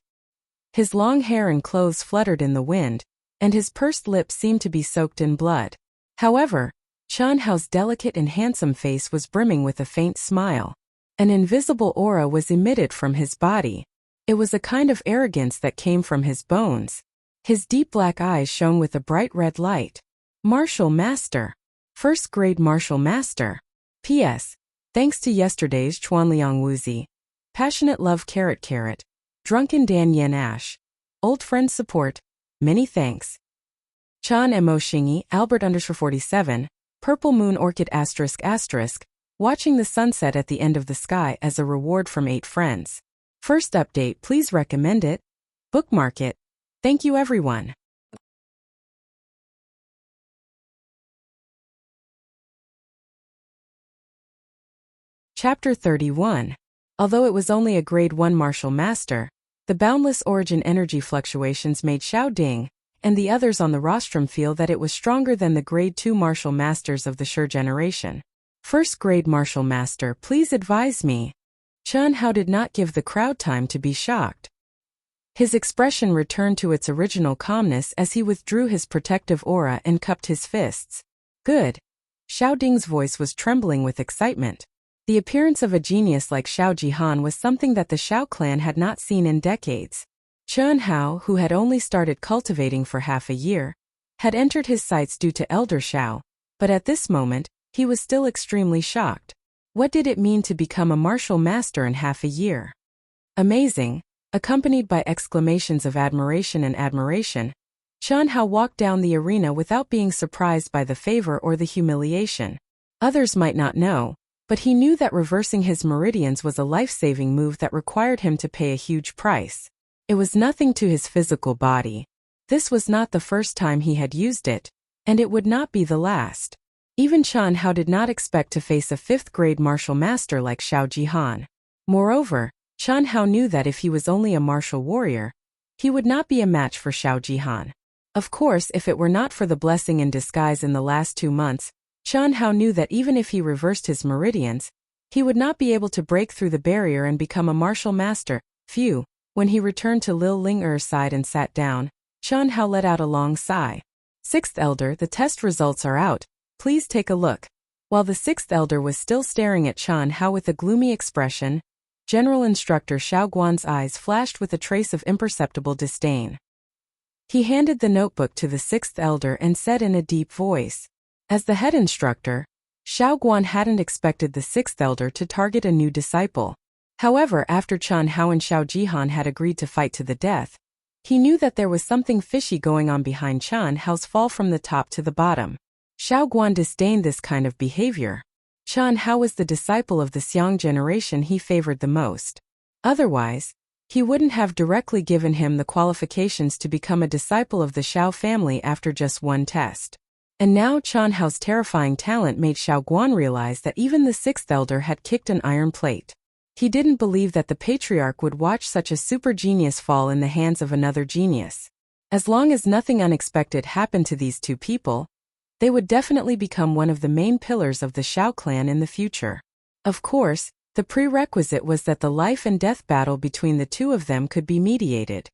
His long hair and clothes fluttered in the wind, and his pursed lips seemed to be soaked in blood. However, Qian Hao's delicate and handsome face was brimming with a faint smile. An invisible aura was emitted from his body. It was a kind of arrogance that came from his bones. His deep black eyes shone with a bright red light. Martial Master. First-grade Martial Master. P.S. Thanks to yesterday's Chuanliang Wuzi. Passionate love carrot. Drunken Dan Yen Ash. Old friend support. Many thanks. Chan Mo Xinyi, Albert_47. Purple Moon Orchid ***. Watching the sunset at the end of the sky as a reward from 8 friends. First update, please recommend it. Bookmark it. Thank you everyone. Chapter 31. Although it was only a grade 1 martial master, the boundless origin energy fluctuations made Xiao Ding and the others on the rostrum feel that it was stronger than the grade 2 martial masters of the Shi generation. First grade martial master, please advise me. Qian Hao did not give the crowd time to be shocked. His expression returned to its original calmness as he withdrew his protective aura and cupped his fists. Good. Xiao Ding's voice was trembling with excitement. The appearance of a genius like Xiao Jihan was something that the Xiao clan had not seen in decades. Qian Hao, who had only started cultivating for half a year, had entered his sights due to Elder Xiao, but at this moment, he was still extremely shocked. What did it mean to become a martial master in half a year? Amazing, accompanied by exclamations of admiration, Qian Hao walked down the arena without being surprised by the favor or the humiliation. Others might not know, but he knew that reversing his meridians was a life-saving move that required him to pay a huge price. It was nothing to his physical body. This was not the first time he had used it, and it would not be the last. Even Qian Hao did not expect to face a 5th-grade martial master like Xiao Jihan. Moreover, Qian Hao knew that if he was only a martial warrior, he would not be a match for Xiao Jihan. Of course, if it were not for the blessing in disguise in the last 2 months, Qian Hao knew that even if he reversed his meridians, he would not be able to break through the barrier and become a martial master. Phew. When he returned to Lil Ling side and sat down, Qian Hao let out a long sigh. 6th Elder, the test results are out. Please take a look. While the 6th Elder was still staring at Qian Hao with a gloomy expression, General Instructor Xiao Guan's eyes flashed with a trace of imperceptible disdain. He handed the notebook to the 6th Elder and said in a deep voice. As the head instructor, Xiao Guan hadn't expected the 6th Elder to target a new disciple. However, after Qian Hao and Xiao Jihan had agreed to fight to the death, he knew that there was something fishy going on behind Qian Hao's fall from the top to the bottom. Xiao Guan disdained this kind of behavior. Qian Hao was the disciple of the Xiang generation he favored the most. Otherwise, he wouldn't have directly given him the qualifications to become a disciple of the Xiao family after just one test. And now Qian Hao's terrifying talent made Xiao Guan realize that even the sixth elder had kicked an iron plate. He didn't believe that the patriarch would watch such a super genius fall in the hands of another genius. As long as nothing unexpected happened to these two people, they would definitely become one of the main pillars of the Xiao clan in the future. Of course, the prerequisite was that the life and death battle between the two of them could be mediated.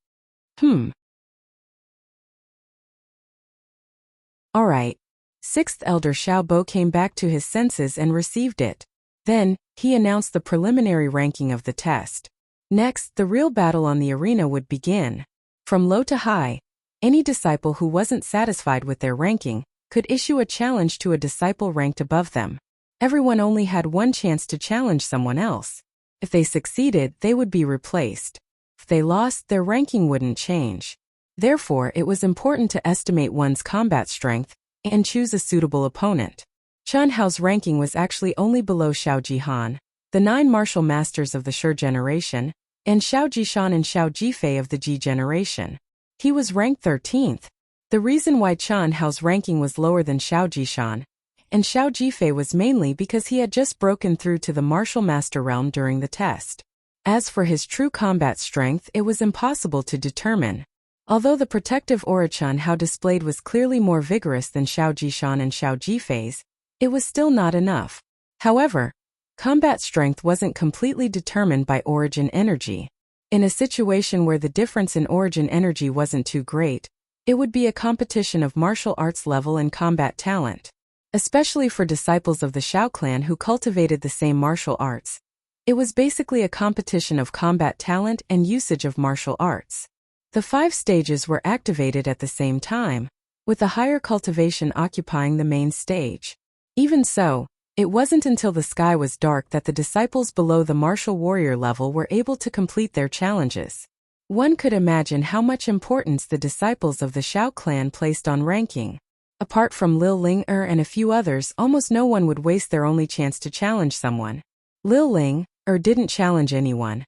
Alright. Sixth elder Xiao Bo came back to his senses and received it. Then, he announced the preliminary ranking of the test. Next, the real battle on the arena would begin. From low to high, any disciple who wasn't satisfied with their ranking could issue a challenge to a disciple ranked above them. Everyone only had one chance to challenge someone else. If they succeeded, they would be replaced. If they lost, their ranking wouldn't change. Therefore, it was important to estimate one's combat strength and choose a suitable opponent. Qian Hao's ranking was actually only below Xiao Jihan, the 9 martial masters of the Shi generation, and Xiao Jishan and Xiao Jifei of the Ji generation. He was ranked 13th. The reason why Qian Hao's ranking was lower than Xiao Jishan and Xiao Jifei was mainly because he had just broken through to the martial master realm during the test. As for his true combat strength, it was impossible to determine. Although the protective aura Qian Hao displayed was clearly more vigorous than Xiao Jishan and Xiao Jifei's, it was still not enough. However, combat strength wasn't completely determined by origin energy. In a situation where the difference in origin energy wasn't too great, it would be a competition of martial arts level and combat talent. Especially for disciples of the Xiao clan who cultivated the same martial arts. It was basically a competition of combat talent and usage of martial arts. The 5 stages were activated at the same time, with the higher cultivation occupying the main stage. Even so, it wasn't until the sky was dark that the disciples below the martial warrior level were able to complete their challenges. One could imagine how much importance the disciples of the Xiao clan placed on ranking. Apart from Lil Ling and a few others, almost no one would waste their only chance to challenge someone. Lil Ling didn't challenge anyone,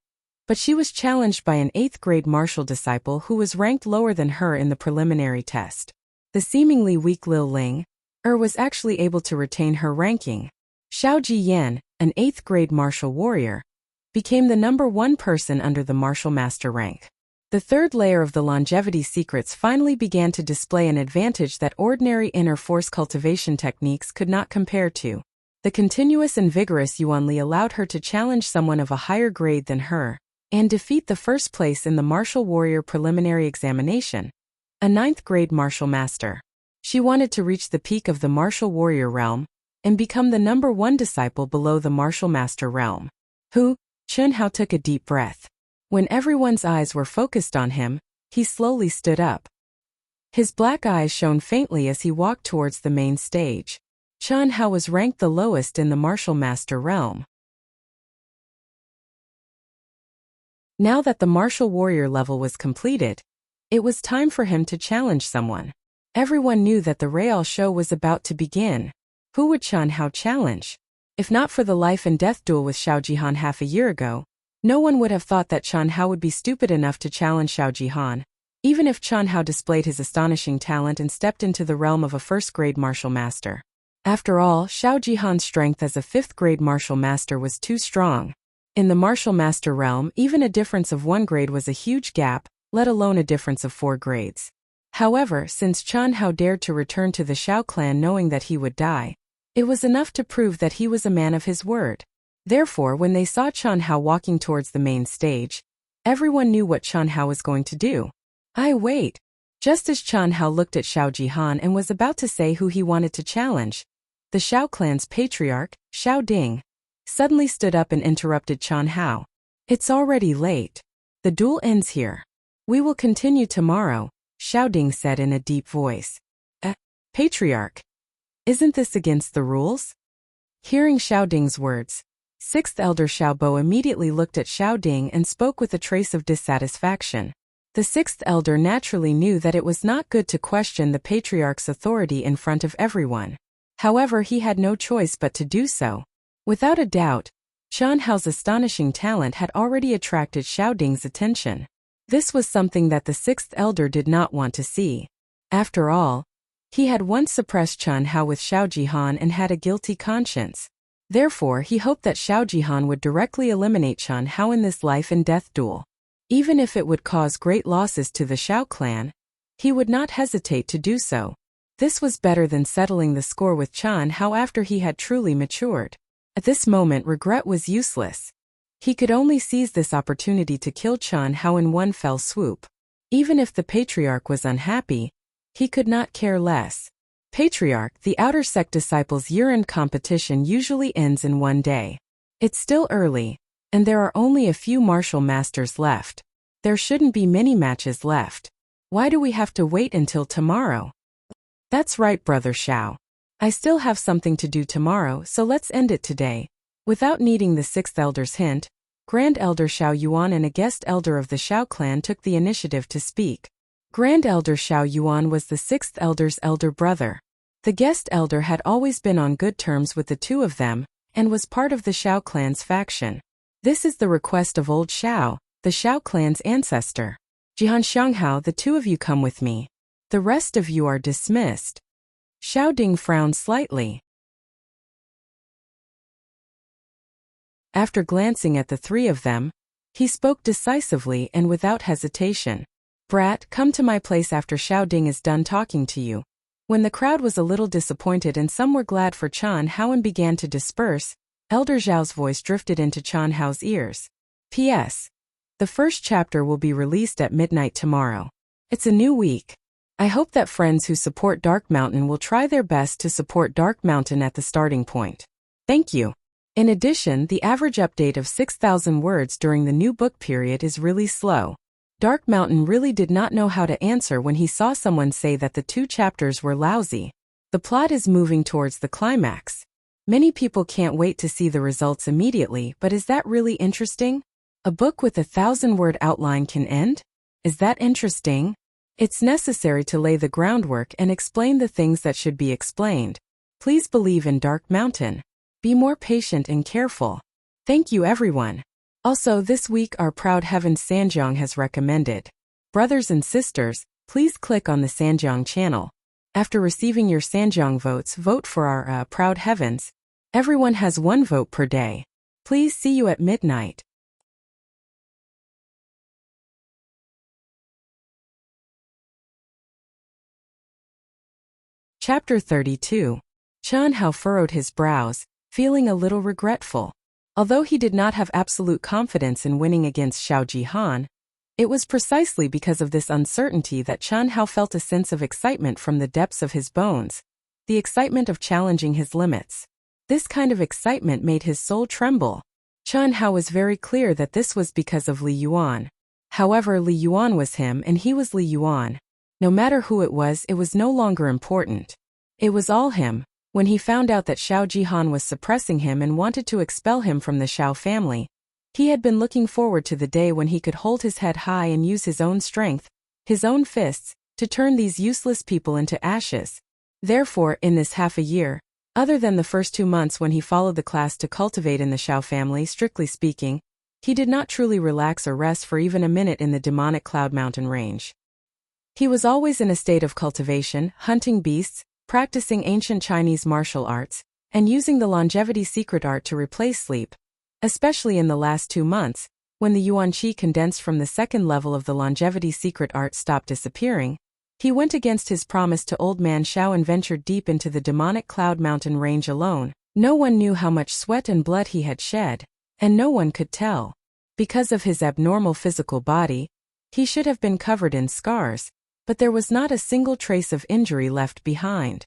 but she was challenged by an 8th grade martial disciple who was ranked lower than her in the preliminary test. The seemingly weak Lil Ling was actually able to retain her ranking. Xiao Jiyan, an 8th grade martial warrior, became the number 1 person under the martial master rank. The third layer of the longevity secrets finally began to display an advantage that ordinary inner force cultivation techniques could not compare to. The continuous and vigorous Yuanli allowed her to challenge someone of a higher grade than her, and defeat the first place in the martial warrior preliminary examination, a 9th grade martial master. She wanted to reach the peak of the martial warrior realm, and become the number 1 disciple below the martial master realm. Qian Hao took a deep breath. When everyone's eyes were focused on him, he slowly stood up. His black eyes shone faintly as he walked towards the main stage. Qian Hao was ranked the lowest in the martial master realm. Now that the martial warrior level was completed, it was time for him to challenge someone. Everyone knew that the real show was about to begin. Who would Qian Hao challenge? If not for the life and death duel with Xiao Jihan half a year ago, no one would have thought that Qian Hao would be stupid enough to challenge Xiao Jihan, even if Qian Hao displayed his astonishing talent and stepped into the realm of a 1st grade martial master. After all, Xiao Jihan's strength as a 5th grade martial master was too strong. In the martial master realm, even a difference of 1 grade was a huge gap, let alone a difference of 4 grades. However, since Qian Hao dared to return to the Xiao clan knowing that he would die, it was enough to prove that he was a man of his word. Therefore, when they saw Qian Hao walking towards the main stage, everyone knew what Qian Hao was going to do. Wait. Just as Qian Hao looked at Xiao Jihan and was about to say who he wanted to challenge, the Xiao clan's patriarch, Xiao Ding, suddenly stood up and interrupted Qian Hao. It's already late. The duel ends here. We will continue tomorrow, Xiao Ding said in a deep voice. Patriarch. Isn't this against the rules? Hearing Xiao Ding's words, 6th elder Xiao Bo immediately looked at Xiao Ding and spoke with a trace of dissatisfaction. The 6th elder naturally knew that it was not good to question the patriarch's authority in front of everyone. However, he had no choice but to do so. Without a doubt, Xian Hao's astonishing talent had already attracted Xiao Ding's attention. This was something that the sixth elder did not want to see. After all, he had once suppressed Xian Hao with Xiao Jihan and had a guilty conscience. Therefore, he hoped that Xiao Jihan would directly eliminate Xian Hao in this life and death duel. Even if it would cause great losses to the Xiao clan, he would not hesitate to do so. This was better than settling the score with Xian Hao after he had truly matured. At this moment, regret was useless. He could only seize this opportunity to kill Xian Hao in one fell swoop. Even if the patriarch was unhappy, he could not care less. Patriarch, the outer sect disciples' year-end competition usually ends in one day. It's still early, and there are only a few martial masters left. There shouldn't be many matches left. Why do we have to wait until tomorrow? That's right, Brother Xiao. I still have something to do tomorrow, so let's end it today. Without needing the sixth elder's hint, Grand Elder Xiao Yuan and a guest elder of the Xiao clan took the initiative to speak. Grand Elder Xiao Yuan was the sixth elder's elder brother. The guest elder had always been on good terms with the two of them, and was part of the Xiao clan's faction. This is the request of old Xiao, the Xiao clan's ancestor. Jihan Xianghao, the two of you come with me. The rest of you are dismissed. Xiao Ding frowned slightly. After glancing at the three of them, he spoke decisively and without hesitation. Brat, come to my place after Xiao Ding is done talking to you. When the crowd was a little disappointed and some were glad for Qian Hao and began to disperse, Elder Zhao's voice drifted into Qian Hao's ears. P.S. The first chapter will be released at midnight tomorrow. It's a new week. I hope that friends who support Dark Mountain will try their best to support Dark Mountain at the starting point. Thank you. In addition, the average update of 6,000 words during the new book period is really slow. Dark Mountain really did not know how to answer when he saw someone say that the 2 chapters were lousy. The plot is moving towards the climax. Many people can't wait to see the results immediately, but is that really interesting? A book with a 1,000-word outline can end? Is that interesting? It's necessary to lay the groundwork and explain the things that should be explained. Please believe in Dark Mountain. Be more patient and careful. Thank you, everyone. Also, this week our Proud Heavens Sanjiang has recommended. Brothers and sisters, please click on the Sanjiang channel. After receiving your Sanjiang votes, vote for our Proud Heavens. Everyone has 1 vote per day. Please see you at midnight. Chapter 32. Qian Hao furrowed his brows, feeling a little regretful. Although he did not have absolute confidence in winning against Xiao Jihan, it was precisely because of this uncertainty that Qian Hao felt a sense of excitement from the depths of his bones, the excitement of challenging his limits. This kind of excitement made his soul tremble. Qian Hao was very clear that this was because of Li Yuan. However, Li Yuan was him and he was Li Yuan. No matter who it was no longer important. It was all him. When he found out that Xiao Jihan was suppressing him and wanted to expel him from the Xiao family, he had been looking forward to the day when he could hold his head high and use his own strength, his own fists, to turn these useless people into ashes. Therefore, in this half a year, other than the first 2 months when he followed the class to cultivate in the Xiao family, strictly speaking, he did not truly relax or rest for even a minute in the demonic Cloud Mountain range. He was always in a state of cultivation, hunting beasts, practicing ancient Chinese martial arts, and using the longevity secret art to replace sleep, especially in the last 2 months, when the Yuan Qi condensed from the 2nd level of the longevity secret art stopped disappearing. He went against his promise to Old Man Xiao and ventured deep into the demonic Cloud Mountain range alone. No one knew how much sweat and blood he had shed, and no one could tell. Because of his abnormal physical body, he should have been covered in scars, but there was not a single trace of injury left behind.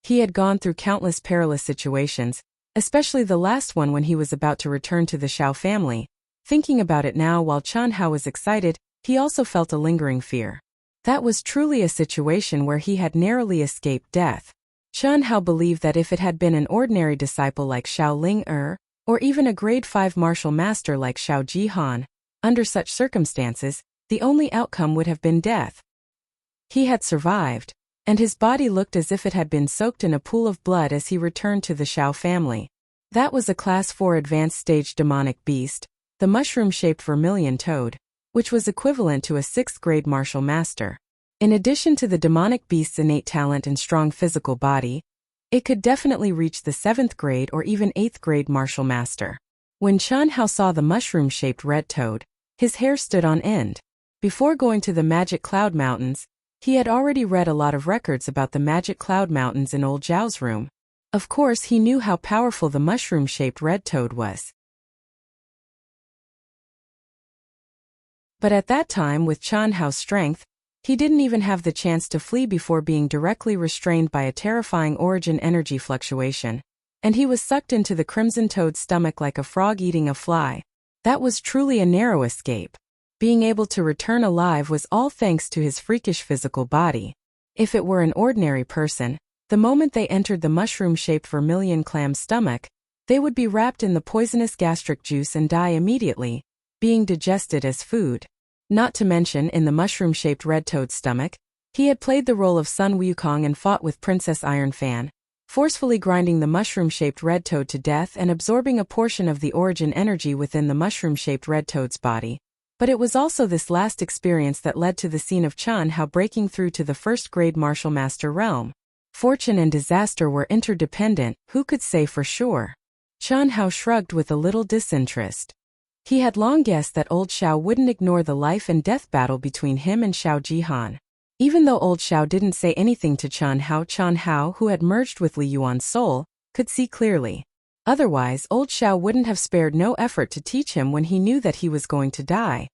He had gone through countless perilous situations, especially the last one when he was about to return to the Xiao family. Thinking about it now while Qian Hao was excited, he also felt a lingering fear. That was truly a situation where he had narrowly escaped death. Qian Hao believed that if it had been an ordinary disciple like Xiao Ling or even a grade 5 martial master like Xiao Jihan, under such circumstances, the only outcome would have been death. He had survived. and his body looked as if it had been soaked in a pool of blood as he returned to the Xiao family. That was a Class 4 advanced stage demonic beast, the mushroom-shaped vermilion toad, which was equivalent to a 6th-grade martial master. In addition to the demonic beast's innate talent and strong physical body, it could definitely reach the 7th grade or even 8th grade martial master. When Xianxia saw the mushroom-shaped red toad, his hair stood on end. Before going to the Magic Cloud Mountains, he had already read a lot of records about the Magic Cloud Mountains in old Zhao's room. Of course, he knew how powerful the mushroom-shaped red toad was. But at that time, with Xianxia's strength, he didn't even have the chance to flee before being directly restrained by a terrifying origin energy fluctuation, and he was sucked into the crimson toad's stomach like a frog eating a fly. That was truly a narrow escape. Being able to return alive was all thanks to his freakish physical body. If it were an ordinary person, the moment they entered the mushroom-shaped vermilion clam's stomach, they would be wrapped in the poisonous gastric juice and die immediately, being digested as food. Not to mention, in the mushroom-shaped red toad's stomach, he had played the role of Sun Wukong and fought with Princess Iron Fan, forcefully grinding the mushroom-shaped red toad to death and absorbing a portion of the origin energy within the mushroom-shaped red toad's body. But it was also this last experience that led to the scene of Xianxia breaking through to the 1st-grade martial master realm. Fortune and disaster were interdependent, who could say for sure? Xianxia shrugged with a little disinterest. He had long guessed that old Xiao wouldn't ignore the life and death battle between him and Xiao Jihan. Even though old Xiao didn't say anything to Xianxia, who had merged with Li Yuan's soul, could see clearly. Otherwise, old Xiao wouldn't have spared no effort to teach him when he knew that he was going to die.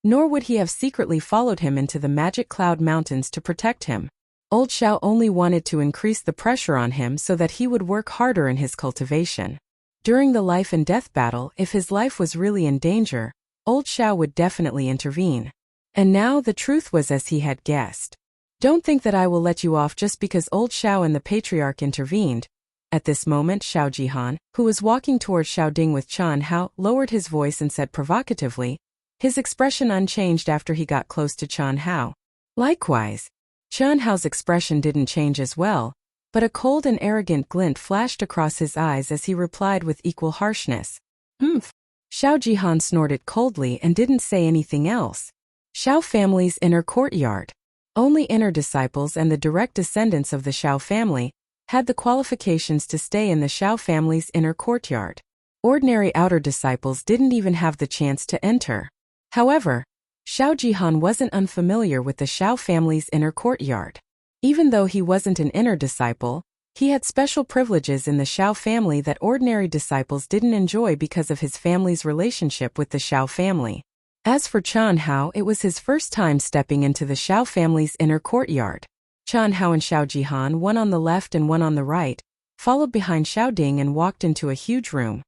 Nor would he have secretly followed him into the Magic Cloud Mountains to protect him. Old Xiao only wanted to increase the pressure on him so that he would work harder in his cultivation. During the life and death battle, if his life was really in danger, old Xiao would definitely intervene. And now the truth was as he had guessed. Don't think that I will let you off just because old Xiao and the patriarch intervened. At this moment, Xiao Jihan, who was walking toward Xiao Ding with Qianhao, lowered his voice and said provocatively, his expression unchanged after he got close to Qianhao. Likewise, Qianhao's expression didn't change as well, but a cold and arrogant glint flashed across his eyes as he replied with equal harshness. Xiao Jihan snorted coldly and didn't say anything else. Xiao family's inner courtyard. Only inner disciples and the direct descendants of the Xiao family had the qualifications to stay in the Xiao family's inner courtyard. Ordinary outer disciples didn't even have the chance to enter. However, Xiao Jihan wasn't unfamiliar with the Xiao family's inner courtyard. Even though he wasn't an inner disciple, he had special privileges in the Xiao family that ordinary disciples didn't enjoy because of his family's relationship with the Xiao family. As for Qianhao, it was his first time stepping into the Xiao family's inner courtyard. Qianhao and Xiao Jihan, one on the left and one on the right, followed behind Xiao Ding and walked into a huge room.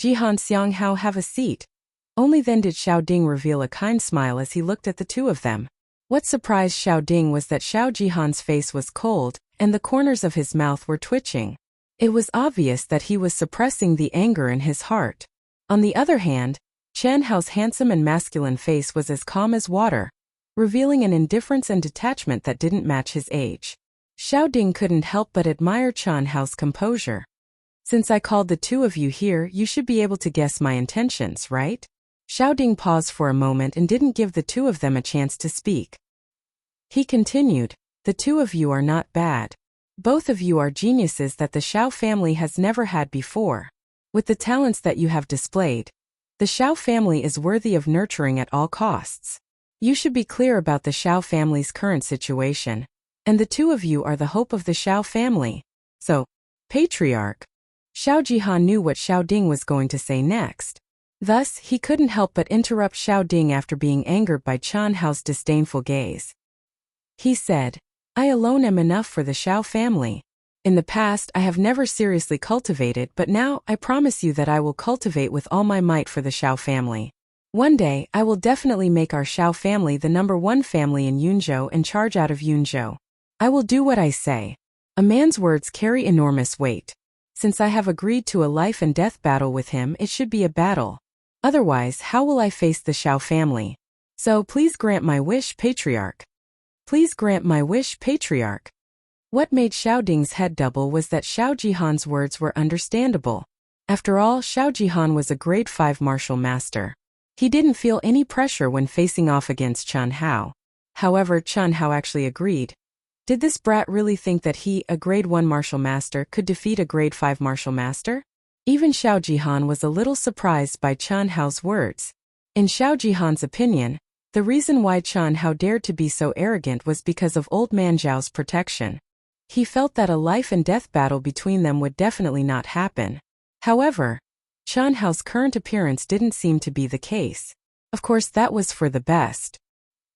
Jihan, Xianghao, have a seat. Only then did Xiao Ding reveal a kind smile as he looked at the two of them. What surprised Xiao Ding was that Xiao Jihan's face was cold, and the corners of his mouth were twitching. It was obvious that he was suppressing the anger in his heart. On the other hand, Qianhao's handsome and masculine face was as calm as water, revealing an indifference and detachment that didn't match his age. Xiao Ding couldn't help but admire Qianhao's composure. Since I called the two of you here, you should be able to guess my intentions, right? Xiao Ding paused for a moment and didn't give the two of them a chance to speak. He continued, the two of you are not bad. Both of you are geniuses that the Xiao family has never had before. With the talents that you have displayed, the Xiao family is worthy of nurturing at all costs. You should be clear about the Xiao family's current situation, and the two of you are the hope of the Xiao family. So, patriarch. Xiao Jihan knew what Xiao Ding was going to say next. Thus, he couldn't help but interrupt Xiao Ding after being angered by Qianhao's disdainful gaze. He said, I alone am enough for the Xiao family. In the past, I have never seriously cultivated, but now I promise you that I will cultivate with all my might for the Xiao family. One day, I will definitely make our Xiao family the #1 family in Yunzhou and charge out of Yunzhou. I will do what I say. A man's words carry enormous weight. Since I have agreed to a life and death battle with him, it should be a battle. Otherwise, how will I face the Xiao family? So please grant my wish, patriarch. Please grant my wish, patriarch. What made Xiao Ding's head double was that Xiao Jihan's words were understandable. After all, Xiao Jihan was a grade 5 martial master. He didn't feel any pressure when facing off against Chen Hao. However, Chen Hao actually agreed. Did this brat really think that he, a grade 1 martial master, could defeat a grade 5 martial master? Even Xiao Jihan was a little surprised by Chen Hao's words. In Xiao Jihan's opinion, the reason why Chen Hao dared to be so arrogant was because of old man Zhao's protection. He felt that a life and death battle between them would definitely not happen. However, Chen Hao's current appearance didn't seem to be the case. Of course, that was for the best.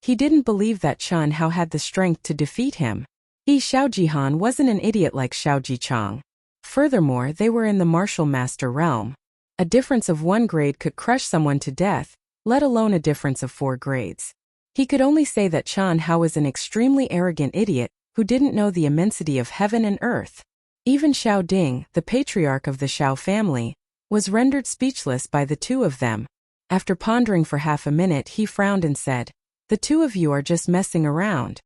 He didn't believe that Chen Hao had the strength to defeat him. Xiao Jihan wasn't an idiot like Xiao Jichang. Furthermore, they were in the martial master realm. A difference of 1 grade could crush someone to death, let alone a difference of 4 grades. He could only say that Chen Hao was an extremely arrogant idiot who didn't know the immensity of heaven and earth. Even Xiao Ding, the patriarch of the Xiao family, was rendered speechless by the two of them. After pondering for half a minute, he frowned and said, "The two of you are just messing around.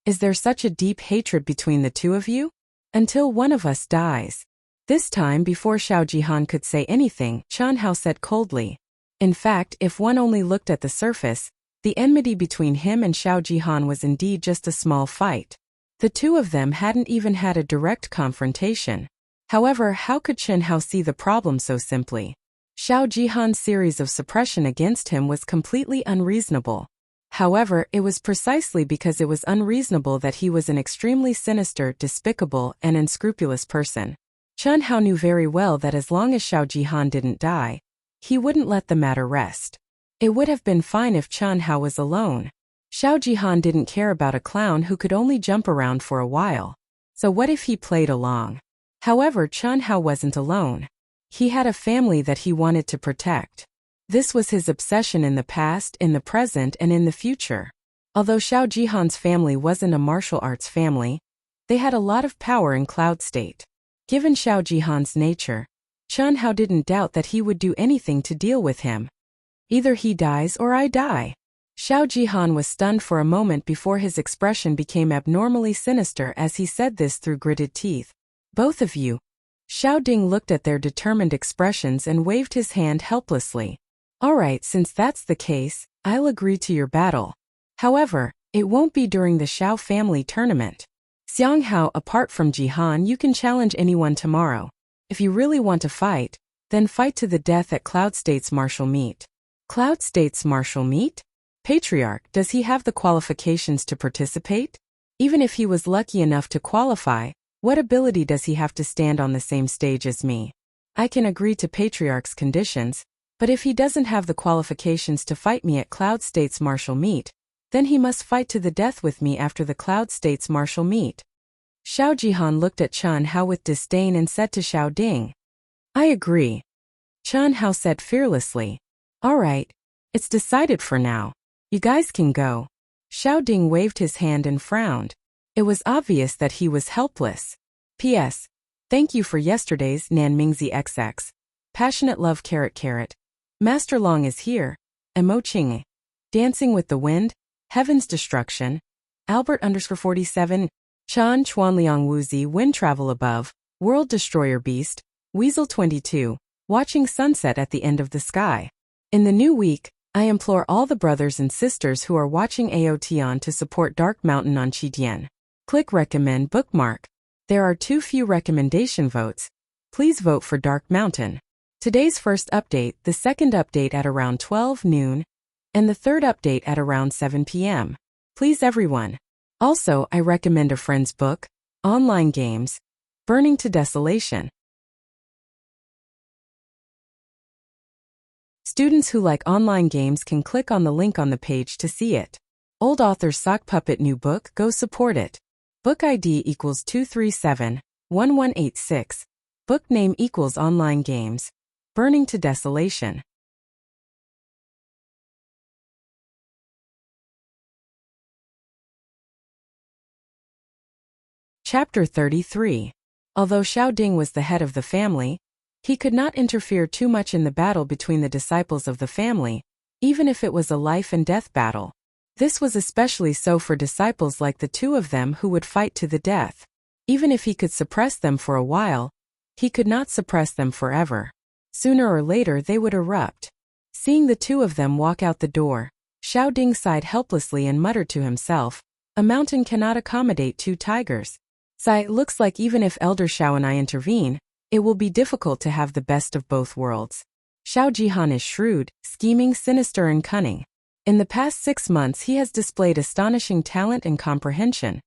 Is there such a deep hatred between the two of you? Until one of us dies." This time, before Xiao Jihan could say anything, Chen Hao said coldly. In fact, if one only looked at the surface, the enmity between him and Xiao Jihan was indeed just a small fight. The two of them hadn't even had a direct confrontation. However, how could Chen Hao see the problem so simply? Xiao Jihan's series of suppression against him was completely unreasonable. However, it was precisely because it was unreasonable that he was an extremely sinister, despicable, and unscrupulous person. Chen Hao knew very well that as long as Xiao Jihan didn't die, he wouldn't let the matter rest. It would have been fine if Chen Hao was alone. Xiao Jihan didn't care about a clown who could only jump around for a while. So what if he played along? However, Chen Hao wasn't alone. He had a family that he wanted to protect. This was his obsession in the past, in the present, and in the future. Although Xiao Jihan's family wasn't a martial arts family, they had a lot of power in Cloud State. Given Xiao Jihan's nature, Chen Hao didn't doubt that he would do anything to deal with him. Either he dies or I die. Xiao Jihan was stunned for a moment before his expression became abnormally sinister as he said this through gritted teeth. "Both of you." Xiao Ding looked at their determined expressions and waved his hand helplessly. "Alright, since that's the case, I'll agree to your battle. However, it won't be during the Xiao family tournament. Xianxia, apart from Jihan, you can challenge anyone tomorrow. If you really want to fight, then fight to the death at Cloud State's martial meet." Cloud State's martial meet? Patriarch, does he have the qualifications to participate? Even if he was lucky enough to qualify, what ability does he have to stand on the same stage as me? I can agree to Patriarch's conditions, but if he doesn't have the qualifications to fight me at Cloud State's martial meet, then he must fight to the death with me after the Cloud State's martial meet. Xiao Jihan looked at Chen Hao with disdain and said to Xiao Ding, "I agree." Chen Hao said fearlessly, "Alright, it's decided for now. You guys can go." Xiao Ding waved his hand and frowned. It was obvious that he was helpless. P.S. Thank you for yesterday's Nan Mingzi XX. Passionate love .. Master Long is here. Emo Ching. Dancing with the Wind. Heaven's Destruction. Albert _47. Chan Chuanliang Wuzi Wind Travel Above. World Destroyer Beast. Weasel 22. Watching sunset at the end of the sky. In the new week, I implore all the brothers and sisters who are watching AOTN to support Dark Mountain on Qidian. Click recommend bookmark. There are too few recommendation votes. Please vote for Dark Mountain. Today's first update, the second update at around 12 noon, and the third update at around 7 p.m. Please everyone. Also, I recommend a friend's book, Online Games, Burning to Desolation. Students who like online games can click on the link on the page to see it. Old author's sock puppet new book, go support it. Book ID equals 237-1186. Book name equals Online Games. Burning to Desolation. Chapter 33. Although Xiao Ding was the head of the family, He could not interfere too much in the battle between the disciples of the family, even if it was a life and death battle. This was especially so for disciples like the two of them who would fight to the death. Even if he could suppress them for a while, he could not suppress them forever. Sooner or later they would erupt. Seeing the two of them walk out the door, Xiao Ding sighed helplessly and muttered to himself, "A mountain cannot accommodate two tigers. Looks like even if Elder Xiao and I intervene, it will be difficult to have the best of both worlds." Xiao Jihan is shrewd, scheming, sinister and cunning. In the past 6 months he has displayed astonishing talent and comprehension,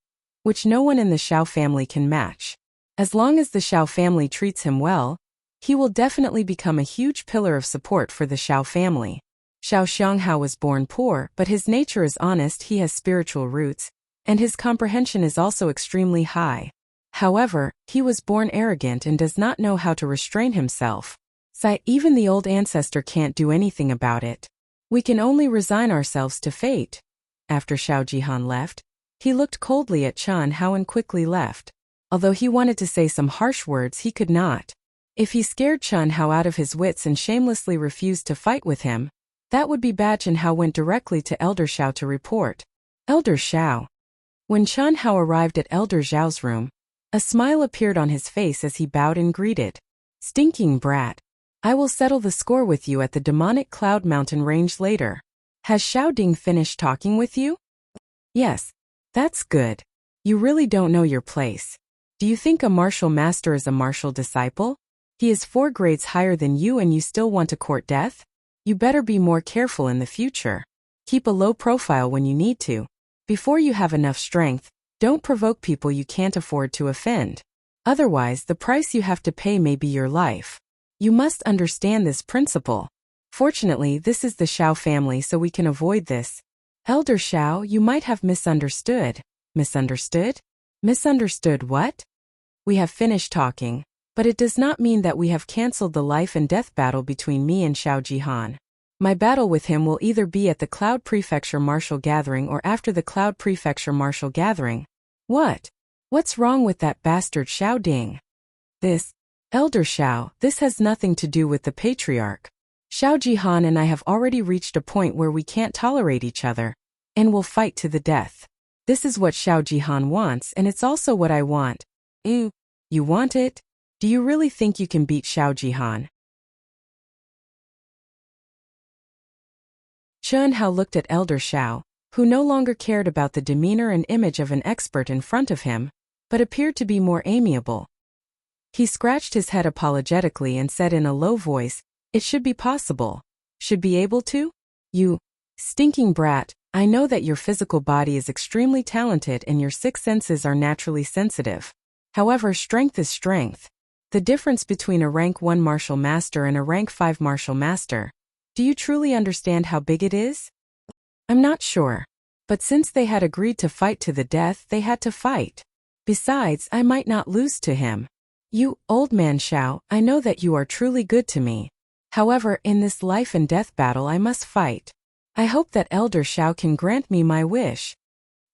which no one in the Xiao family can match. As long as the Xiao family treats him well, he will definitely become a huge pillar of support for the Xiao family. Xiao Xianghao was born poor, but his nature is honest, he has spiritual roots, and his comprehension is also extremely high. However, he was born arrogant and does not know how to restrain himself. Even the old ancestor can't do anything about it. We can only resign ourselves to fate. After Xiao Jihan left, he looked coldly at Chen Hao and quickly left. Although he wanted to say some harsh words, he could not. If he scared Chen Hao out of his wits and shamelessly refused to fight with him, that would be bad. Chen Hao went directly to Elder Xiao to report. Elder Xiao. When Chen Hao arrived at Elder Xiao's room, a smile appeared on his face as he bowed and greeted. "Stinking brat. I will settle the score with you at the demonic Cloud Mountain range later. Has Xiao Ding finished talking with you?" "Yes. That's good. You really don't know your place. Do you think a martial master is a martial disciple? He is 4 grades higher than you and you still want to court death? You better be more careful in the future. Keep a low profile when you need to. Before you have enough strength, don't provoke people you can't afford to offend. Otherwise, the price you have to pay may be your life. You must understand this principle. Fortunately, this is the Xiao family, so we can avoid this." "Elder Xiao, you might have misunderstood." "Misunderstood? Misunderstood what?" "We have finished talking, but it does not mean that we have cancelled the life and death battle between me and Xiao Jihan. My battle with him will either be at the Cloud Prefecture Martial Gathering or after the Cloud Prefecture Martial Gathering." "What? What's wrong with that bastard Xiao Ding?" Elder Xiao, this has nothing to do with the patriarch. Xiao Jihan and I have already reached a point where we can't tolerate each other, and will fight to the death. This is what Xiao Jihan wants, and it's also what I want." "You want it? Do you really think you can beat Xiao Jihan?" Chen Hao looked at Elder Xiao, who no longer cared about the demeanor and image of an expert in front of him, but appeared to be more amiable. He scratched his head apologetically and said in a low voice, "It should be possible. Should be able to? You stinking brat, I know that your physical body is extremely talented and your 6 senses are naturally sensitive. However, strength is strength. The difference between a rank 1 martial master and a rank 5 martial master. Do you truly understand how big it is?" "I'm not sure. But since they had agreed to fight to the death, they had to fight. Besides, I might not lose to him. You, old man Xiao, I know that you are truly good to me. However, in this life and death battle I must fight. I hope that Elder Xiao can grant me my wish."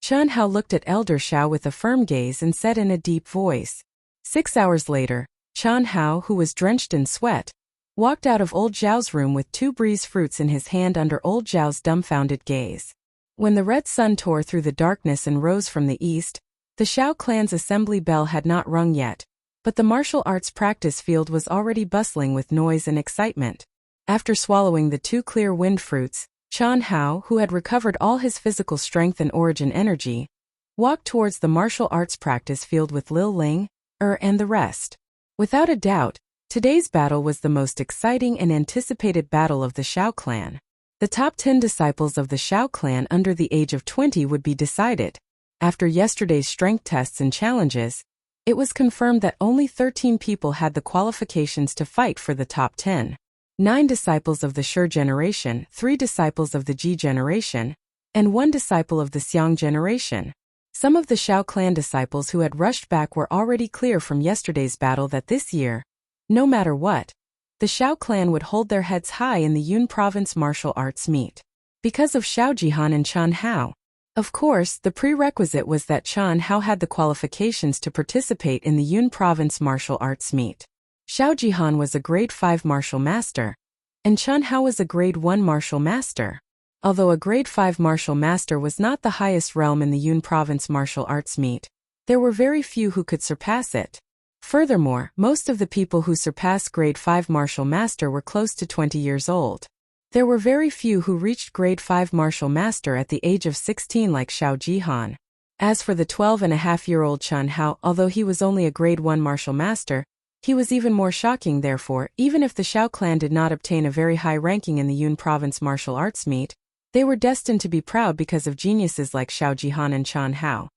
Chen Hao looked at Elder Xiao with a firm gaze and said in a deep voice. 6 hours later, Chen Hao, who was drenched in sweat, walked out of Old Zhao's room with 2 breeze fruits in his hand under Old Zhao's dumbfounded gaze. When the red sun tore through the darkness and rose from the east, the Xiao clan's assembly bell had not rung yet, but the martial arts practice field was already bustling with noise and excitement. After swallowing the 2 clear wind fruits, Chen Hao, who had recovered all his physical strength and origin energy, walked towards the martial arts practice field with Lil Ling, and the rest. Without a doubt, today's battle was the most exciting and anticipated battle of the Xiao clan. The top 10 disciples of the Xiao clan under the age of 20 would be decided. After yesterday's strength tests and challenges, it was confirmed that only 13 people had the qualifications to fight for the top 10. 9 disciples of the Shi generation, 3 disciples of the Ji generation, and 1 disciple of the Xiang generation. Some of the Xiao clan disciples who had rushed back were already clear from yesterday's battle that this year, no matter what, the Xiao clan would hold their heads high in the Yun province martial arts meet. Because of Xiao Jihan and Chen Hao. Of course, the prerequisite was that Chen Hao had the qualifications to participate in the Yun province martial arts meet. Xiao Jihan was a grade 5 martial master, and Chen Hao was a grade 1 martial master. Although a grade 5 martial master was not the highest realm in the Yun province martial arts meet, there were very few who could surpass it. Furthermore, most of the people who surpassed grade 5 martial master were close to 20 years old. There were very few who reached grade 5 martial master at the age of 16 like Xiao Jihan. As for the 12-and-a-half-year-old Chen Hao, although he was only a grade 1 martial master, he was even more shocking. Therefore, even if the Xiao clan did not obtain a very high ranking in the Yun province martial arts meet, they were destined to be proud because of geniuses like Xiao Jihan and Chen Hao.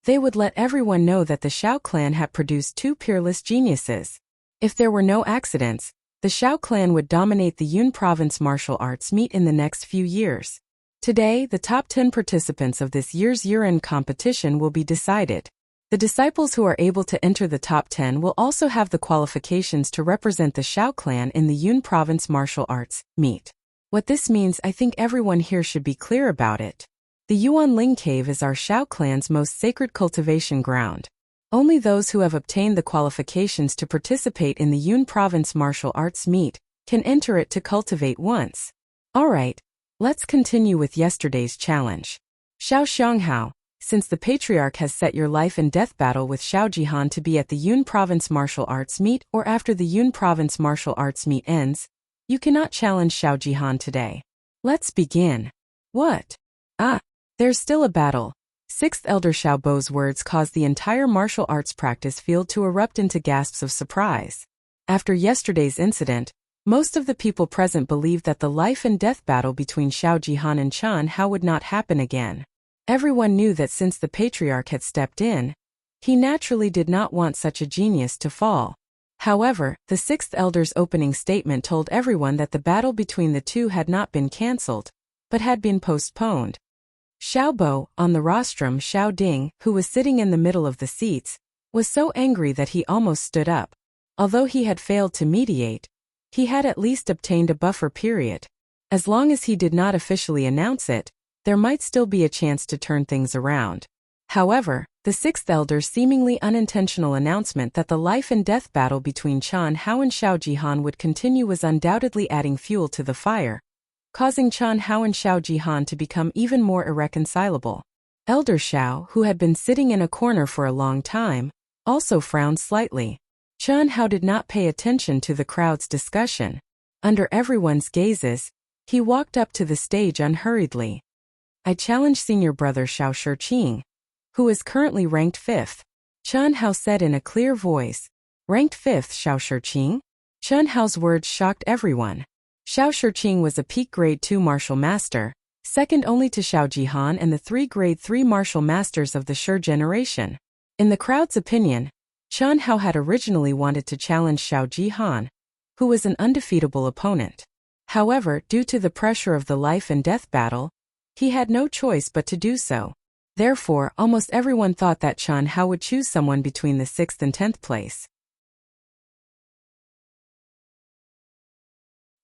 They would let everyone know that the Xiao clan had produced two peerless geniuses. If there were no accidents, the Xiao clan would dominate the Yun province martial arts meet in the next few years. Today, the top 10 participants of this year's year-end competition will be decided. The disciples who are able to enter the top 10 will also have the qualifications to represent the Xiao clan in the Yun province martial arts meet. What this means, I think everyone here should be clear about it. The Yuan Ling Cave is our Xiao clan's most sacred cultivation ground. Only those who have obtained the qualifications to participate in the Yun province martial arts meet can enter it to cultivate once. Alright, let's continue with yesterday's challenge. Xiao Xianghao, since the Patriarch has set your life and death battle with Xiao Jihan to be at the Yun province martial arts meet or after the Yun province martial arts meet ends, you cannot challenge Xiao Jihan today. Let's begin. What? There's still a battle. 6th Elder Xiao Bo's words caused the entire martial arts practice field to erupt into gasps of surprise. After yesterday's incident, most of the people present believed that the life and death battle between Xiao Jihan and Chen Hao would not happen again. Everyone knew that since the Patriarch had stepped in, he naturally did not want such a genius to fall. However, the 6th Elder's opening statement told everyone that the battle between the two had not been cancelled, but had been postponed. Xiao Bo, on the rostrum Xiao Ding, who was sitting in the middle of the seats, was so angry that he almost stood up. Although he had failed to mediate, he had at least obtained a buffer period. As long as he did not officially announce it, there might still be a chance to turn things around. However, the 6th Elder's seemingly unintentional announcement that the life and death battle between Chen Hao and Xiao Jihan would continue was undoubtedly adding fuel to the fire, causing Chen Hao and Xiao Jihan to become even more irreconcilable. Elder Xiao, who had been sitting in a corner for a long time, also frowned slightly. Chen Hao did not pay attention to the crowd's discussion. Under everyone's gazes, he walked up to the stage unhurriedly. I challenge senior brother Xiao Shiqing, who is currently ranked 5th. Chen Hao said in a clear voice. Ranked 5th Xiao Shiqing? Chen Hao's words shocked everyone. Xiao Shiqing was a peak grade 2 martial master, second only to Xiao Jihan and the 3 grade 3 martial masters of the Shi generation. In the crowd's opinion, Chen Hao had originally wanted to challenge Xiao Jihan, who was an undefeatable opponent. However, due to the pressure of the life and death battle, he had no choice but to do so. Therefore, almost everyone thought that Chen Hao would choose someone between the 6th and 10th place.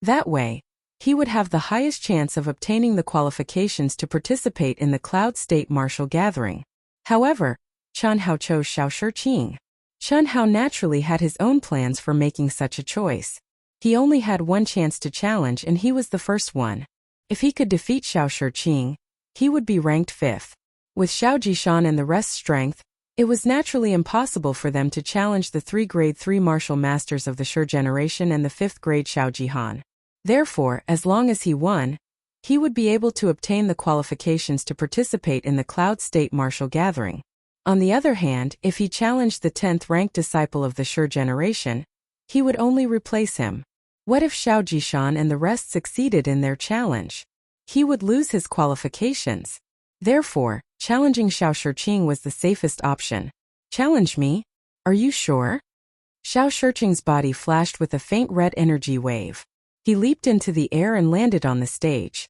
That way, he would have the highest chance of obtaining the qualifications to participate in the Cloud State Martial Gathering. However, Chen Hao chose Xiao Shiqing. Chen Hao naturally had his own plans for making such a choice. He only had one chance to challenge and he was the first one. If he could defeat Xiao Shiqing, he would be ranked 5th. With Xiao Jishan and the rest's strength, it was naturally impossible for them to challenge the 3 grade 3 martial masters of the Shi generation and the 5th grade Xiao Jihan. Therefore, as long as he won, he would be able to obtain the qualifications to participate in the Cloud State Martial Gathering. On the other hand, if he challenged the 10th ranked disciple of the Shi generation, he would only replace him. What if Xiao Jishan and the rest succeeded in their challenge? He would lose his qualifications. Therefore, challenging Xiao Shiqing was the safest option. Challenge me? Are you sure? Xiao Shiqing's body flashed with a faint red energy wave. He leaped into the air and landed on the stage.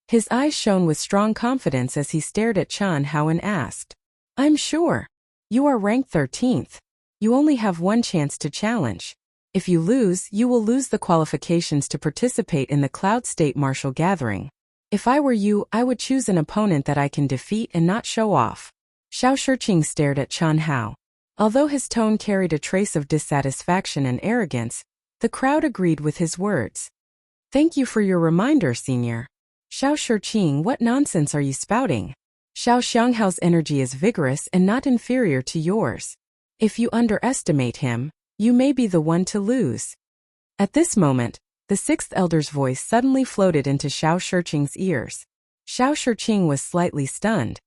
His eyes shone with strong confidence as he stared at Chen Hao and asked, I'm sure. You are ranked 13th. You only have one chance to challenge. If you lose, you will lose the qualifications to participate in the Cloud State Martial Gathering. If I were you, I would choose an opponent that I can defeat and not show off. Xiao Shiqing stared at Chen Hao. Although his tone carried a trace of dissatisfaction and arrogance, the crowd agreed with his words. Thank you for your reminder, senior. Xiao Shiqing, what nonsense are you spouting? Xiao Xianghao's energy is vigorous and not inferior to yours. If you underestimate him, you may be the one to lose. At this moment, the sixth elder's voice suddenly floated into Xiao Shiqing's ears. Xiao Shiqing was slightly stunned.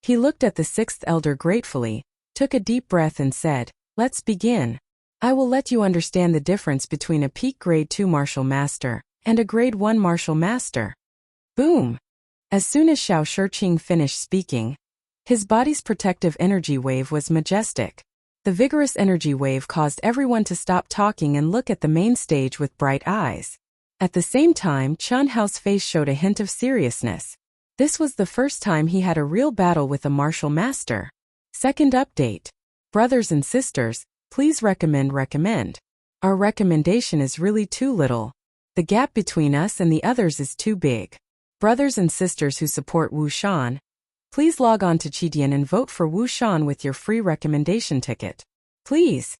He looked at the sixth elder gratefully, took a deep breath and said, "Let's begin. I will let you understand the difference between a peak grade 2 martial master and a grade 1 martial master." Boom! As soon as Xiao Shiqing finished speaking, his body's protective energy wave was majestic. The vigorous energy wave caused everyone to stop talking and look at the main stage with bright eyes. At the same time, Chen Hao's face showed a hint of seriousness. This was the first time he had a real battle with a martial master. Second update. Brothers and sisters, please recommend. Our recommendation is really too little. The gap between us and the others is too big. Brothers and sisters who support Wu Shan, please log on to Qidian and vote for Wu Shan with your free recommendation ticket. Please.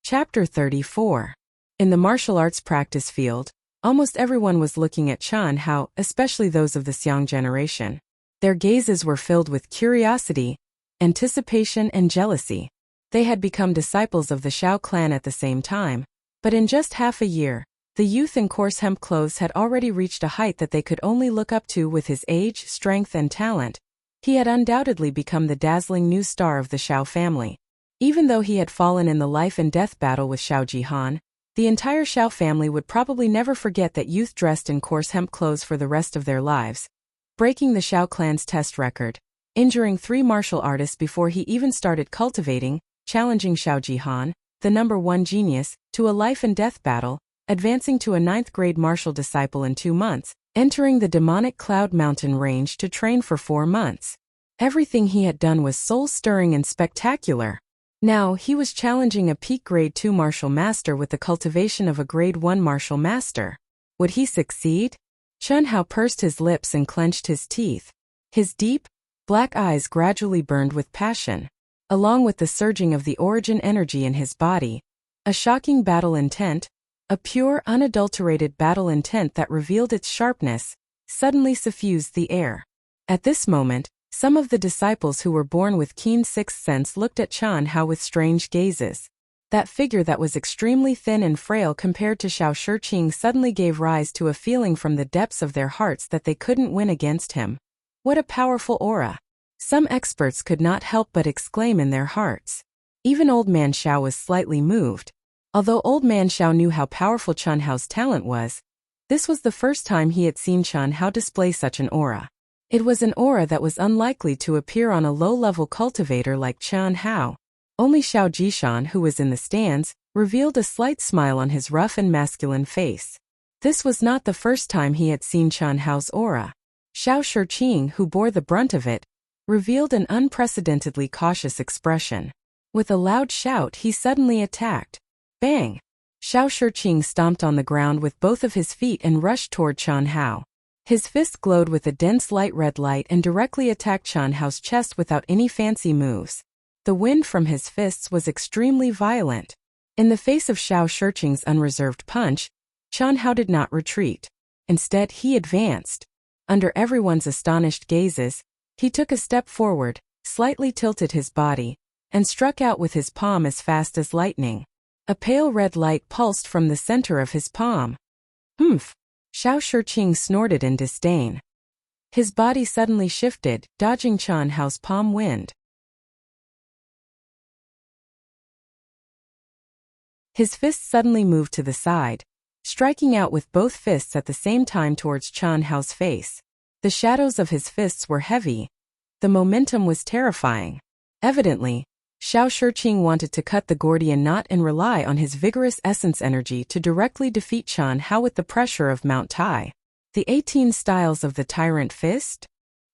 Chapter 34. In the martial arts practice field, almost everyone was looking at Chen Hao, especially those of the Xiang generation. Their gazes were filled with curiosity, anticipation, and jealousy. They had become disciples of the Xiao clan at the same time, but in just half a year, the youth in coarse hemp clothes had already reached a height that they could only look up to with his age, strength, and talent. He had undoubtedly become the dazzling new star of the Xiao family. Even though he had fallen in the life and death battle with Xiao Jihan, the entire Xiao family would probably never forget that youth dressed in coarse hemp clothes for the rest of their lives, breaking the Xiao clan's test record, injuring 3 martial artists before he even started cultivating, challenging Xiao Jihan, the #1 genius, to a life and death battle, advancing to a 9th grade martial disciple in 2 months, entering the demonic Cloud Mountain range to train for 4 months. Everything he had done was soul-stirring and spectacular. Now, he was challenging a peak grade 2 martial master with the cultivation of a grade 1 martial master. Would he succeed? Chen Hao pursed his lips and clenched his teeth. His deep, black eyes gradually burned with passion. Along with the surging of the origin energy in his body, a shocking battle intent, a pure, unadulterated battle intent that revealed its sharpness, suddenly suffused the air. At this moment, some of the disciples who were born with keen sixth sense looked at Chen Hao with strange gazes. That figure that was extremely thin and frail compared to Xiao Shiqing suddenly gave rise to a feeling from the depths of their hearts that they couldn't win against him. What a powerful aura! Some experts could not help but exclaim in their hearts. Even Old Man Xiao was slightly moved. Although Old Man Xiao knew how powerful Chen Hao's talent was, this was the first time he had seen Chen Hao display such an aura. It was an aura that was unlikely to appear on a low-level cultivator like Chen Hao. Only Xiao Jishan, who was in the stands, revealed a slight smile on his rough and masculine face. This was not the first time he had seen Chen Hao's aura. Xiao Shiqing, who bore the brunt of it, revealed an unprecedentedly cautious expression. With a loud shout, he suddenly attacked. Bang! Xiao Shiqing stomped on the ground with both of his feet and rushed toward Chen Hao. His fist glowed with a dense light red light and directly attacked Chen Hao's chest without any fancy moves. The wind from his fists was extremely violent. In the face of Xiao Shiqing's unreserved punch, Chen Hao did not retreat. Instead, he advanced. Under everyone's astonished gazes, he took a step forward, slightly tilted his body, and struck out with his palm as fast as lightning. A pale red light pulsed from the center of his palm. Humph! Xiao Shiqing snorted in disdain. His body suddenly shifted, dodging Chen Hao's palm wind. His fist suddenly moved to the side, striking out with both fists at the same time towards Chen Hao's face. The shadows of his fists were heavy. The momentum was terrifying. Evidently, Xiao Shiqing wanted to cut the Gordian knot and rely on his vigorous essence energy to directly defeat Chen Hao with the pressure of Mount Tai. The 18 styles of the Tyrant Fist?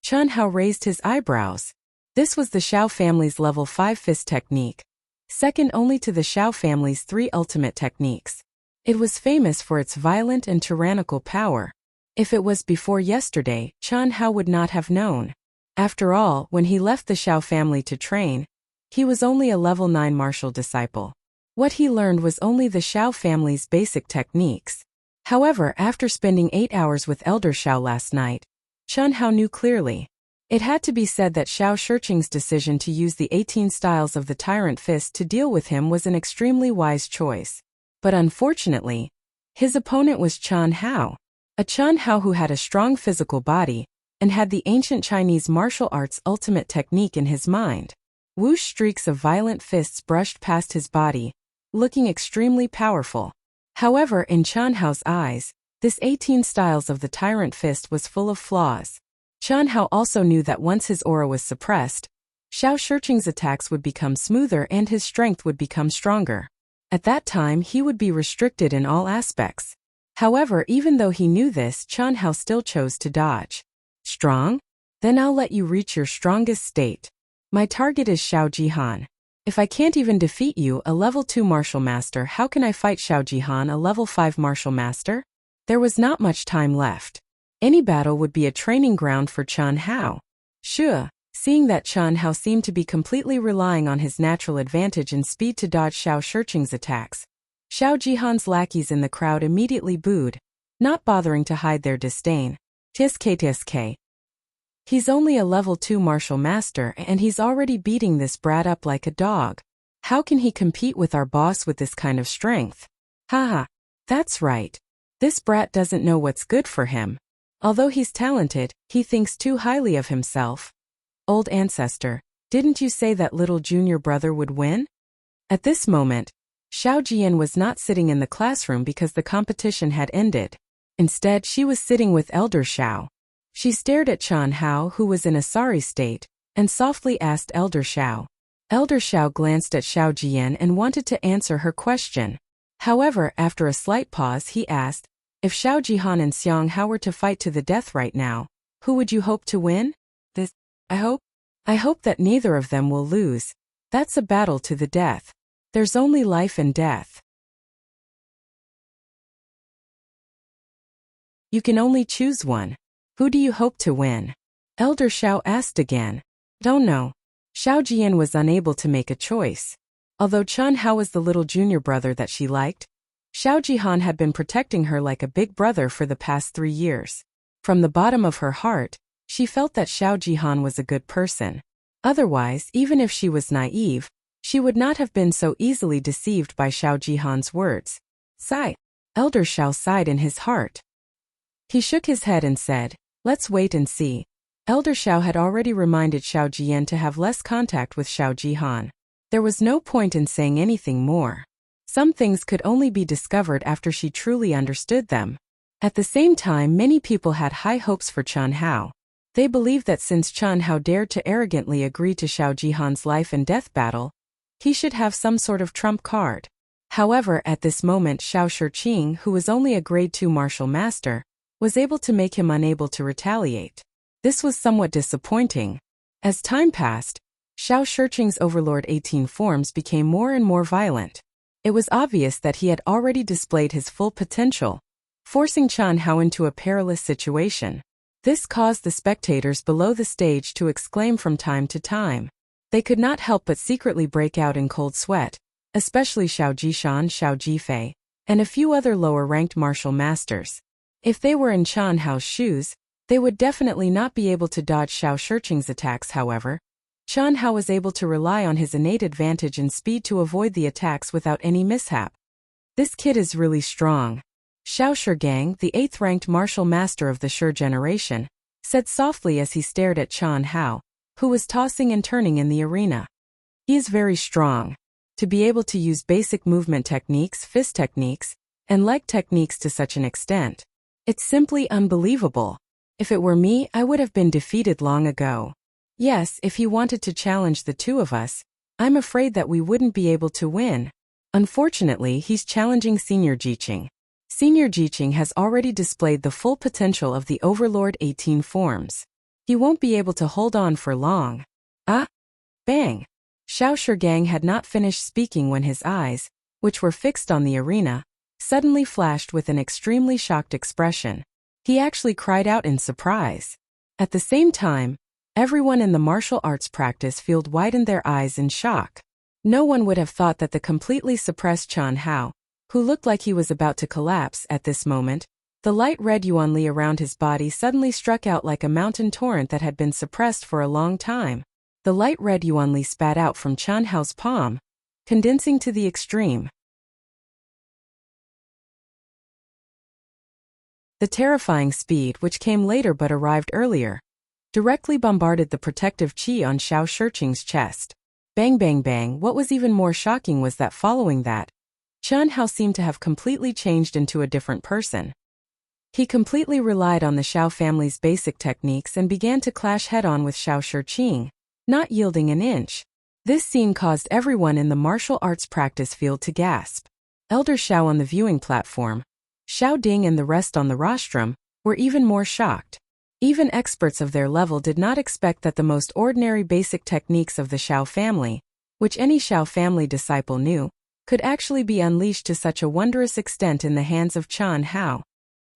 Chen Hao raised his eyebrows. This was the Xiao family's level 5 fist technique, second only to the Xiao family's 3 ultimate techniques. It was famous for its violent and tyrannical power. If it was before yesterday, Qian Hao would not have known. After all, when he left the Xiao family to train, he was only a level 9 martial disciple. What he learned was only the Xiao family's basic techniques. However, after spending 8 hours with Elder Xiao last night, Qian Hao knew clearly. It had to be said that Xiao Shiqing's decision to use the 18 styles of the Tyrant Fist to deal with him was an extremely wise choice. But unfortunately, his opponent was Qian Hao, a Qian Hao who had a strong physical body and had the ancient Chinese martial arts ultimate technique in his mind. Whoosh streaks of violent fists brushed past his body, looking extremely powerful. However, in Qian Hao's eyes, this 18 styles of the Tyrant Fist was full of flaws. Qian Hao also knew that once his aura was suppressed, Xiao Shiqing's attacks would become smoother and his strength would become stronger. At that time, he would be restricted in all aspects. However, even though he knew this, Qian Hao still chose to dodge. Strong? Then I'll let you reach your strongest state. My target is Xiao Jihan. If I can't even defeat you, a level 2 martial master, how can I fight Xiao Jihan, a level 5 martial master? There was not much time left. Any battle would be a training ground for Qian Hao. Sure. Seeing that Qian Hao seemed to be completely relying on his natural advantage and speed to dodge Xiao Shiqing's attacks, Xiao Jihan's lackeys in the crowd immediately booed, not bothering to hide their disdain. Tsk. He's only a level 2 martial master and he's already beating this brat up like a dog. How can he compete with our boss with this kind of strength? Haha. That's right. This brat doesn't know what's good for him. Although he's talented, he thinks too highly of himself. Old ancestor, didn't you say that little junior brother would win? At this moment, Xiao Jian was not sitting in the classroom because the competition had ended. Instead, she was sitting with Elder Xiao. She stared at Qian Hao, who was in a sorry state, and softly asked Elder Xiao. Elder Xiao glanced at Xiao Jian and wanted to answer her question. However, after a slight pause, he asked, if Xiao Jihan and Xiang Hao were to fight to the death right now, who would you hope to win? I hope that neither of them will lose. That's a battle to the death. There's only life and death. You can only choose one. Who do you hope to win? Elder Xiao asked again. Don't know. Xiao Jian was unable to make a choice. Although Qian Hao was the little junior brother that she liked, Xiao Jihan had been protecting her like a big brother for the past 3 years. From the bottom of her heart, she felt that Xiao Jihan was a good person. Otherwise, even if she was naive, she would not have been so easily deceived by Xiao Jihan's words. Sigh. Elder Xiao sighed in his heart. He shook his head and said, let's wait and see. Elder Xiao had already reminded Xiao Jian to have less contact with Xiao Jihan. There was no point in saying anything more. Some things could only be discovered after she truly understood them. At the same time, many people had high hopes for Qian Hao. They believed that since Qian Hao dared to arrogantly agree to Xiao Jihan's life and death battle, he should have some sort of trump card. However, at this moment Xiao Shiqing, who was only a grade 2 martial master, was able to make him unable to retaliate. This was somewhat disappointing. As time passed, Xiao Shiqing's Overlord 18 forms became more and more violent. It was obvious that he had already displayed his full potential, forcing Qian Hao into a perilous situation. This caused the spectators below the stage to exclaim from time to time. They could not help but secretly break out in cold sweat, especially Xiao Jishan, Xiao Jifei, and a few other lower-ranked martial masters. If they were in Qian Hao's shoes, they would definitely not be able to dodge Xiao Shiqing's attacks. However, Qian Hao was able to rely on his innate advantage in speed to avoid the attacks without any mishap. This kid is really strong. Xiao Shigang, the 8th-ranked martial master of the Shi generation, said softly as he stared at Qian Hao, who was tossing and turning in the arena. He is very strong. To be able to use basic movement techniques, fist techniques, and leg techniques to such an extent. It's simply unbelievable. If it were me, I would have been defeated long ago. Yes, if he wanted to challenge the two of us, I'm afraid that we wouldn't be able to win. Unfortunately, he's challenging Senior Jiqing. Senior Jiqing has already displayed the full potential of the Overlord 18 forms. He won't be able to hold on for long. Ah! Bang! Xiao Shigang had not finished speaking when his eyes, which were fixed on the arena, suddenly flashed with an extremely shocked expression. He actually cried out in surprise. At the same time, everyone in the martial arts practice field widened their eyes in shock. No one would have thought that the completely suppressed Qian Hao, who looked like he was about to collapse at this moment, the light red yuan li around his body suddenly struck out like a mountain torrent that had been suppressed for a long time. The light red yuan li spat out from Qian Hao's palm, condensing to the extreme. The terrifying speed, which came later but arrived earlier, directly bombarded the protective qi on Zhou Xian's chest. Bang bang bang. What was even more shocking was that following that, Qian Hao seemed to have completely changed into a different person. He completely relied on the Zhou family's basic techniques and began to clash head-on with Zhou Shiqing, not yielding an inch. This scene caused everyone in the martial arts practice field to gasp. Elder Zhou on the viewing platform, Xiao Ding and the rest on the rostrum, were even more shocked. Even experts of their level did not expect that the most ordinary basic techniques of the Zhou family, which any Zhou family disciple knew, could actually be unleashed to such a wondrous extent in the hands of Qian Hao.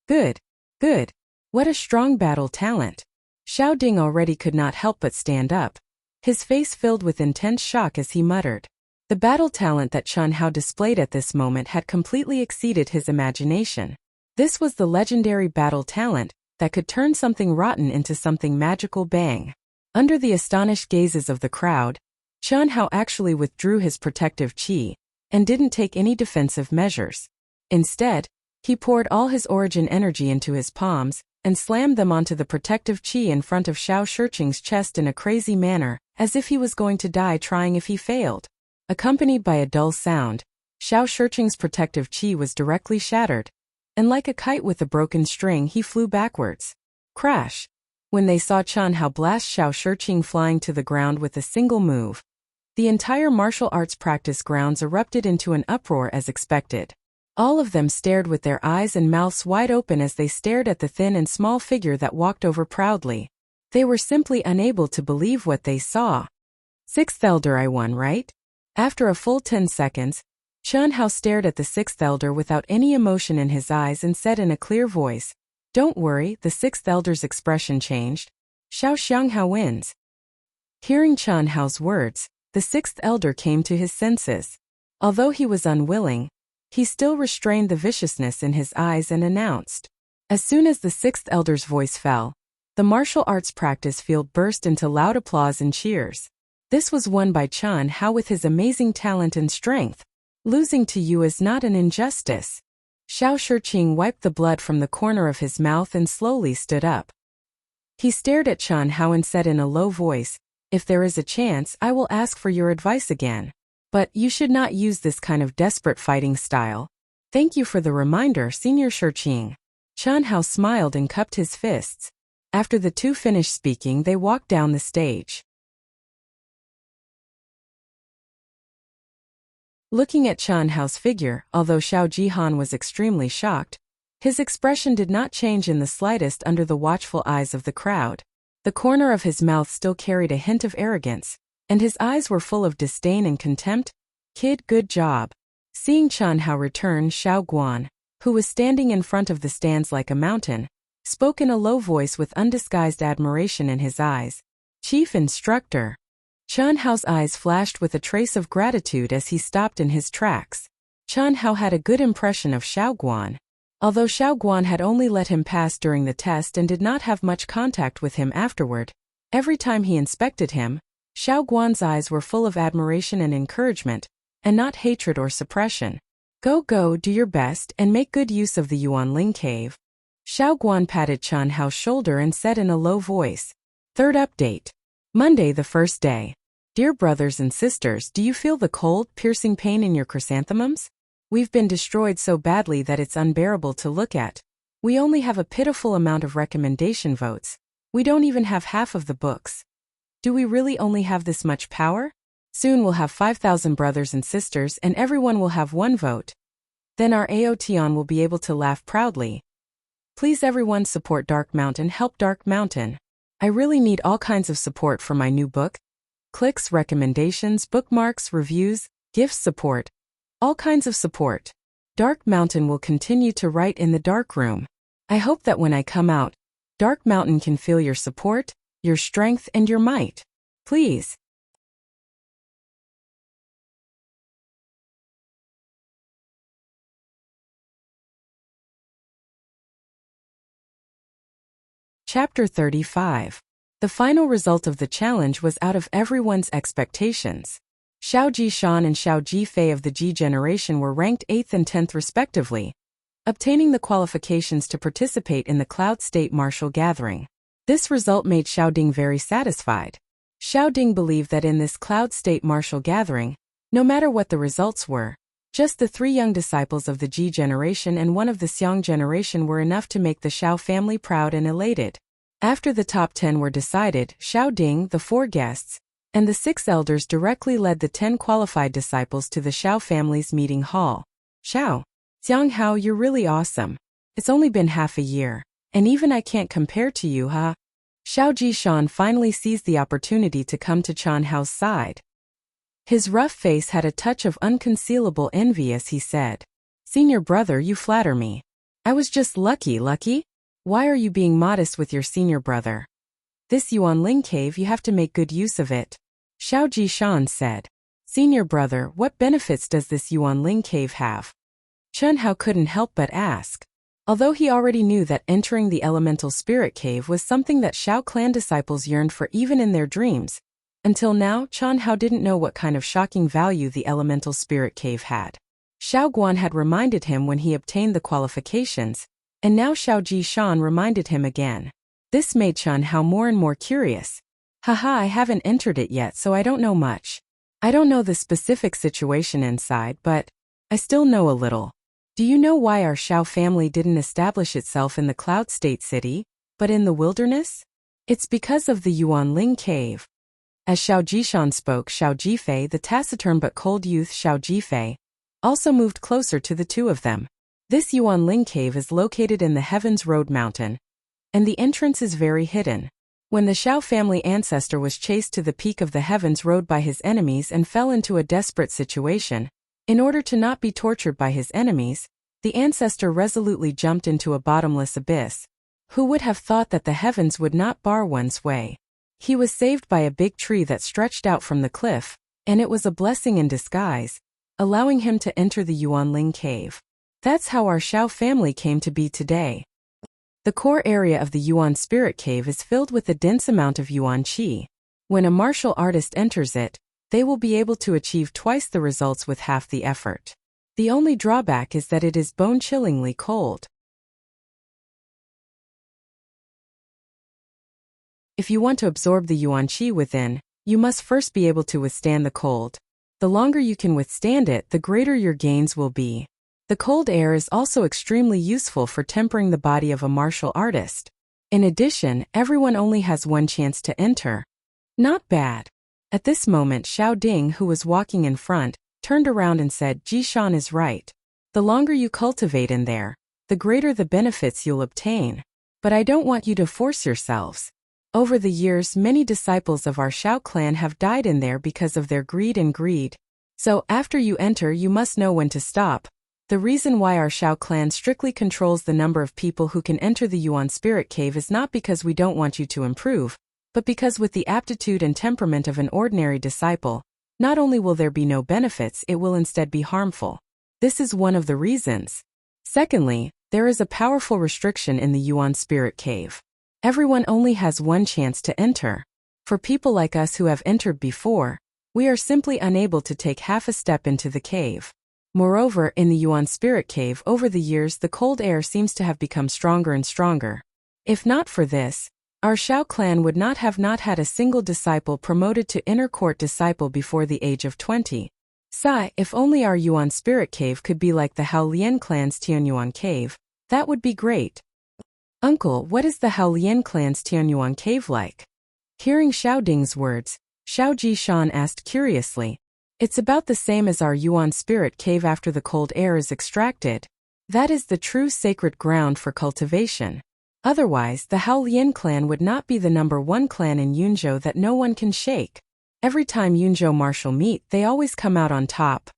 Good. Good. What a strong battle talent. Xiao Ding already could not help but stand up, his face filled with intense shock as he muttered. The battle talent that Qian Hao displayed at this moment had completely exceeded his imagination. This was the legendary battle talent that could turn something rotten into something magical. Bang. Under the astonished gazes of the crowd, Qian Hao actually withdrew his protective qi and didn't take any defensive measures. Instead, he poured all his origin energy into his palms and slammed them onto the protective qi in front of Zhou Shiqing's chest in a crazy manner, as if he was going to die trying if he failed. Accompanied by a dull sound, Zhou Shiqing's protective qi was directly shattered, and like a kite with a broken string he flew backwards. Crash! When they saw Qian Hao blast Zhou Shiqing flying to the ground with a single move, the entire martial arts practice grounds erupted into an uproar as expected. All of them stared with their eyes and mouths wide open as they stared at the thin and small figure that walked over proudly. They were simply unable to believe what they saw. Sixth Elder, I won, right? After a full 10 seconds, Qian Hao stared at the sixth elder without any emotion in his eyes and said in a clear voice, "Don't worry." The sixth elder's expression changed. Xianxia wins. Hearing Qian Hao's words, the sixth elder came to his senses. Although he was unwilling, he still restrained the viciousness in his eyes and announced. As soon as the sixth elder's voice fell, the martial arts practice field burst into loud applause and cheers. This was won by Qian Hao with his amazing talent and strength. Losing to you is not an injustice. Zhou Shiqing wiped the blood from the corner of his mouth and slowly stood up. He stared at Qian Hao and said in a low voice, "If there is a chance, I will ask for your advice again. But you should not use this kind of desperate fighting style." "Thank you for the reminder, Senior Shiqing." Qian Hao smiled and cupped his fists. After the two finished speaking, they walked down the stage. Looking at Qian Hao's figure, although Xiao Jihan was extremely shocked, his expression did not change in the slightest under the watchful eyes of the crowd. The corner of his mouth still carried a hint of arrogance, and his eyes were full of disdain and contempt. "Kid, good job." Seeing Qian Hao return, Xiao Guan, who was standing in front of the stands like a mountain, spoke in a low voice with undisguised admiration in his eyes. "Chief Instructor." Qian Hao's eyes flashed with a trace of gratitude as he stopped in his tracks. Qian Hao had a good impression of Xiao Guan. Although Xiao Guan had only let him pass during the test and did not have much contact with him afterward, every time he inspected him, Xiao Guan's eyes were full of admiration and encouragement, and not hatred or suppression. Go, do your best and make good use of the Yuanling cave." Xiao Guan patted Qian Hao's shoulder and said in a low voice. Third update. Monday, the first day. Dear brothers and sisters, do you feel the cold, piercing pain in your chrysanthemums? We've been destroyed so badly that it's unbearable to look at. We only have a pitiful amount of recommendation votes. We don't even have half of the books. Do we really only have this much power? Soon we'll have 5,000 brothers and sisters and everyone will have one vote. Then our Aotion will be able to laugh proudly. Please everyone support Dark Mountain, help Dark Mountain. I really need all kinds of support for my new book. Clicks, recommendations, bookmarks, reviews, gifts, support. All kinds of support. Dark Mountain will continue to write in the dark room. I hope that when I come out, Dark Mountain can feel your support, your strength, and your might. Please. Chapter 35. The final result of the challenge was out of everyone's expectations. Zhou Xian and Zhou Jifei of the Ji generation were ranked 8th and 10th respectively, obtaining the qualifications to participate in the Cloud State Martial Gathering. This result made Xiaoding very satisfied. Xiaoding believed that in this Cloud State Martial Gathering, no matter what the results were, just the 3 young disciples of the Ji generation and one of the Xiang generation were enough to make the Xiao family proud and elated. After the top 10 were decided, Xiaoding, the 4 guests, and the 6 elders directly led the 10 qualified disciples to the Xiao family's meeting hall. Xiao, Xianghao, you're really awesome. It's only been half a year, and even I can't compare to you, huh? Zhou Xian finally seized the opportunity to come to Qianhao's side. His rough face had a touch of unconcealable envy as he said, "Senior brother, you flatter me. I was just lucky. Why are you being modest with your senior brother? This Yuanling cave, you have to make good use of it." Zhou Xian said, "Senior brother, what benefits does this Yuanling cave have?" Qianhao couldn't help but ask. Although he already knew that entering the elemental spirit cave was something that Xiao clan disciples yearned for even in their dreams, until now Qianhao didn't know what kind of shocking value the elemental spirit cave had. Xiao Guan had reminded him when he obtained the qualifications, and now Zhou Xian reminded him again. This made Qianhao more and more curious. Haha, I haven't entered it yet, so I don't know much. I don't know the specific situation inside, but I still know a little. Do you know why our Xiao family didn't establish itself in the Cloud State City, but in the wilderness? It's because of the Yuanling cave. As Zhou Xian spoke, Zhou Jifei, the taciturn but cold youth Zhou Jifei, also moved closer to the two of them. This Yuanling cave is located in the Heavens Road Mountain, and the entrance is very hidden. When the Xiao family ancestor was chased to the peak of the Heavens Road by his enemies and fell into a desperate situation, in order to not be tortured by his enemies, the ancestor resolutely jumped into a bottomless abyss. Who would have thought that the heavens would not bar one's way? He was saved by a big tree that stretched out from the cliff, and it was a blessing in disguise, allowing him to enter the Yuanling cave. That's how our Xiao family came to be today. The core area of the Yuan Spirit Cave is filled with a dense amount of Yuan Qi. When a martial artist enters it, they will be able to achieve twice the results with half the effort. The only drawback is that it is bone-chillingly cold. If you want to absorb the Yuan Qi within, you must first be able to withstand the cold. The longer you can withstand it, the greater your gains will be. The cold air is also extremely useful for tempering the body of a martial artist. In addition, everyone only has one chance to enter. Not bad. At this moment, Xiaoding, who was walking in front, turned around and said, "Jishan is right. The longer you cultivate in there, the greater the benefits you'll obtain. But I don't want you to force yourselves. Over the years, many disciples of our Xiao clan have died in there because of their greed. So, after you enter, you must know when to stop. The reason why our Xiao clan strictly controls the number of people who can enter the Yuan Spirit Cave is not because we don't want you to improve, but because with the aptitude and temperament of an ordinary disciple, not only will there be no benefits, it will instead be harmful. This is one of the reasons. Secondly, there is a powerful restriction in the Yuan Spirit Cave. Everyone only has one chance to enter. For people like us who have entered before, we are simply unable to take half a step into the cave. Moreover, in the Yuan Spirit Cave over the years the cold air seems to have become stronger and stronger. If not for this, our Xiao clan would not have had a single disciple promoted to inner court disciple before the age of 20. Sigh, if only our Yuan Spirit Cave could be like the Haolian clan's Tianyuan Cave, that would be great. Uncle, what is the Haolian clan's Tianyuan Cave like? Hearing Xiaoding's words, Zhou Xian asked curiously. It's about the same as our Yuan Spirit Cave after the cold air is extracted. That is the true sacred ground for cultivation. Otherwise, the Haolian clan would not be the #1 clan in Yunzhou that no one can shake. Every time Yunzhou martial meet, they always come out on top.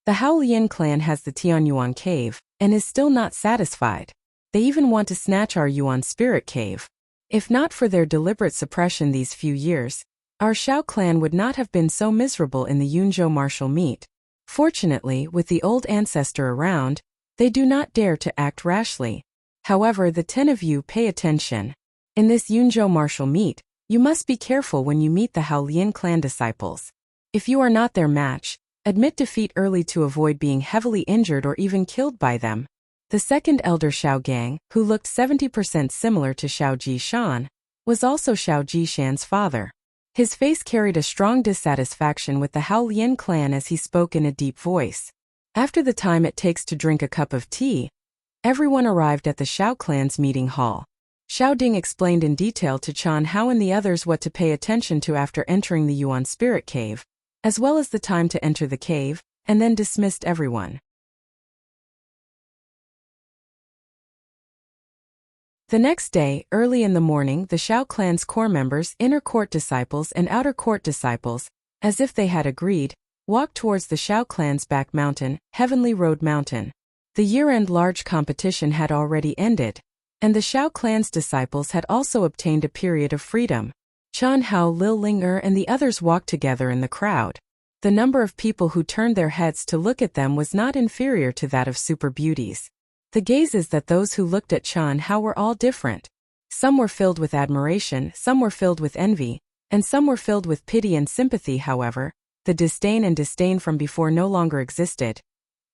The The Haolian clan has the Tianyuan cave, and is still not satisfied. They even want to snatch our Yuan spirit cave. If not for their deliberate suppression these few years, our Xiao clan would not have been so miserable in the Yunzhou martial meet. Fortunately, with the old ancestor around, they do not dare to act rashly. However, the 10 of you pay attention. In this Yunzhou martial meet, you must be careful when you meet the Haolian clan disciples. If you are not their match, admit defeat early to avoid being heavily injured or even killed by them. The second elder Xiao Gang, who looked 70% similar to Xiao Xian, was also Xiao Xian's father. His face carried a strong dissatisfaction with the Haolian clan as he spoke in a deep voice. After the time it takes to drink a cup of tea, everyone arrived at the Xiao clan's meeting hall. Xiao Ding explained in detail to Qian Hao and the others what to pay attention to after entering the Yuan spirit cave, as well as the time to enter the cave, and then dismissed everyone. The next day, early in the morning, the Xiao clan's core members, inner court disciples and outer court disciples, as if they had agreed, walked towards the Xiao clan's back mountain, Heavenly Road Mountain. The year-end large competition had already ended, and the Xiao clan's disciples had also obtained a period of freedom. Qian Hao, Lil Ling and the others walked together in the crowd. The number of people who turned their heads to look at them was not inferior to that of super beauties. The gazes that those who looked at Qian Hao were all different. Some were filled with admiration, some were filled with envy, and some were filled with pity and sympathy. However, the disdain from before no longer existed.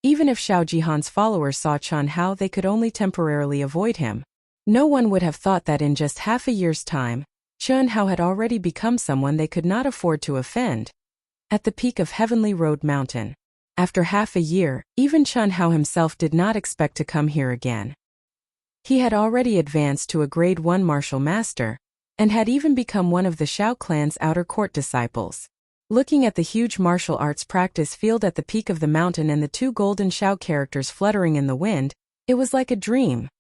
Even if Xiao Jihan's followers saw Qian Hao, they could only temporarily avoid him. No one would have thought that in just half a year's time, Qian Hao had already become someone they could not afford to offend. At the peak of Heavenly Road Mountain, after half a year, even Qian Hao himself did not expect to come here again. He had already advanced to a grade 1 martial master, and had even become one of the Xiao clan's outer court disciples. Looking at the huge martial arts practice field at the peak of the mountain and the 2 golden Xiao characters fluttering in the wind, it was like a dream.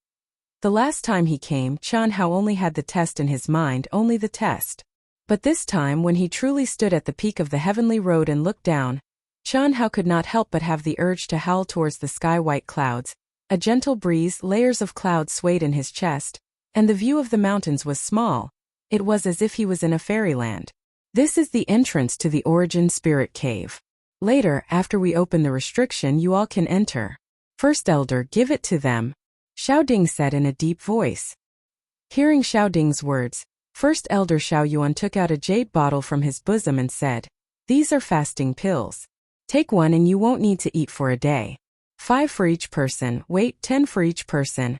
The last time he came, Qian Hao only had the test in his mind, only the test. But this time, when he truly stood at the peak of the heavenly road and looked down, Qian Hao could not help but have the urge to howl towards the sky-white clouds. A gentle breeze, layers of clouds swayed in his chest, and the view of the mountains was small. It was as if he was in a fairyland. This is the entrance to the Origin Spirit Cave. Later, after we open the restriction, you all can enter. First Elder, give it to them, Xiao Ding said in a deep voice. Hearing Xiao Ding's words, First Elder Xiao Yuan took out a jade bottle from his bosom and said, "These are fasting pills. Take one and you won't need to eat for a day. 5 for each person, wait, 10 for each person."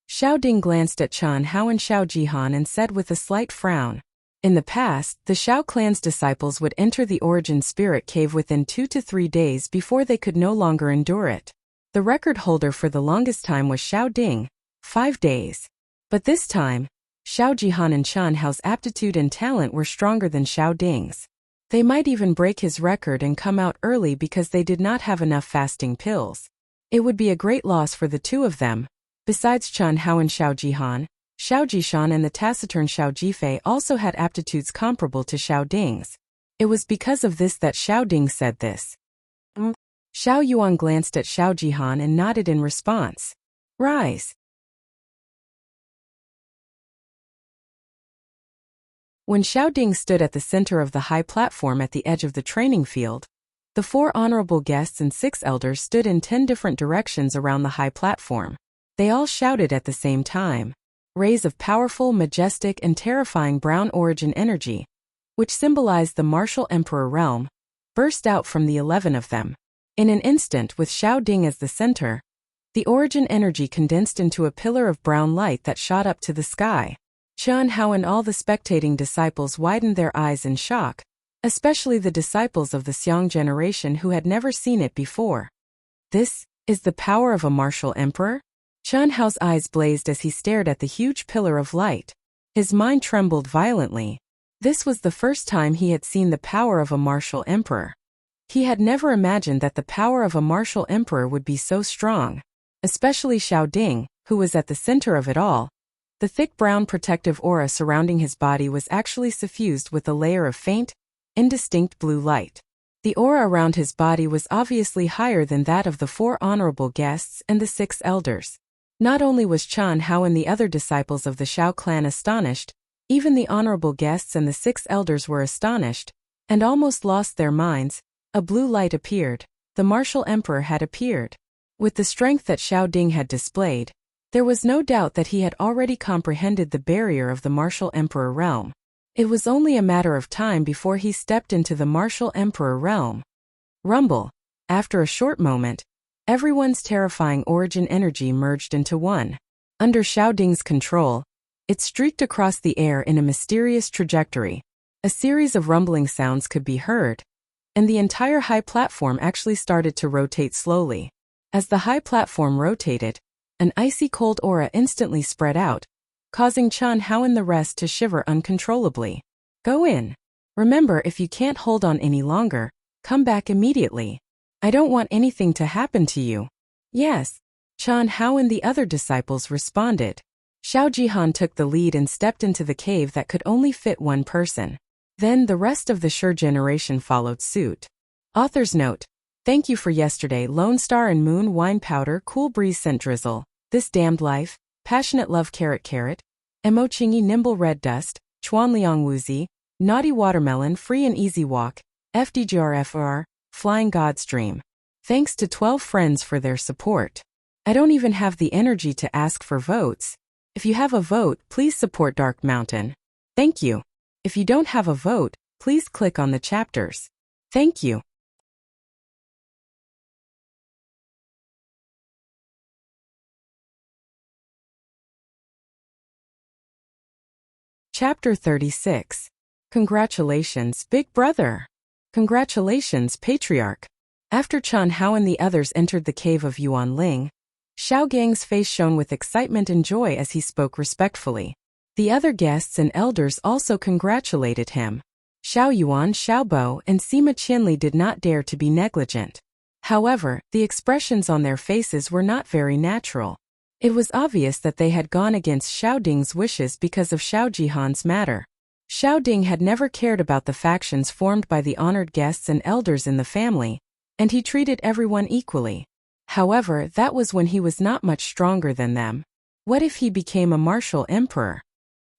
Xiao Ding glanced at Qian Hao and Xiao Jihan and said with a slight frown, "In the past, the Xiao clan's disciples would enter the Origin Spirit Cave within 2 to 3 days before they could no longer endure it. The record holder for the longest time was Xiao Ding, 5 days. But this time, Xiao Jihan and Qian Hao's aptitude and talent were stronger than Xiao Ding's. They might even break his record and come out early because they did not have enough fasting pills. It would be a great loss for the 2 of them. Besides Qian Hao and Xiao Jihan, Xiao Jishan and the taciturn Xiao Jifei also had aptitudes comparable to Xiao Ding's. It was because of this that Xiao Ding said this. Xiao Yuan glanced at Xiao Jihan and nodded in response. Rise. When Xiao Ding stood at the center of the high platform at the edge of the training field, the 4 honorable guests and 6 elders stood in 10 different directions around the high platform. They all shouted at the same time. Rays of powerful, majestic, and terrifying brown origin energy, which symbolized the martial emperor realm, burst out from the 11 of them. In an instant, with Xiao Ding as the center, the origin energy condensed into a pillar of brown light that shot up to the sky. Qian Hao and all the spectating disciples widened their eyes in shock, especially the disciples of the Xiang generation who had never seen it before. This is the power of a martial emperor? Qian Hao's eyes blazed as he stared at the huge pillar of light. His mind trembled violently. This was the first time he had seen the power of a martial emperor. He had never imagined that the power of a martial emperor would be so strong, especially Xiao Ding, who was at the center of it all. The thick brown protective aura surrounding his body was actually suffused with a layer of faint, indistinct blue light. The aura around his body was obviously higher than that of the 4 honorable guests and the 6 elders. Not only was Qian Hao and the other disciples of the Xiao clan astonished, even the honorable guests and the 6 elders were astonished, and almost lost their minds. A blue light appeared. The martial emperor had appeared. With the strength that Xiao Ding had displayed, there was no doubt that he had already comprehended the barrier of the martial emperor realm. It was only a matter of time before he stepped into the martial emperor realm. Rumble. After a short moment, everyone's terrifying origin energy merged into one. Under Xiao Ding's control, it streaked across the air in a mysterious trajectory. A series of rumbling sounds could be heard, and the entire high platform actually started to rotate slowly. As the high platform rotated, an icy cold aura instantly spread out, causing Qian Hao and the rest to shiver uncontrollably. Go in. Remember, if you can't hold on any longer, come back immediately. I don't want anything to happen to you. Yes. Qian Hao and the other disciples responded. Xiao Jihan took the lead and stepped into the cave that could only fit one person. Then the rest of the Shi generation followed suit. Author's note. Thank you for yesterday, Lone Star and Moon Wine Powder, Cool Breeze Scent Drizzle, This Damned Life, Passionate Love Carrot, Emo Chingy Nimble Red Dust, Chuan Liang Wuzi, Naughty Watermelon Free and Easy Walk, FDGRFR, Flying God's Dream. Thanks to 12 friends for their support. I don't even have the energy to ask for votes. If you have a vote, please support Dark Mountain. Thank you. If you don't have a vote, please click on the chapters. Thank you. Chapter 36. Congratulations, Big Brother. Congratulations, Patriarch. After Qian Hao and the others entered the cave of Yuan Ling, Xiao Gang's face shone with excitement and joy as he spoke respectfully. The other guests and elders also congratulated him. Xiao Yuan, Xiao Bo, and Sima Qianli did not dare to be negligent. However, the expressions on their faces were not very natural. It was obvious that they had gone against Xiao Ding's wishes because of Xiao Jihan's matter. Xiao Ding had never cared about the factions formed by the honored guests and elders in the family, and he treated everyone equally. However, that was when he was not much stronger than them. What if he became a martial emperor?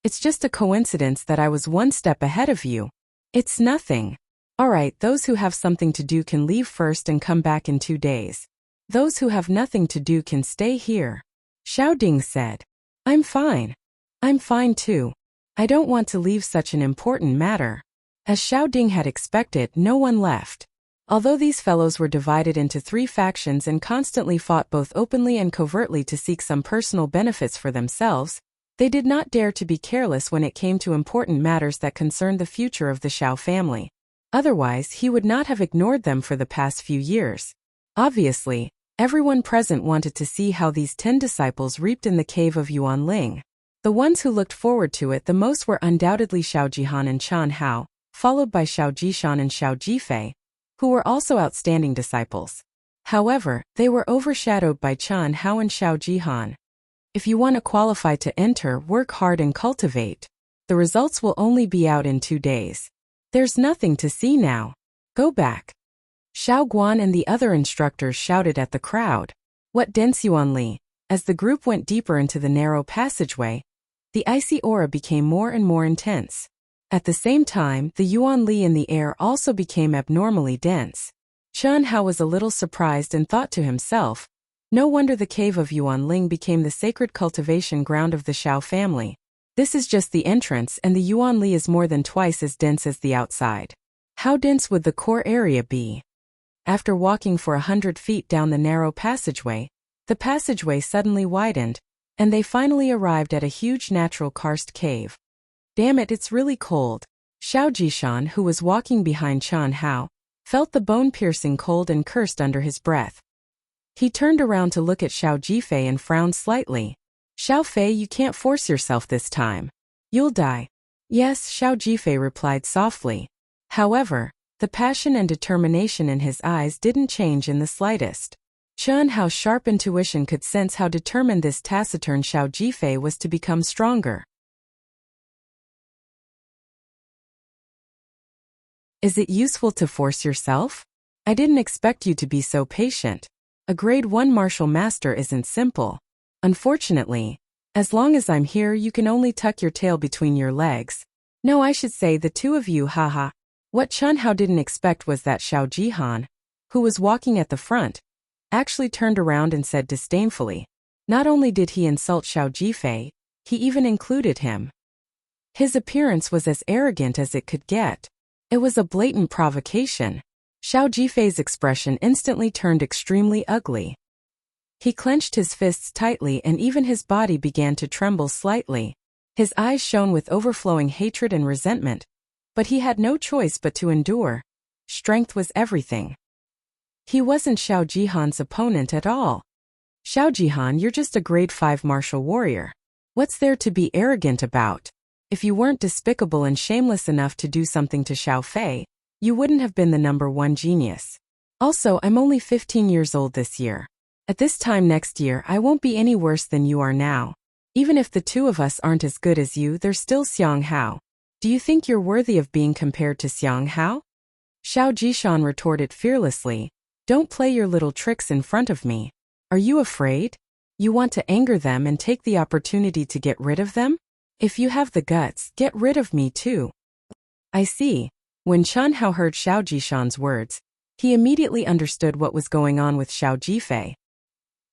It's just a coincidence that I was one step ahead of you. It's nothing. Alright, those who have something to do can leave first and come back in 2 days. Those who have nothing to do can stay here. Xiao Ding said. I'm fine. I'm fine too. I don't want to leave such an important matter. As Xiao Ding had expected, no one left. Although these fellows were divided into 3 factions and constantly fought both openly and covertly to seek some personal benefits for themselves, they did not dare to be careless when it came to important matters that concerned the future of the Xiao family. Otherwise, he would not have ignored them for the past few years. Obviously, everyone present wanted to see how these 10 disciples reaped in the cave of Yuan Ling. The ones who looked forward to it the most were undoubtedly Xiao Jihan and Qian Hao, followed by Xiao Jishan and Xiao Jifei, who were also outstanding disciples. However, they were overshadowed by Qian Hao and Xiao Jihan. If you want to qualify to enter, work hard and cultivate. The results will only be out in 2 days. There's nothing to see now. Go back. Xiao Guan and the other instructors shouted at the crowd. What dense Yuan Li? As the group went deeper into the narrow passageway, the icy aura became more and more intense. At the same time, the Yuan Li in the air also became abnormally dense. Qian Hao was a little surprised and thought to himself, no wonder the cave of Yuan Ling became the sacred cultivation ground of the Xiao family. This is just the entrance, and the Yuan Li is more than twice as dense as the outside. How dense would the core area be? After walking for 100 feet down the narrow passageway, the passageway suddenly widened, and they finally arrived at a huge natural karst cave. Damn it, it's really cold. Xiao Jishan, who was walking behind Qian Hao, felt the bone-piercing cold and cursed under his breath. He turned around to look at Xiao Jifei and frowned slightly. Xiao Fei, you can't force yourself this time. You'll die. Yes, Xiao Jifei replied softly. However, the passion and determination in his eyes didn't change in the slightest. Qian Hao's sharp intuition could sense how determined this taciturn Xiao Jifei was to become stronger. Is it useful to force yourself? I didn't expect you to be so patient. A grade 1 martial master isn't simple. Unfortunately, as long as I'm here you can only tuck your tail between your legs. No, I should say the two of you, haha. What Chun Hao didn't expect was that Xiao Jihan, who was walking at the front, actually turned around and said disdainfully. Not only did he insult Xiao Jifei, he even included him. His appearance was as arrogant as it could get. It was a blatant provocation. Xiao Jifei's expression instantly turned extremely ugly. He clenched his fists tightly and even his body began to tremble slightly. His eyes shone with overflowing hatred and resentment, but he had no choice but to endure. Strength was everything. He wasn't Xiao Jihan's opponent at all. Xiao Jihan, you're just a grade 5 martial warrior. What's there to be arrogant about? If you weren't despicable and shameless enough to do something to Xiao Fei, you wouldn't have been the #1 genius. Also, I'm only 15 years old this year. At this time next year, I won't be any worse than you are now. Even if the two of us aren't as good as you, there's still Xiang Hao. Do you think you're worthy of being compared to Xiang Hao? Xiao Jishan retorted fearlessly. Don't play your little tricks in front of me. Are you afraid? You want to anger them and take the opportunity to get rid of them? If you have the guts, get rid of me too. I see. When Chun Hao heard Xiao Jishan's words, he immediately understood what was going on with Xiao Jifei.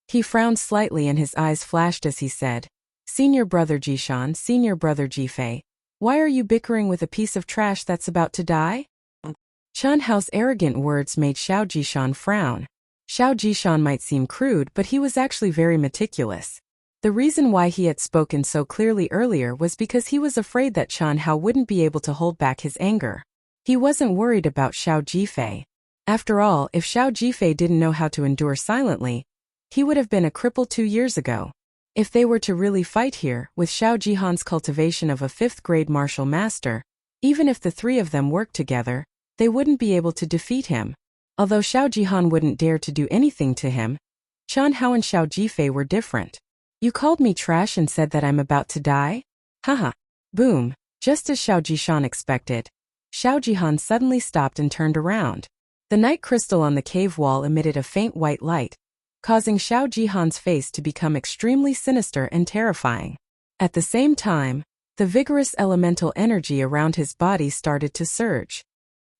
He frowned slightly and his eyes flashed as he said, Senior brother Jishan, senior brother Jifei, why are you bickering with a piece of trash that's about to die? Chun Hao's arrogant words made Xiao Jishan frown. Xiao Jishan might seem crude, but he was actually very meticulous. The reason why he had spoken so clearly earlier was because he was afraid that Chun Hao wouldn't be able to hold back his anger. He wasn't worried about Xiao Jifei. After all, if Xiao Jifei didn't know how to endure silently, he would have been a cripple 2 years ago. If they were to really fight here, with Xiao Jihan's cultivation of a 5th grade martial master, even if the three of them worked together, they wouldn't be able to defeat him. Although Xiao Jihan wouldn't dare to do anything to him, Chun Hao and Xiao Jifei were different. You called me trash and said that I'm about to die? Haha. Boom. Just as Xiao Jishan expected, Xiao Jihan suddenly stopped and turned around. The night crystal on the cave wall emitted a faint white light, causing Xiao Jihan's face to become extremely sinister and terrifying. At the same time, the vigorous elemental energy around his body started to surge.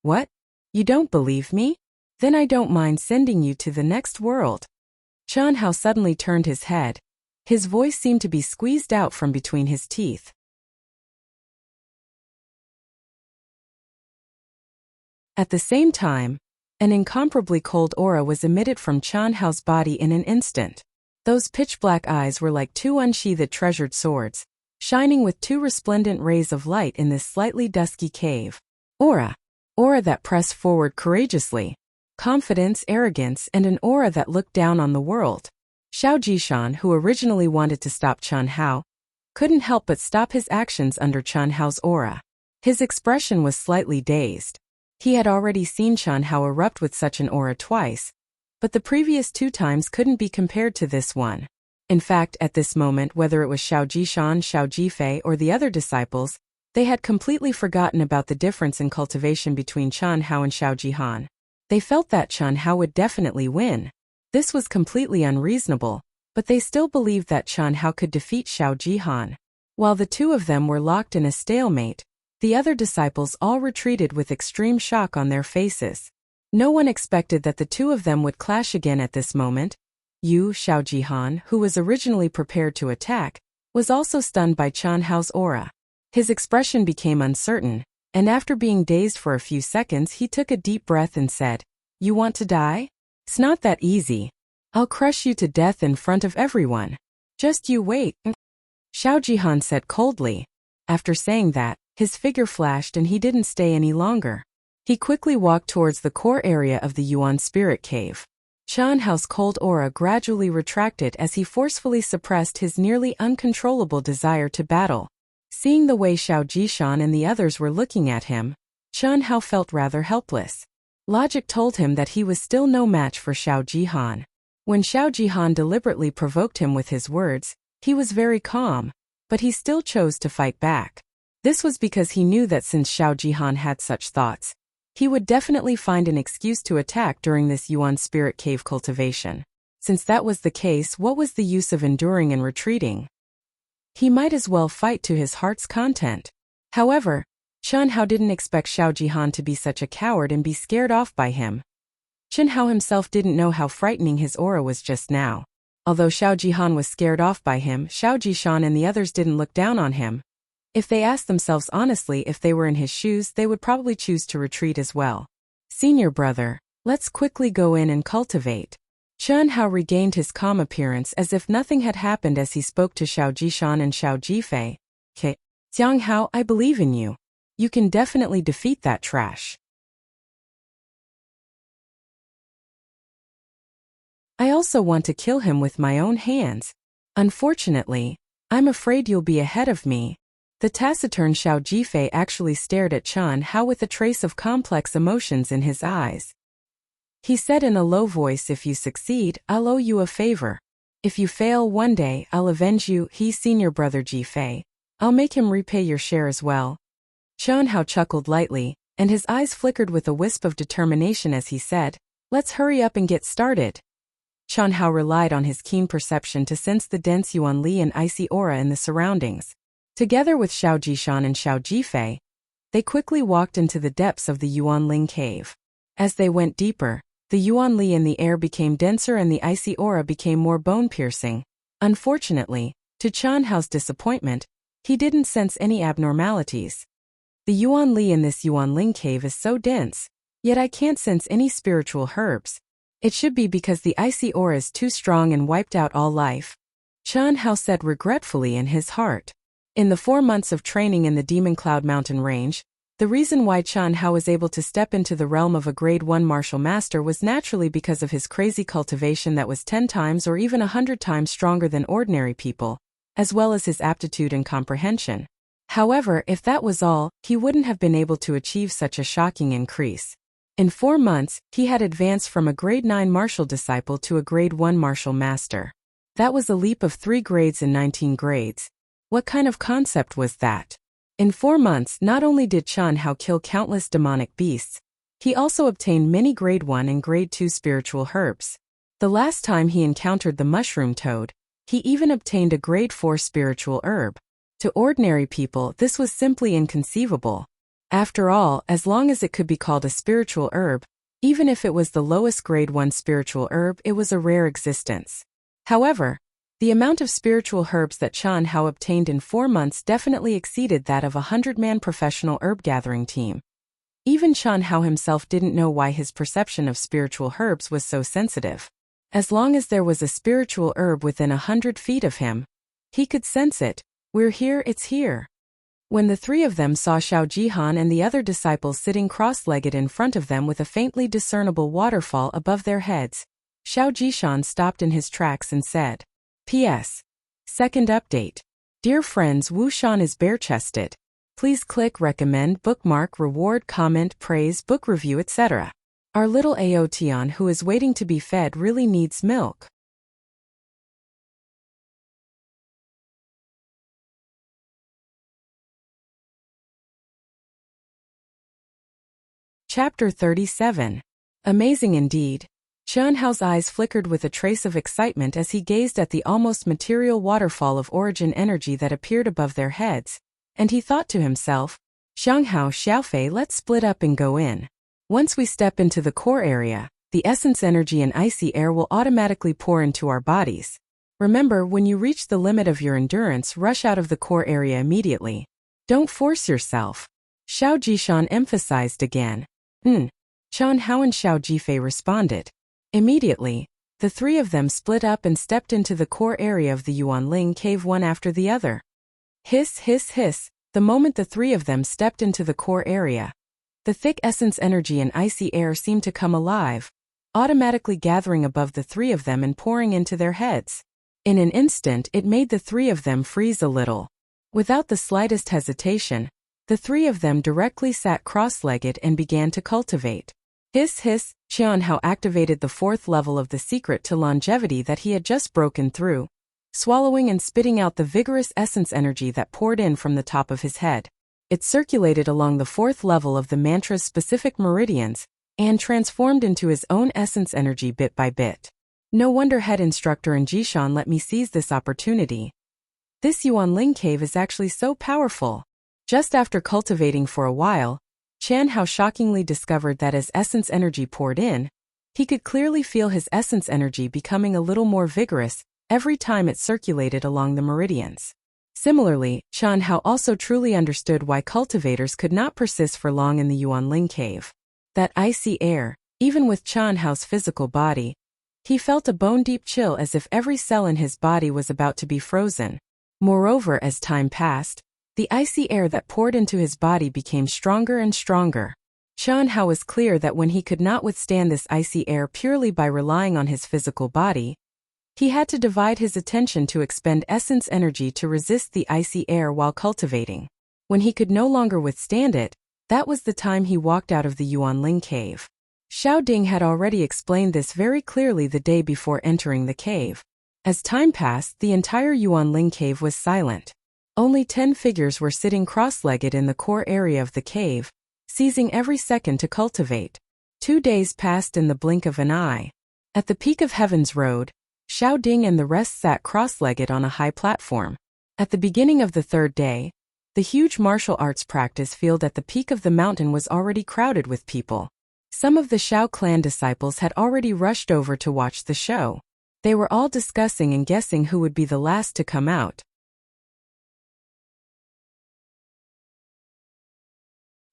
What? You don't believe me? Then I don't mind sending you to the next world. Chun Hao suddenly turned his head. His voice seemed to be squeezed out from between his teeth. At the same time, an incomparably cold aura was emitted from Chun Hao's body in an instant. Those pitch-black eyes were like two unsheathed treasured swords, shining with two resplendent rays of light in this slightly dusky cave. Aura that pressed forward courageously. Confidence, arrogance, and an aura that looked down on the world. Xiao Jishan, who originally wanted to stop Chun Hao, couldn't help but stop his actions under Chun Hao's aura. His expression was slightly dazed. He had already seen Chun Hao erupt with such an aura twice, but the previous 2 times couldn't be compared to this one. In fact, at this moment, whether it was Xiao Jishan, Xiao Jifei, or the other disciples, they had completely forgotten about the difference in cultivation between Chun Hao and Xiao Jihan. They felt that Chun Hao would definitely win. This was completely unreasonable, but they still believed that Chun Hao could defeat Xiao Jihan. While the two of them were locked in a stalemate, the other disciples all retreated with extreme shock on their faces. No one expected that the two of them would clash again at this moment. Xiao Jihan, who was originally prepared to attack, was also stunned by Chun Hao's aura. His expression became uncertain, and after being dazed for a few seconds he took a deep breath and said, You want to die? It's not that easy. I'll crush you to death in front of everyone. Just you wait. Xiao Jihan said coldly. After saying that, his figure flashed and he didn't stay any longer. He quickly walked towards the core area of the Yuan spirit cave. Chun Hao's cold aura gradually retracted as he forcefully suppressed his nearly uncontrollable desire to battle. Seeing the way Xiao Jishan and the others were looking at him, Chun Hao felt rather helpless. Logic told him that he was still no match for Xiao Jihan. When Xiao Jihan deliberately provoked him with his words, he was very calm, but he still chose to fight back. This was because he knew that since Xiao Jihan had such thoughts, He would definitely find an excuse to attack during this Yuan spirit cave cultivation. Since that was the case, what was the use of enduring and retreating? He might as well fight to his heart's content. However, Xianhao didn't expect Xiao Jihan to be such a coward and be scared off by him. Xianhao himself didn't know how frightening his aura was just now. Although Xiao Jihan was scared off by him, Xiao Jishan and the others didn't look down on him. If they asked themselves honestly if they were in his shoes, they would probably choose to retreat as well. Senior brother, let's quickly go in and cultivate. Xianhao regained his calm appearance as if nothing had happened as he spoke to Xiao Jishan and Xiao Jifei. Xianghao, I believe in you. You can definitely defeat that trash. I also want to kill him with my own hands. Unfortunately, I'm afraid you'll be ahead of me. The taciturn Xiao Jifei actually stared at Xianhao with a trace of complex emotions in his eyes. He said in a low voice, if you succeed, I'll owe you a favor. If you fail one day, I'll avenge you. He's senior brother Jifei. I'll make him repay your share as well. Xianhao chuckled lightly, and his eyes flickered with a wisp of determination as he said, let's hurry up and get started. Xianhao relied on his keen perception to sense the dense Yuan Li and icy aura in the surroundings. Together with Xiao Jishan and Xiao Jifei, they quickly walked into the depths of the Yuan Ling cave. As they went deeper, the Yuan Li in the air became denser and the icy aura became more bone-piercing. Unfortunately, to Xianhao's disappointment, he didn't sense any abnormalities. The Yuan Li in this Yuan Ling cave is so dense, yet I can't sense any spiritual herbs. It should be because the icy aura is too strong and wiped out all life. Xianhao said regretfully in his heart. In the 4 months of training in the Demon Cloud Mountain Range, the reason why Xianhao was able to step into the realm of a Grade 1 martial master was naturally because of his crazy cultivation that was 10 times or even 100 times stronger than ordinary people, as well as his aptitude and comprehension. However, if that was all, he wouldn't have been able to achieve such a shocking increase. In 4 months, he had advanced from a Grade 9 martial disciple to a Grade 1 martial master. That was a leap of 3 grades and 19 grades. What kind of concept was that? In 4 months, not only did Xianhao kill countless demonic beasts, he also obtained many Grade 1 and Grade 2 spiritual herbs. The last time he encountered the mushroom toad, he even obtained a Grade 4 spiritual herb. To ordinary people, this was simply inconceivable. After all, as long as it could be called a spiritual herb, even if it was the lowest Grade 1 spiritual herb, it was a rare existence. However, the amount of spiritual herbs that Xianhao obtained in 4 months definitely exceeded that of a 100-man professional herb-gathering team. Even Xianhao himself didn't know why his perception of spiritual herbs was so sensitive. As long as there was a spiritual herb within 100 feet of him, he could sense it. We're here, it's here. When the 3 of them saw Xiao Jihan and the other disciples sitting cross-legged in front of them with a faintly discernible waterfall above their heads, Xiao Jishan stopped in his tracks and said, P.S. Second update. Dear friends, Wu Shan is bare-chested. Please click recommend, bookmark, reward, comment, praise, book review, etc. Our little Aotian who is waiting to be fed really needs milk. Chapter 37. Amazing indeed. Xianhao's eyes flickered with a trace of excitement as he gazed at the almost material waterfall of origin energy that appeared above their heads, and he thought to himself, Xianghao, Xiaofei, let's split up and go in. Once we step into the core area, the essence energy and icy air will automatically pour into our bodies. Remember, when you reach the limit of your endurance, rush out of the core area immediately. Don't force yourself. Xiao Jishan emphasized again. Xianhao and Xiao Jifei responded. Immediately, the 3 of them split up and stepped into the core area of the Yuanling cave one after the other. Hiss, hiss, hiss, the moment the 3 of them stepped into the core area, the thick essence energy and icy air seemed to come alive, automatically gathering above the 3 of them and pouring into their heads. In an instant, it made the 3 of them freeze a little. Without the slightest hesitation, the 3 of them directly sat cross-legged and began to cultivate. Hiss, hiss, Xianhao activated the 4th level of the secret to longevity that he had just broken through, swallowing and spitting out the vigorous essence energy that poured in from the top of his head. It circulated along the fourth level of the mantra's specific meridians and transformed into his own essence energy bit by bit. No wonder head instructor and Jishan let me seize this opportunity. This Yuanling cave is actually so powerful. Just after cultivating for a while, Qian Hao shockingly discovered that as essence energy poured in, he could clearly feel his essence energy becoming a little more vigorous every time it circulated along the meridians. Similarly, Qian Hao also truly understood why cultivators could not persist for long in the Yuanling cave. That icy air, even with Qian Hao's physical body, he felt a bone-deep chill as if every cell in his body was about to be frozen. Moreover, as time passed, the icy air that poured into his body became stronger and stronger. Qian Hao was clear that when he could not withstand this icy air purely by relying on his physical body, he had to divide his attention to expend essence energy to resist the icy air while cultivating. When he could no longer withstand it, that was the time he walked out of the Yuanling cave. Xiao Ding had already explained this very clearly the day before entering the cave. As time passed, the entire Yuanling cave was silent. Only 10 figures were sitting cross-legged in the core area of the cave, seizing every second to cultivate. 2 days passed in the blink of an eye. At the peak of Heaven's Road, Xiao Ding and the rest sat cross-legged on a high platform. At the beginning of the 3rd day, the huge martial arts practice field at the peak of the mountain was already crowded with people. Some of the Xiao clan disciples had already rushed over to watch the show. They were all discussing and guessing who would be the last to come out.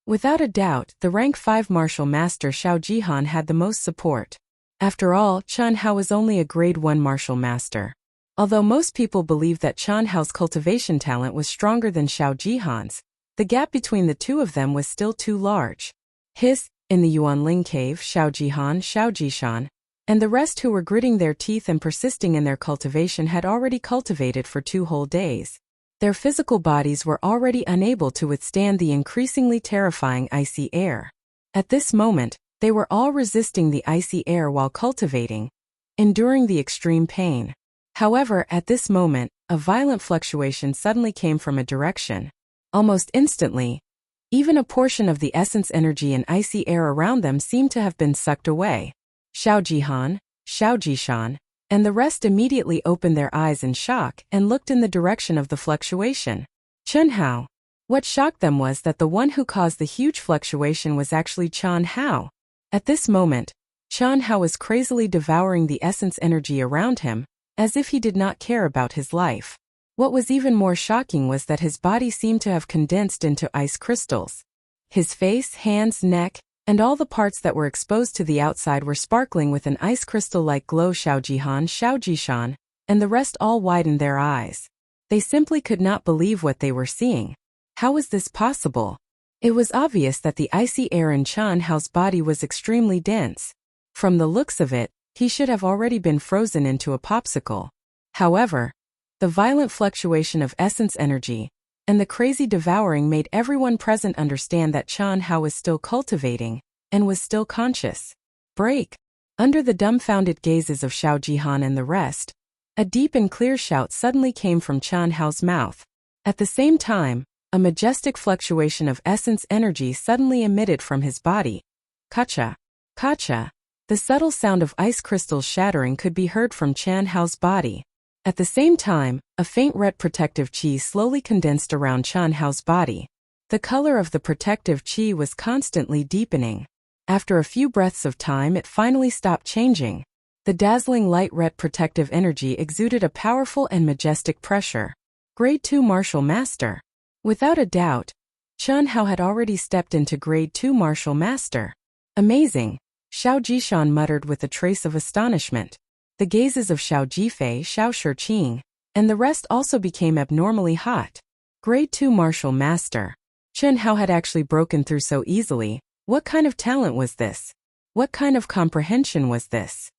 Without a doubt, the rank 5 martial master Xiao Jihan had the most support. After all, Qian Hao was only a grade 1 martial master. Although most people believed that Qian Hao's cultivation talent was stronger than Xiao Jihan's, the gap between the two of them was still too large. In the Yuanling cave, Xiao Jihan, Xiao Jishan, and the rest who were gritting their teeth and persisting in their cultivation had already cultivated for 2 whole days. Their physical bodies were already unable to withstand the increasingly terrifying icy air. At this moment, they were all resisting the icy air while cultivating, enduring the extreme pain. However, at this moment, a violent fluctuation suddenly came from a direction. Almost instantly, even a portion of the essence energy and icy air around them seemed to have been sucked away. Xiao Jihan, Xiao Jishan, and the rest immediately opened their eyes in shock and looked in the direction of the fluctuation. Qian Hao. What shocked them was that the one who caused the huge fluctuation was actually Qian Hao. At this moment, Qian Hao was crazily devouring the essence energy around him, as if he did not care about his life. What was even more shocking was that his body seemed to have condensed into ice crystals. His face, hands, neck, and all the parts that were exposed to the outside were sparkling with an ice crystal-like glow. Xiao Jihan, Xiao Jishan, and the rest all widened their eyes. They simply could not believe what they were seeing. How was this possible? It was obvious that the icy air in Qian Hao's body was extremely dense. From the looks of it, he should have already been frozen into a popsicle. However, the violent fluctuation of essence energy and the crazy devouring made everyone present understand that Qian Hao was still cultivating and was still conscious. Break! Under the dumbfounded gazes of Xiao Jihan and the rest, a deep and clear shout suddenly came from Qian Hao's mouth. At the same time, a majestic fluctuation of essence energy suddenly emitted from his body. Kacha! Kacha! The subtle sound of ice crystals shattering could be heard from Qian Hao's body. At the same time, a faint red protective qi slowly condensed around Qian Hao's body. The color of the protective qi was constantly deepening. After a few breaths of time, it finally stopped changing. The dazzling light red protective energy exuded a powerful and majestic pressure. Grade 2 Martial Master. Without a doubt, Qian Hao had already stepped into Grade 2 Martial Master. Amazing, Xiao Jishan muttered with a trace of astonishment. The gazes of Xiao Jifei, Xiao Shiqing, and the rest also became abnormally hot. Grade 2 Martial Master. Qian Hao had actually broken through so easily. What kind of talent was this? What kind of comprehension was this?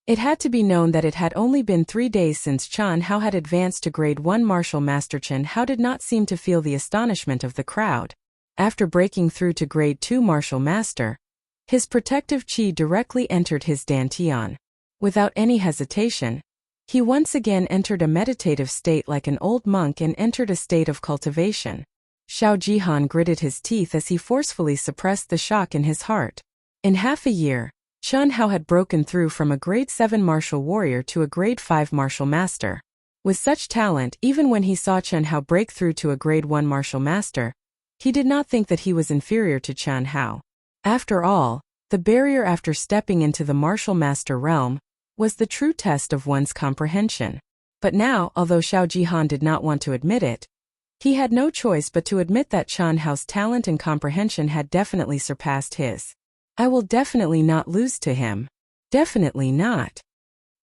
It had to be known that it had only been 3 days since Qian Hao had advanced to Grade 1 Martial Master. Qian Hao did not seem to feel the astonishment of the crowd. After breaking through to Grade 2 Martial Master, his protective qi directly entered his dantian. Without any hesitation, He once again entered a meditative state like an old monk and entered a state of cultivation. Zhou Xian gritted his teeth as he forcefully suppressed the shock in his heart. In half a year, Xianxia had broken through from a grade 7 martial warrior to a grade 5 martial master. With such talent, even when he saw Xianxia break through to a grade 1 martial master, he did not think that he was inferior to Xianxia. After all, the barrier after stepping into the martial master realm was the true test of one's comprehension. But now, although Zhou Xian did not want to admit it, he had no choice but to admit that Xianxia's talent and comprehension had definitely surpassed his. I will definitely not lose to him. Definitely not.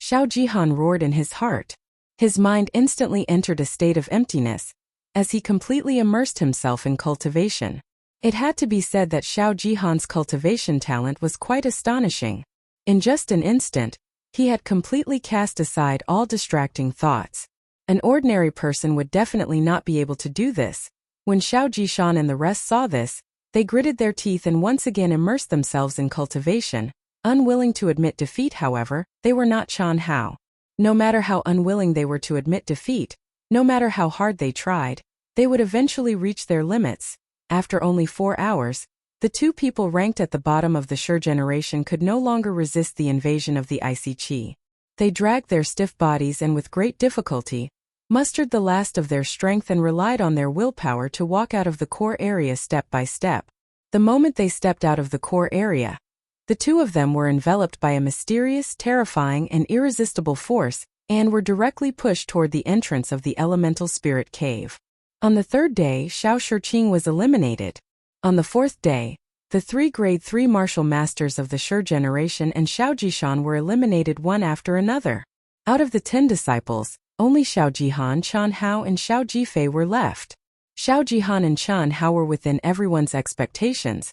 Zhou Xian roared in his heart. His mind instantly entered a state of emptiness, as he completely immersed himself in cultivation. It had to be said that Zhou Xian's cultivation talent was quite astonishing. In just an instant, he had completely cast aside all distracting thoughts. An ordinary person would definitely not be able to do this. When Zhou Xian and the rest saw this, they gritted their teeth and once again immersed themselves in cultivation. Unwilling to admit defeat, however, they were not Xianxia. No matter how unwilling they were to admit defeat, no matter how hard they tried, they would eventually reach their limits. After only 4 hours, the two people ranked at the bottom of the Shi generation could no longer resist the invasion of the icy qi. They dragged their stiff bodies and with great difficulty, mustered the last of their strength and relied on their willpower to walk out of the core area step by step. The moment they stepped out of the core area, the two of them were enveloped by a mysterious, terrifying, and irresistible force, and were directly pushed toward the entrance of the elemental spirit cave. On the third day, Xiao Shiqing was eliminated. On the fourth day, the 3 grade 3 martial masters of the Shi generation and Zhou Xian were eliminated one after another. Out of the 10 disciples, only Zhou Xian, Xianxia, and Zhao Jifei were left. Zhou Xian and Xianxia were within everyone's expectations,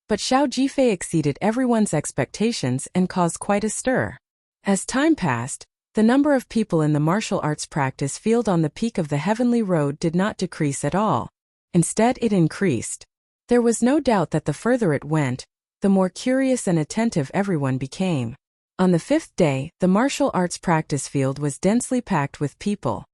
but Zhao Jifei exceeded everyone's expectations and caused quite a stir. As time passed, the number of people in the martial arts practice field on the peak of the heavenly road did not decrease at all. Instead, it increased. There was no doubt that the further it went, the more curious and attentive everyone became. On the 5th day, the martial arts practice field was densely packed with people.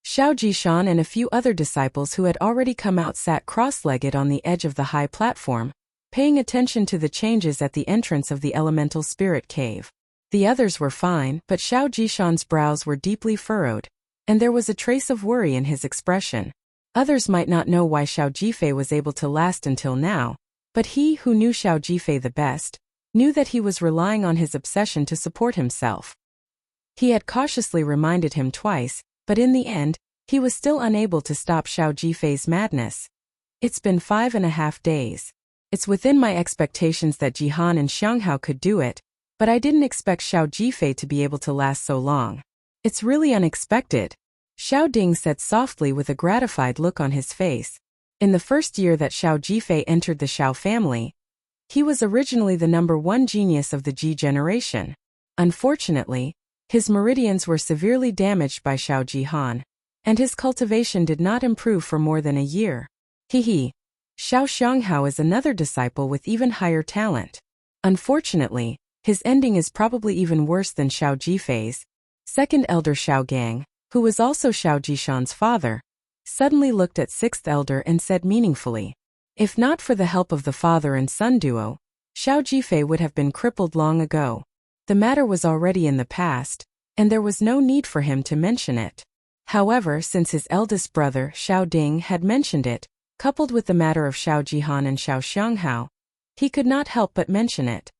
Zhao Xian and a few other disciples who had already come out sat cross-legged on the edge of the high platform, paying attention to the changes at the entrance of the elemental spirit cave. The others were fine, but Zhao Xian's brows were deeply furrowed, and there was a trace of worry in his expression. Others might not know why Zhao Jifei was able to last until now, but he who knew Zhao Jifei the best, knew that he was relying on his obsession to support himself. He had cautiously reminded him twice, but in the end, he was still unable to stop Zhao Jifei's madness. It's been 5.5 days. It's within my expectations that Jihan and Xianxia could do it, but I didn't expect Zhao Jifei to be able to last so long. It's really unexpected, Xiao Ding said softly with a gratified look on his face. In the first year that Zhao Jifei entered the Xiao family, he was originally the #1 genius of the Ji generation. Unfortunately, his meridians were severely damaged by Zhao Jihan, and his cultivation did not improve for more than a year. Xiao Xianghao is another disciple with even higher talent. Unfortunately, his ending is probably even worse than Zhao Jifei's. Second elder Xiao Gang, who was also Zhao Jishan's father, suddenly looked at 6th elder and said meaningfully, "If not for the help of the father and son duo, Zhao Jifei would have been crippled long ago." The matter was already in the past, and there was no need for him to mention it. However, since his eldest brother, Xiao Ding, had mentioned it, coupled with the matter of Zhao Jihan and Zhao Xianghao, he could not help but mention it.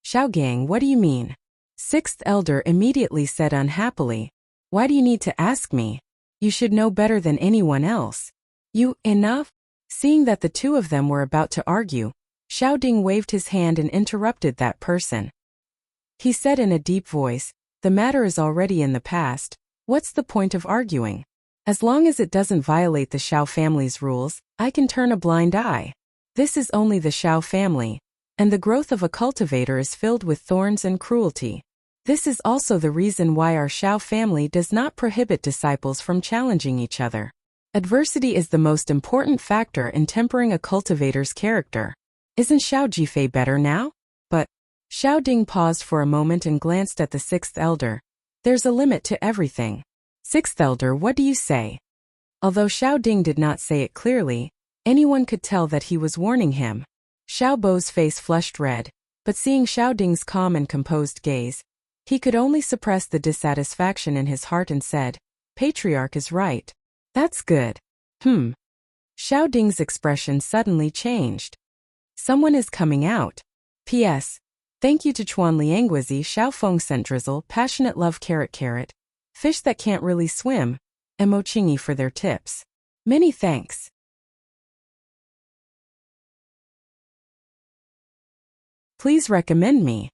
"Xiao Gang, what do you mean?" 6th elder immediately said unhappily, "Why do you need to ask me? You should know better than anyone else." Enough? Seeing that the two of them were about to argue, Xiao Ding waved his hand and interrupted that person. He said in a deep voice, "The matter is already in the past. What's the point of arguing? As long as it doesn't violate the Xiao family's rules, I can turn a blind eye. This is only the Xiao family, and the growth of a cultivator is filled with thorns and cruelty. This is also the reason why our Xiao family does not prohibit disciples from challenging each other. Adversity is the most important factor in tempering a cultivator's character. Isn't Zhao Jifei better now? But Xiao Ding paused for a moment and glanced at the sixth elder. There's a limit to everything. Sixth elder, what do you say? Although Xiao Ding did not say it clearly, anyone could tell that he was warning him. Xiao Bo's face flushed red, but seeing Xiao Ding's calm and composed gaze, he could only suppress the dissatisfaction in his heart and said, Patriarch is right. That's good. Xiao Ding's expression suddenly changed. Someone is coming out. P.S. Thank you to Chuan Liangguizi Xiao Feng Scent Drizzle Passionate Love Carrot Fish That Can't Really Swim, and Mo Chingy for their tips. Many thanks. Please recommend me.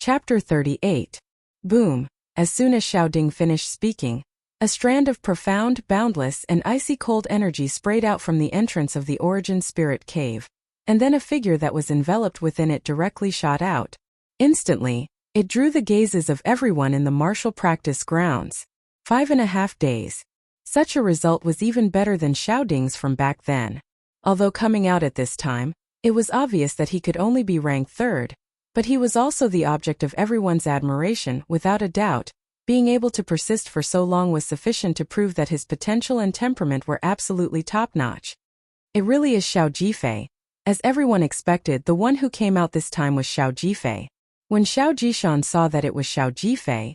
Chapter 38. Boom. As soon as Xiao Ding finished speaking, a strand of profound, boundless, and icy cold energy sprayed out from the entrance of the Origin Spirit Cave, and then a figure that was enveloped within it directly shot out. Instantly, it drew the gazes of everyone in the martial practice grounds. 5.5 days. Such a result was even better than Xiao Ding's from back then. Although coming out at this time, it was obvious that he could only be ranked third, but he was also the object of everyone's admiration, without a doubt. Being able to persist for so long was sufficient to prove that his potential and temperament were absolutely top-notch. It really is Xiao Jifei. As everyone expected, the one who came out this time was Xiao Jifei. When Xiao Jishan saw that it was Xiao Jifei,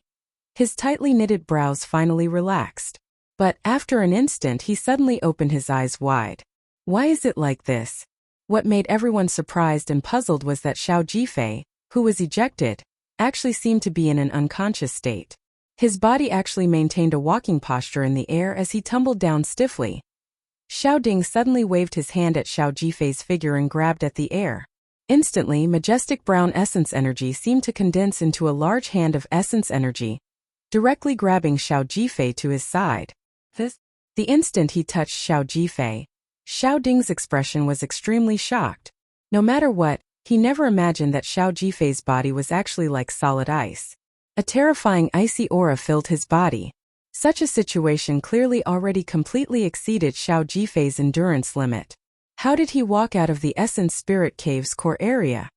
his tightly knitted brows finally relaxed. But after an instant he suddenly opened his eyes wide. Why is it like this? What made everyone surprised and puzzled was that Xiao Jifei, who was ejected, actually seemed to be in an unconscious state. His body actually maintained a walking posture in the air as he tumbled down stiffly. Xiao Ding suddenly waved his hand at Xiao Jifei's figure and grabbed at the air. Instantly, majestic brown essence energy seemed to condense into a large hand of essence energy, directly grabbing Xiao Jifei to his side. The instant he touched Xiao Jifei, Xiao Ding's expression was extremely shocked. No matter what, he never imagined that Xiao Jifei's body was actually like solid ice. A terrifying icy aura filled his body. Such a situation clearly already completely exceeded Xiao Jifei's endurance limit. How did he walk out of the Essence Spirit Cave's core area?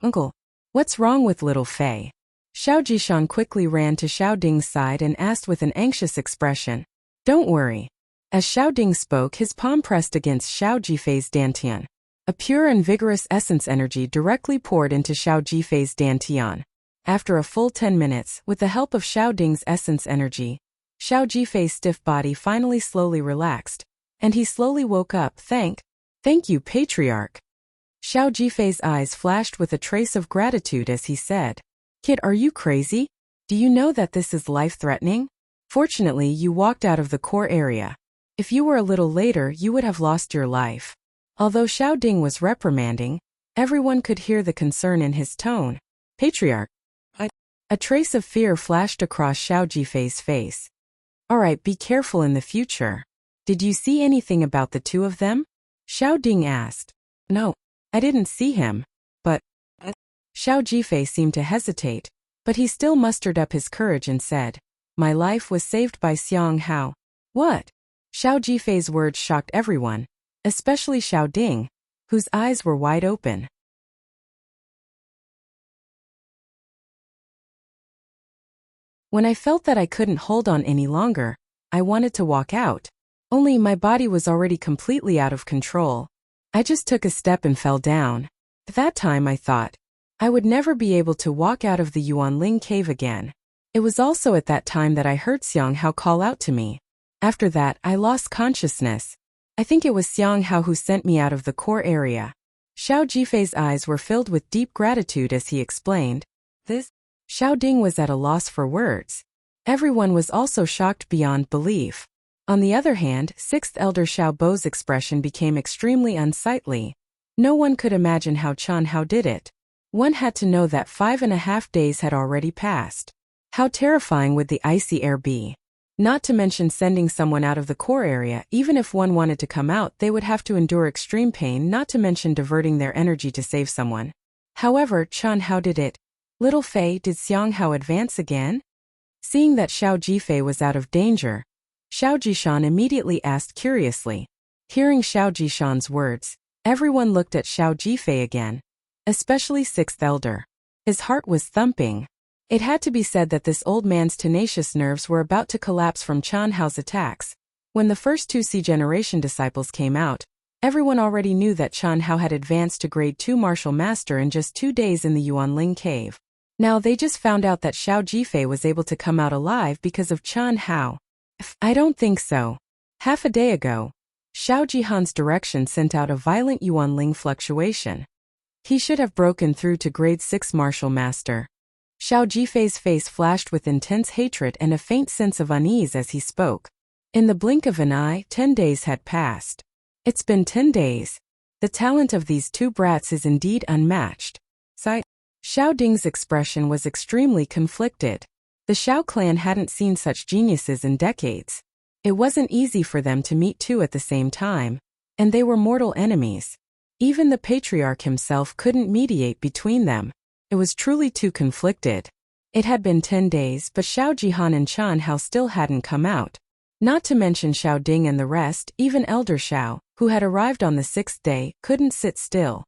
Uncle, what's wrong with little Fei? Xiao Jishan quickly ran to Xiao Ding's side and asked with an anxious expression. Don't worry. As Xiao Ding spoke, his palm pressed against Xiao Jifei's dantian. A pure and vigorous essence energy directly poured into Xiao Jifei's dantian. After a full 10 minutes, with the help of Xiao Ding's essence energy, Xiao Jifei's stiff body finally slowly relaxed, and he slowly woke up. Thank you, Patriarch. Xiao Jifei's eyes flashed with a trace of gratitude as he said, Kid, are you crazy? Do you know that this is life-threatening? Fortunately, you walked out of the core area. If you were a little later, you would have lost your life. Although Xiao Ding was reprimanding, everyone could hear the concern in his tone. Patriarch. A trace of fear flashed across Xiao Jifei's face. Alright, be careful in the future. Did you see anything about the two of them? Xiao Ding asked. No, I didn't see him, but... Xiao Jifei seemed to hesitate, but he still mustered up his courage and said, My life was saved by Xiang Hao. What? Xiao Jifei's words shocked everyone, especially Xiao Ding, whose eyes were wide open. When I felt that I couldn't hold on any longer, I wanted to walk out. Only my body was already completely out of control. I just took a step and fell down. At that time I thought, I would never be able to walk out of the Yuanling cave again. It was also at that time that I heard Xiang Hao call out to me. After that, I lost consciousness. I think it was Xiang Hao who sent me out of the core area. Xiao Jifei's eyes were filled with deep gratitude as he explained. Xiao Ding was at a loss for words. Everyone was also shocked beyond belief. On the other hand, sixth elder Xiao Bo's expression became extremely unsightly. No one could imagine how Qian Hao did it. One had to know that 5.5 days had already passed. How terrifying would the icy air be? Not to mention sending someone out of the core area. Even if one wanted to come out, they would have to endure extreme pain, not to mention diverting their energy to save someone. However, Qian Hao did it. Little Fei, did Xiang Hao advance again? Seeing that Xiao Jifei was out of danger, Zhou Xian immediately asked curiously. Hearing Zhou Xian's words, everyone looked at Xiao Jifei again, especially Sixth Elder. His heart was thumping. It had to be said that this old man's tenacious nerves were about to collapse from Qian Hao's attacks. When the first two C-generation disciples came out, everyone already knew that Qian Hao had advanced to grade 2 martial master in just 2 days in the Yuanling cave. Now they just found out that Xiao Jifei was able to come out alive because of Qian Hao. I don't think so. Half a day ago, Xiao Jihan's direction sent out a violent Yuanling fluctuation. He should have broken through to grade 6 martial master. Xiao Jifei's face flashed with intense hatred and a faint sense of unease as he spoke. In the blink of an eye, 10 days had passed. It's been 10 days. The talent of these two brats is indeed unmatched. Xiao Ding's expression was extremely conflicted. The Xiao clan hadn't seen such geniuses in decades. It wasn't easy for them to meet two at the same time, and they were mortal enemies. Even the patriarch himself couldn't mediate between them. It was truly too conflicted. It had been 10 days, but Xiao Jihan and Qian Hao still hadn't come out. Not to mention Xiao Ding and the rest, even Elder Xiao, who had arrived on the 6th day, couldn't sit still.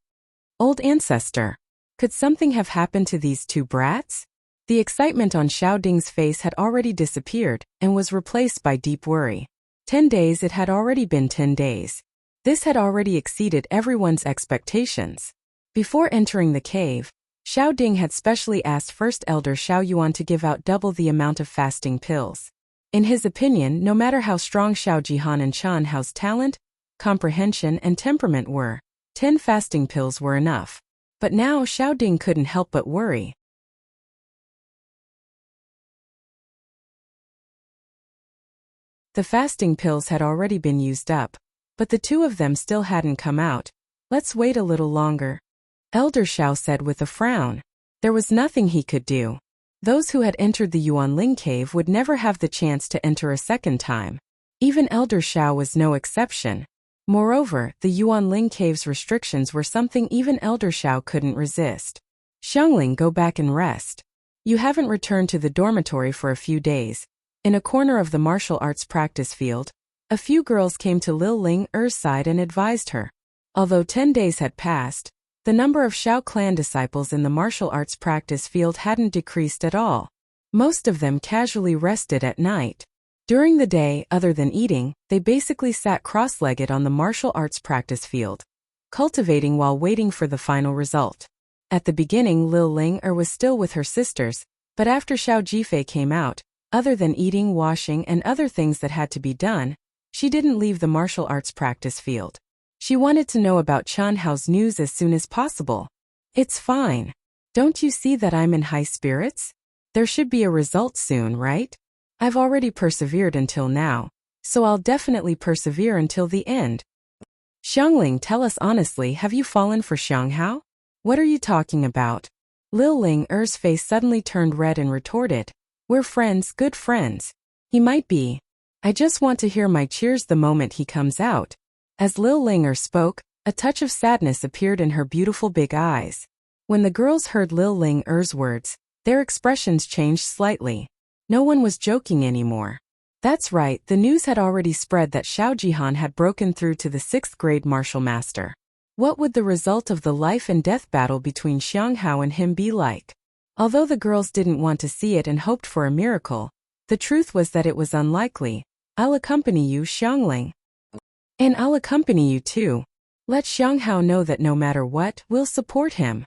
Old ancestor. Could something have happened to these two brats? The excitement on Xiao Ding's face had already disappeared and was replaced by deep worry. 10 days. It had already been 10 days. This had already exceeded everyone's expectations. Before entering the cave, Xiao Ding had specially asked First Elder Xiao Yuan to give out double the amount of fasting pills. In his opinion, no matter how strong Xiao Jihan and Qian Hao's talent, comprehension, and temperament were, 10 fasting pills were enough. But now Xiao Ding couldn't help but worry. The fasting pills had already been used up, but the two of them still hadn't come out. Let's wait a little longer, Elder Xiao said with a frown. There was nothing he could do. Those who had entered the Yuanling cave would never have the chance to enter a second time. Even Elder Xiao was no exception. Moreover, the Yuanling cave's restrictions were something even Elder Xiao couldn't resist. Xiangling, go back and rest. You haven't returned to the dormitory for a few days. In a corner of the martial arts practice field, a few girls came to Lil Ling Er's side and advised her. Although 10 days had passed, the number of Xiao clan disciples in the martial arts practice field hadn't decreased at all. Most of them casually rested at night. During the day, other than eating, they basically sat cross-legged on the martial arts practice field, cultivating while waiting for the final result. At the beginning, Lil Ling was still with her sisters, but after Xiao Jifei came out, other than eating, washing, and other things that had to be done, she didn't leave the martial arts practice field. She wanted to know about Qian Hao's news as soon as possible. It's fine. Don't you see that I'm in high spirits? There should be a result soon, right? I've already persevered until now, so I'll definitely persevere until the end. Xiangling, tell us honestly, have you fallen for Xiang Hao? What are you talking about? Lil Ling Er's face suddenly turned red and retorted. We're friends, good friends. He might be. I just want to hear my cheers the moment he comes out. As Lil Ling Er spoke, a touch of sadness appeared in her beautiful big eyes. When the girls heard Lil Ling Er's words, their expressions changed slightly. No one was joking anymore. That's right, the news had already spread that Xiao Jihan had broken through to the 6th grade martial master. What would the result of the life and death battle between Xiang Hao and him be like? Although the girls didn't want to see it and hoped for a miracle, the truth was that it was unlikely. I'll accompany you, Xiangling. And I'll accompany you too. Let Xiang Hao know that no matter what, we'll support him.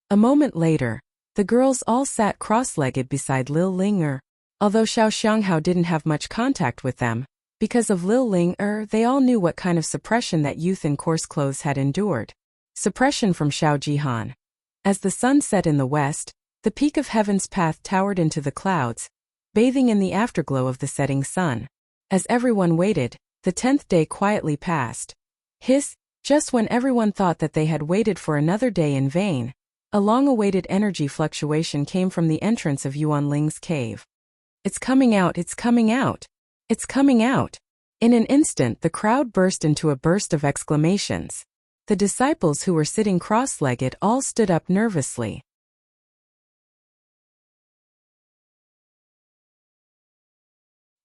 A moment later, the girls all sat cross-legged beside Lil Ling Er. Although Xiang Hao didn't have much contact with them, because of Lil Ling they all knew what kind of suppression that youth in coarse clothes had endured. Suppression from Xiao Jihan. As the sun set in the west, the peak of heaven's path towered into the clouds, bathing in the afterglow of the setting sun. As everyone waited, the 10th day quietly passed. Hiss, just when everyone thought that they had waited for another day in vain, a long-awaited energy fluctuation came from the entrance of Yuanling's cave. It's coming out, it's coming out, it's coming out. In an instant, the crowd burst into a burst of exclamations. The disciples who were sitting cross-legged all stood up nervously.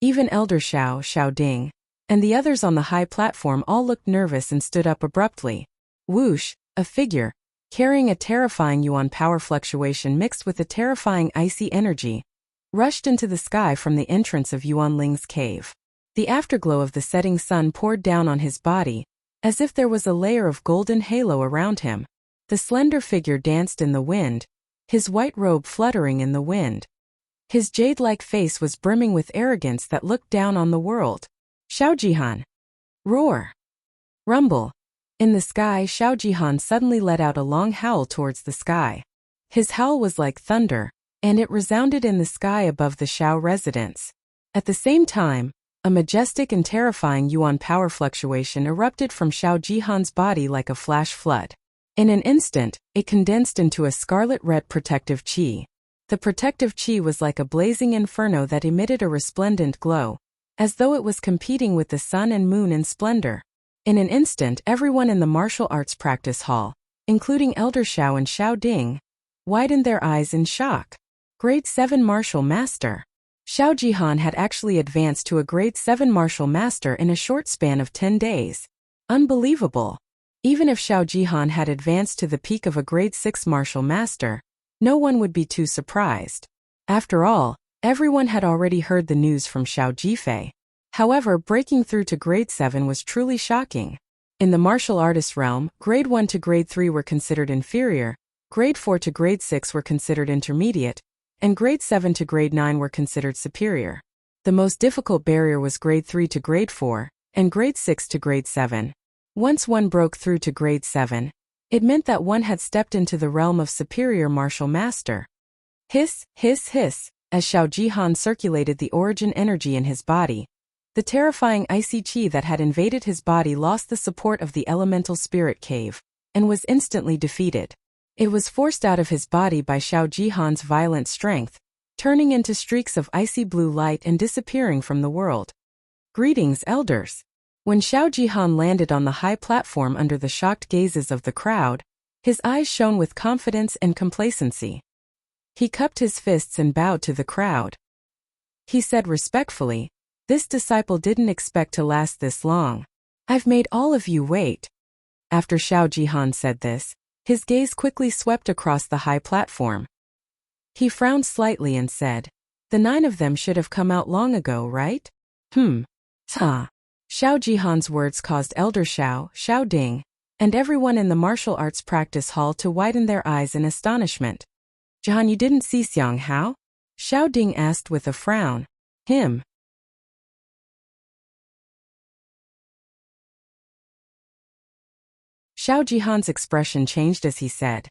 Even Elder Xiao Ding, and the others on the high platform all looked nervous and stood up abruptly. Whoosh, a figure, carrying a terrifying yuan power fluctuation mixed with a terrifying icy energy, rushed into the sky from the entrance of Yuan Ling's cave. The afterglow of the setting sun poured down on his body, as if there was a layer of golden halo around him. The slender figure danced in the wind, his white robe fluttering in the wind. His jade-like face was brimming with arrogance that looked down on the world. Xiao Jihan! Roar! Rumble! In the sky, Xiao Jihan suddenly let out a long howl towards the sky. His howl was like thunder, and it resounded in the sky above the Xiao residence. At the same time, a majestic and terrifying yuan power fluctuation erupted from Xiao Jihan's body like a flash flood. In an instant, it condensed into a scarlet-red protective qi. The protective qi was like a blazing inferno that emitted a resplendent glow, as though it was competing with the sun and moon in splendor. In an instant, everyone in the martial arts practice hall, including Elder Xiao and Xiao Ding, widened their eyes in shock. Grade 7 Martial Master. Xiao Jihan had actually advanced to a Grade 7 Martial Master in a short span of 10 days. Unbelievable. Even if Xiao Jihan had advanced to the peak of a Grade 6 Martial Master, no one would be too surprised. After all, everyone had already heard the news from Xiao Jifei. However, breaking through to Grade 7 was truly shocking. In the martial artist realm, Grade 1 to Grade 3 were considered inferior, Grade 4 to Grade 6 were considered intermediate, and Grade 7 to Grade 9 were considered superior. The most difficult barrier was Grade 3 to Grade 4, and Grade 6 to Grade 7. Once one broke through to Grade 7, it meant that one had stepped into the realm of superior martial master. Hiss, hiss, hiss, as Xiao Jihan circulated the origin energy in his body. The terrifying icy qi that had invaded his body lost the support of the elemental spirit cave, and was instantly defeated. It was forced out of his body by Xiao Jihan's violent strength, turning into streaks of icy blue light and disappearing from the world. Greetings, elders. When Xiao Jihan landed on the high platform under the shocked gazes of the crowd, his eyes shone with confidence and complacency. He cupped his fists and bowed to the crowd. He said respectfully, "This disciple didn't expect to last this long. I've made all of you wait." After Xiao Jihan said this, his gaze quickly swept across the high platform. He frowned slightly and said, "The 9 of them should have come out long ago, right?" Xiao Jihan's words caused Elder Xiao, Xiao Ding, and everyone in the martial arts practice hall to widen their eyes in astonishment. "Jihan, you didn't see Xianxia?" Xiao Ding asked with a frown. Him. Xiao Jihan's expression changed as he said,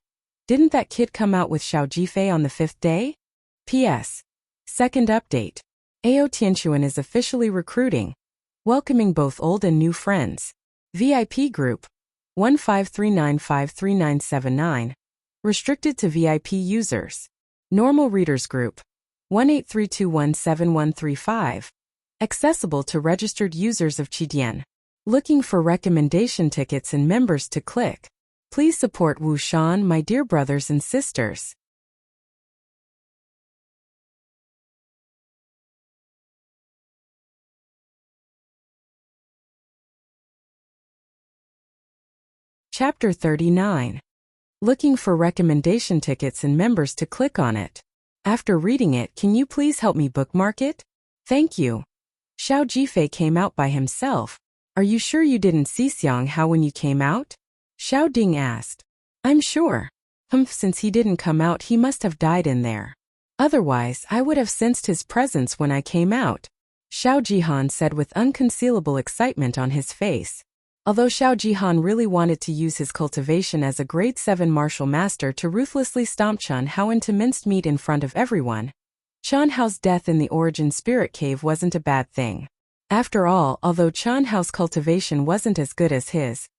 "Didn't that kid come out with Xiao Jifei on the 5th day? P.S. Second update. AO Tianquan is officially recruiting, welcoming both old and new friends. VIP group 1539539979, restricted to VIP users. Normal readers group 1832171135, accessible to registered users of Qidian. Looking for recommendation tickets and members to click. Please support Wu Xian, my dear brothers and sisters." Chapter 39. Looking for recommendation tickets and members to click on it. After reading it, can you please help me bookmark it? Thank you. Xiao Jifei came out by himself. Are you sure you didn't see Xianxia when you came out? Xiao Ding asked. I'm sure. Since he didn't come out, he must have died in there. Otherwise, I would have sensed his presence when I came out, Xiao Jihan said with unconcealable excitement on his face. Although Xiao Jihan really wanted to use his cultivation as a Grade 7 martial master to ruthlessly stomp Chen Hao into minced meat in front of everyone, Chen Hao's death in the Origin Spirit Cave wasn't a bad thing. After all, although Chen Hao's cultivation wasn't as good as his,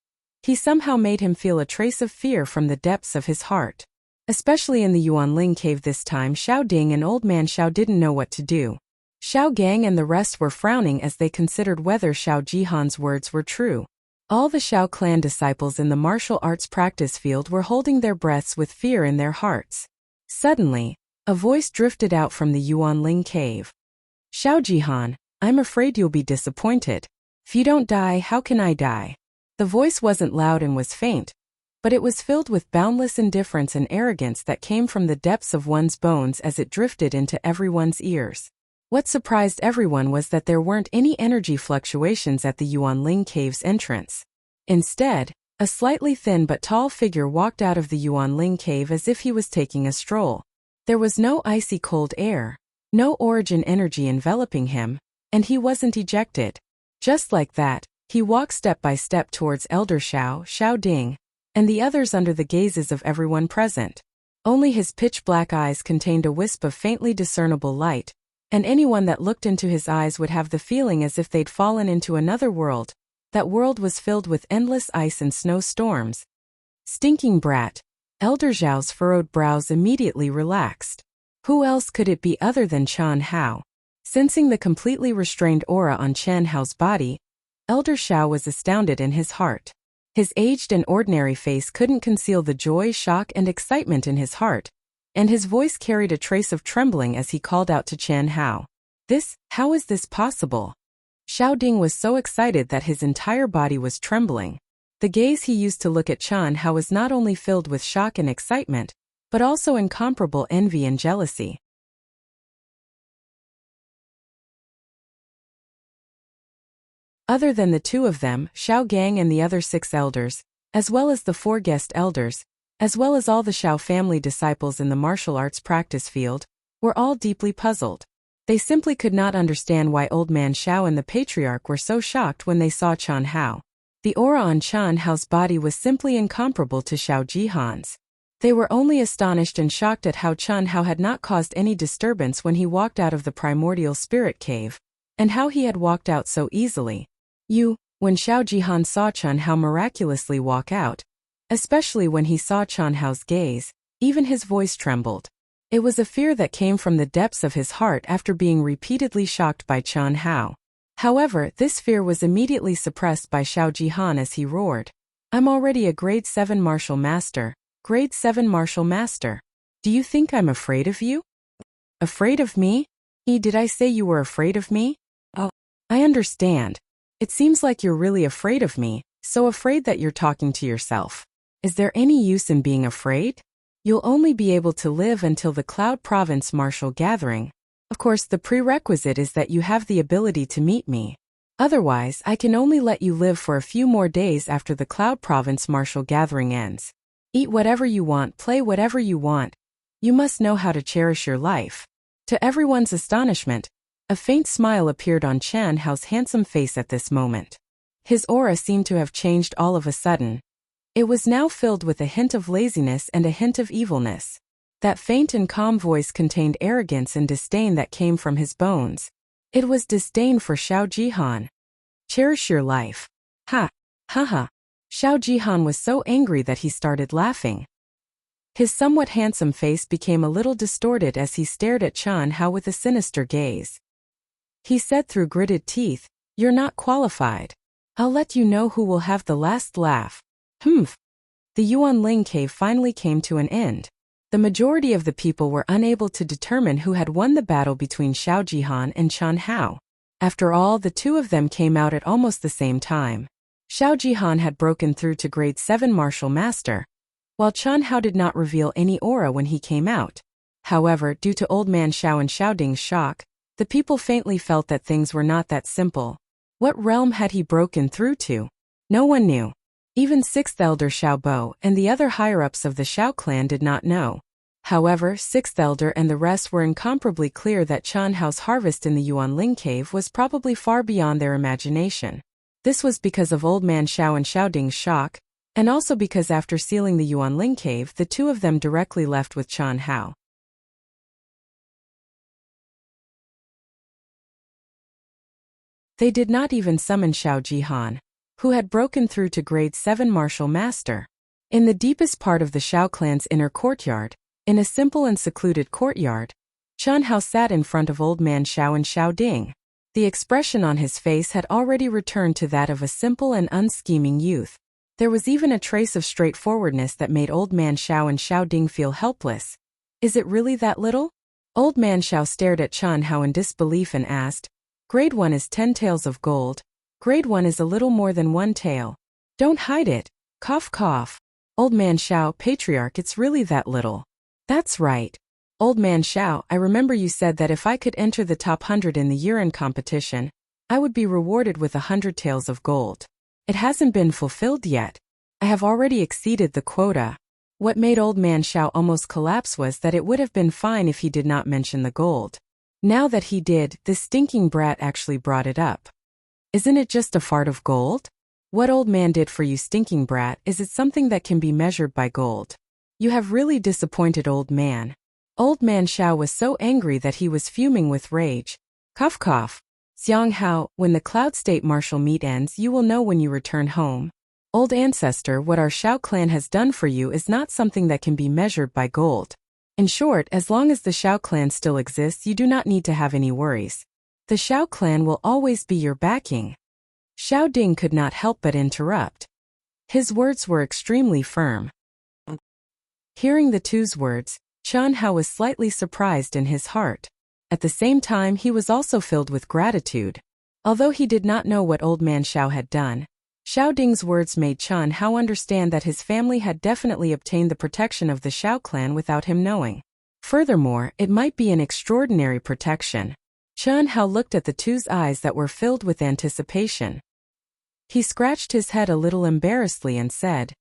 he somehow made him feel a trace of fear from the depths of his heart. Especially in the Yuanling cave this time, Xiao Ding and Old Man Xiao didn't know what to do. Xiao Gang and the rest were frowning as they considered whether Xiao Jihan's words were true. All the Xiao clan disciples in the martial arts practice field were holding their breaths with fear in their hearts. Suddenly, a voice drifted out from the Yuanling cave. Xiao Jihan, I'm afraid you'll be disappointed. If you don't die, how can I die? The voice wasn't loud and was faint, but it was filled with boundless indifference and arrogance that came from the depths of one's bones as it drifted into everyone's ears. What surprised everyone was that there weren't any energy fluctuations at the Yuanling cave's entrance. Instead, a slightly thin but tall figure walked out of the Yuanling cave as if he was taking a stroll. There was no icy cold air, no origin energy enveloping him, and he wasn't ejected. Just like that, he walked step by step towards Elder Xiao Ding, and the others under the gazes of everyone present. Only his pitch-black eyes contained a wisp of faintly discernible light, and anyone that looked into his eyes would have the feeling as if they'd fallen into another world. That world was filled with endless ice and snowstorms. Stinking brat! Elder Zhao's furrowed brows immediately relaxed. Who else could it be other than Qian Hao? Sensing the completely restrained aura on Qian Hao's body, Elder Xiao was astounded in his heart. His aged and ordinary face couldn't conceal the joy, shock, and excitement in his heart, and his voice carried a trace of trembling as he called out to Qian Hao. How is this possible? Xiao Ding was so excited that his entire body was trembling. The gaze he used to look at Qian Hao was not only filled with shock and excitement, but also incomparable envy and jealousy. Other than the two of them, Xiao Gang and the other 6 elders, as well as the 4 guest elders, as well as all the Xiao family disciples in the martial arts practice field, were all deeply puzzled. They simply could not understand why Old Man Xiao and the Patriarch were so shocked when they saw Qian Hao. The aura on Qian Hao's body was simply incomparable to Xiao Jihan's. They were only astonished and shocked at how Qian Hao had not caused any disturbance when he walked out of the primordial spirit cave, and how he had walked out so easily. When Xiao Jihan saw Qian Hao miraculously walk out, especially when he saw Qian Hao's gaze, even his voice trembled. It was a fear that came from the depths of his heart after being repeatedly shocked by Qian Hao. However, this fear was immediately suppressed by Xiao Jihan as he roared, "I'm already a grade 7 martial master, grade 7 martial master. Do you think I'm afraid of you?" "Afraid of me? Did I say you were afraid of me? Oh, I understand. It seems like you're really afraid of me, so afraid that you're talking to yourself. Is there any use in being afraid? You'll only be able to live until the Cloud Province Martial Gathering. Of course, the prerequisite is that you have the ability to meet me. Otherwise, I can only let you live for a few more days after the Cloud Province Martial Gathering ends. Eat whatever you want, play whatever you want. You must know how to cherish your life." To everyone's astonishment, a faint smile appeared on Qian Hao's handsome face at this moment. His aura seemed to have changed all of a sudden. It was now filled with a hint of laziness and a hint of evilness. That faint and calm voice contained arrogance and disdain that came from his bones. It was disdain for Xiao Jihan. "Cherish your life. Ha! Ha ha!" Xiao Jihan was so angry that he started laughing. His somewhat handsome face became a little distorted as he stared at Qian Hao with a sinister gaze. He said through gritted teeth, "You're not qualified. I'll let you know who will have the last laugh." Humph. The Yuanling cave finally came to an end. The majority of the people were unable to determine who had won the battle between Xiao Jihan and Qian Hao. After all, the two of them came out at almost the same time. Xiao Jihan had broken through to grade 7 martial master, while Qian Hao did not reveal any aura when he came out. However, due to Old Man Xiao and Xiao Ding's shock, the people faintly felt that things were not that simple. What realm had he broken through to? No one knew. Even 6th Elder Xiao Bo and the other higher-ups of the Xiao clan did not know. However, 6th Elder and the rest were incomparably clear that Qian Hao's harvest in the Yuanling cave was probably far beyond their imagination. This was because of Old Man Xiao and Xiao Ding's shock, and also because after sealing the Yuanling cave, the two of them directly left with Qian Hao. They did not even summon Xiao Jihan, who had broken through to grade 7 martial master. In the deepest part of the Xiao clan's inner courtyard, in a simple and secluded courtyard, Qian Hao sat in front of Old Man Xiao and Xiao Ding. The expression on his face had already returned to that of a simple and unscheming youth. There was even a trace of straightforwardness that made Old Man Xiao and Xiao Ding feel helpless. "Is it really that little?" Old Man Xiao stared at Qian Hao in disbelief and asked, Grade 1 is 10 taels of gold. Grade 1 is a little more than 1 tael. Don't hide it. Cough cough. Old man Xiao, patriarch, it's really that little. That's right. Old man Xiao, I remember you said that if I could enter the top 100 in the year-end competition, I would be rewarded with 100 taels of gold. It hasn't been fulfilled yet. I have already exceeded the quota. What made old man Xiao almost collapse was that it would have been fine if he did not mention the gold. Now that he did, this stinking brat actually brought it up. Isn't it just a fart of gold? What old man did for you, stinking brat, is it something that can be measured by gold? You have really disappointed old man. Old man Xiao was so angry that he was fuming with rage. Cough cough. Xianxia, when the Cloud State Martial meet ends, you will know when you return home. Old ancestor, what our Xiao clan has done for you is not something that can be measured by gold. In short, as long as the Xiao clan still exists, you do not need to have any worries. The Xiao clan will always be your backing. Xiao Ding could not help but interrupt. His words were extremely firm. Hearing the two's words, Qian Hao was slightly surprised in his heart. At the same time, he was also filled with gratitude. Although he did not know what old man Xiao had done, Xiao Ding's words made Qian Hao understand that his family had definitely obtained the protection of the Xiao clan without him knowing. Furthermore, it might be an extraordinary protection. Qian Hao looked at the two's eyes that were filled with anticipation. He scratched his head a little embarrassedly and said,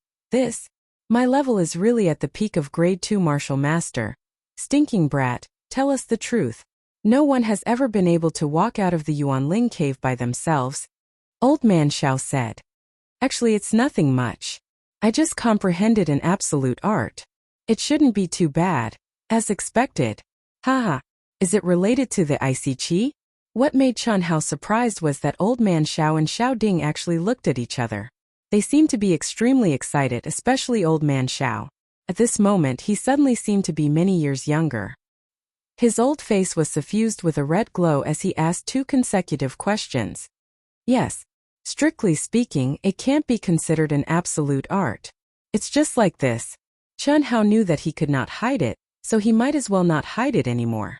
My level is really at the peak of grade 2 martial master. Stinking brat, tell us the truth. No one has ever been able to walk out of the Yuanling cave by themselves. Old man Xiao said. Actually, it's nothing much. I just comprehended an absolute art. It shouldn't be too bad. As expected. Haha. Is it related to the icy qi? What made Qian Hao surprised was that old man Xiao and Xiao Ding actually looked at each other. They seemed to be extremely excited, especially old man Xiao. At this moment, he suddenly seemed to be many years younger. His old face was suffused with a red glow as he asked 2 consecutive questions. Yes. Strictly speaking, it can't be considered an absolute art. It's just like this. Qian Hao knew that he could not hide it, so he might as well not hide it anymore.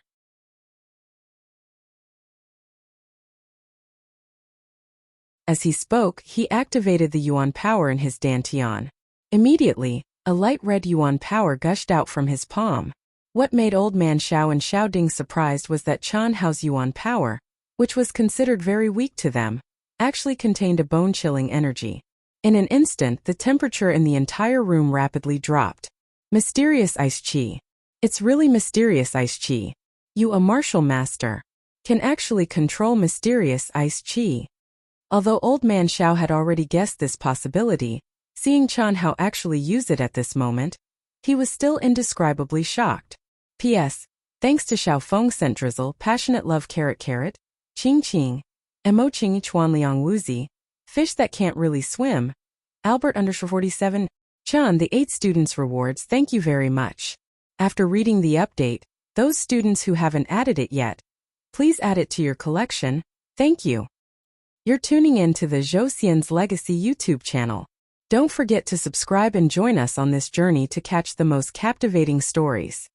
As he spoke, he activated the Yuan power in his dantian. Immediately, a light red Yuan power gushed out from his palm. What made old man Xiao and Xiao Ding surprised was that Qian Hao's Yuan power, which was considered very weak to them, actually contained a bone-chilling energy. In an instant, the temperature in the entire room rapidly dropped. Mysterious ice qi. It's really mysterious ice qi. You, a martial master, can actually control mysterious ice qi. Although old man Xiao had already guessed this possibility, seeing Qian Hao actually use it at this moment, he was still indescribably shocked. P.S. Thanks to Xiao Feng sent drizzle, passionate love carrot, Qing Qing, Emo Qing Chuan Liang Wuzi, fish that can't really swim, Albert _47, Chan, the 8 students rewards, thank you very much. After reading the update, those students who haven't added it yet, please add it to your collection, thank you. You're tuning in to the Zhou Xian's Legacy YouTube channel. Don't forget to subscribe and join us on this journey to catch the most captivating stories.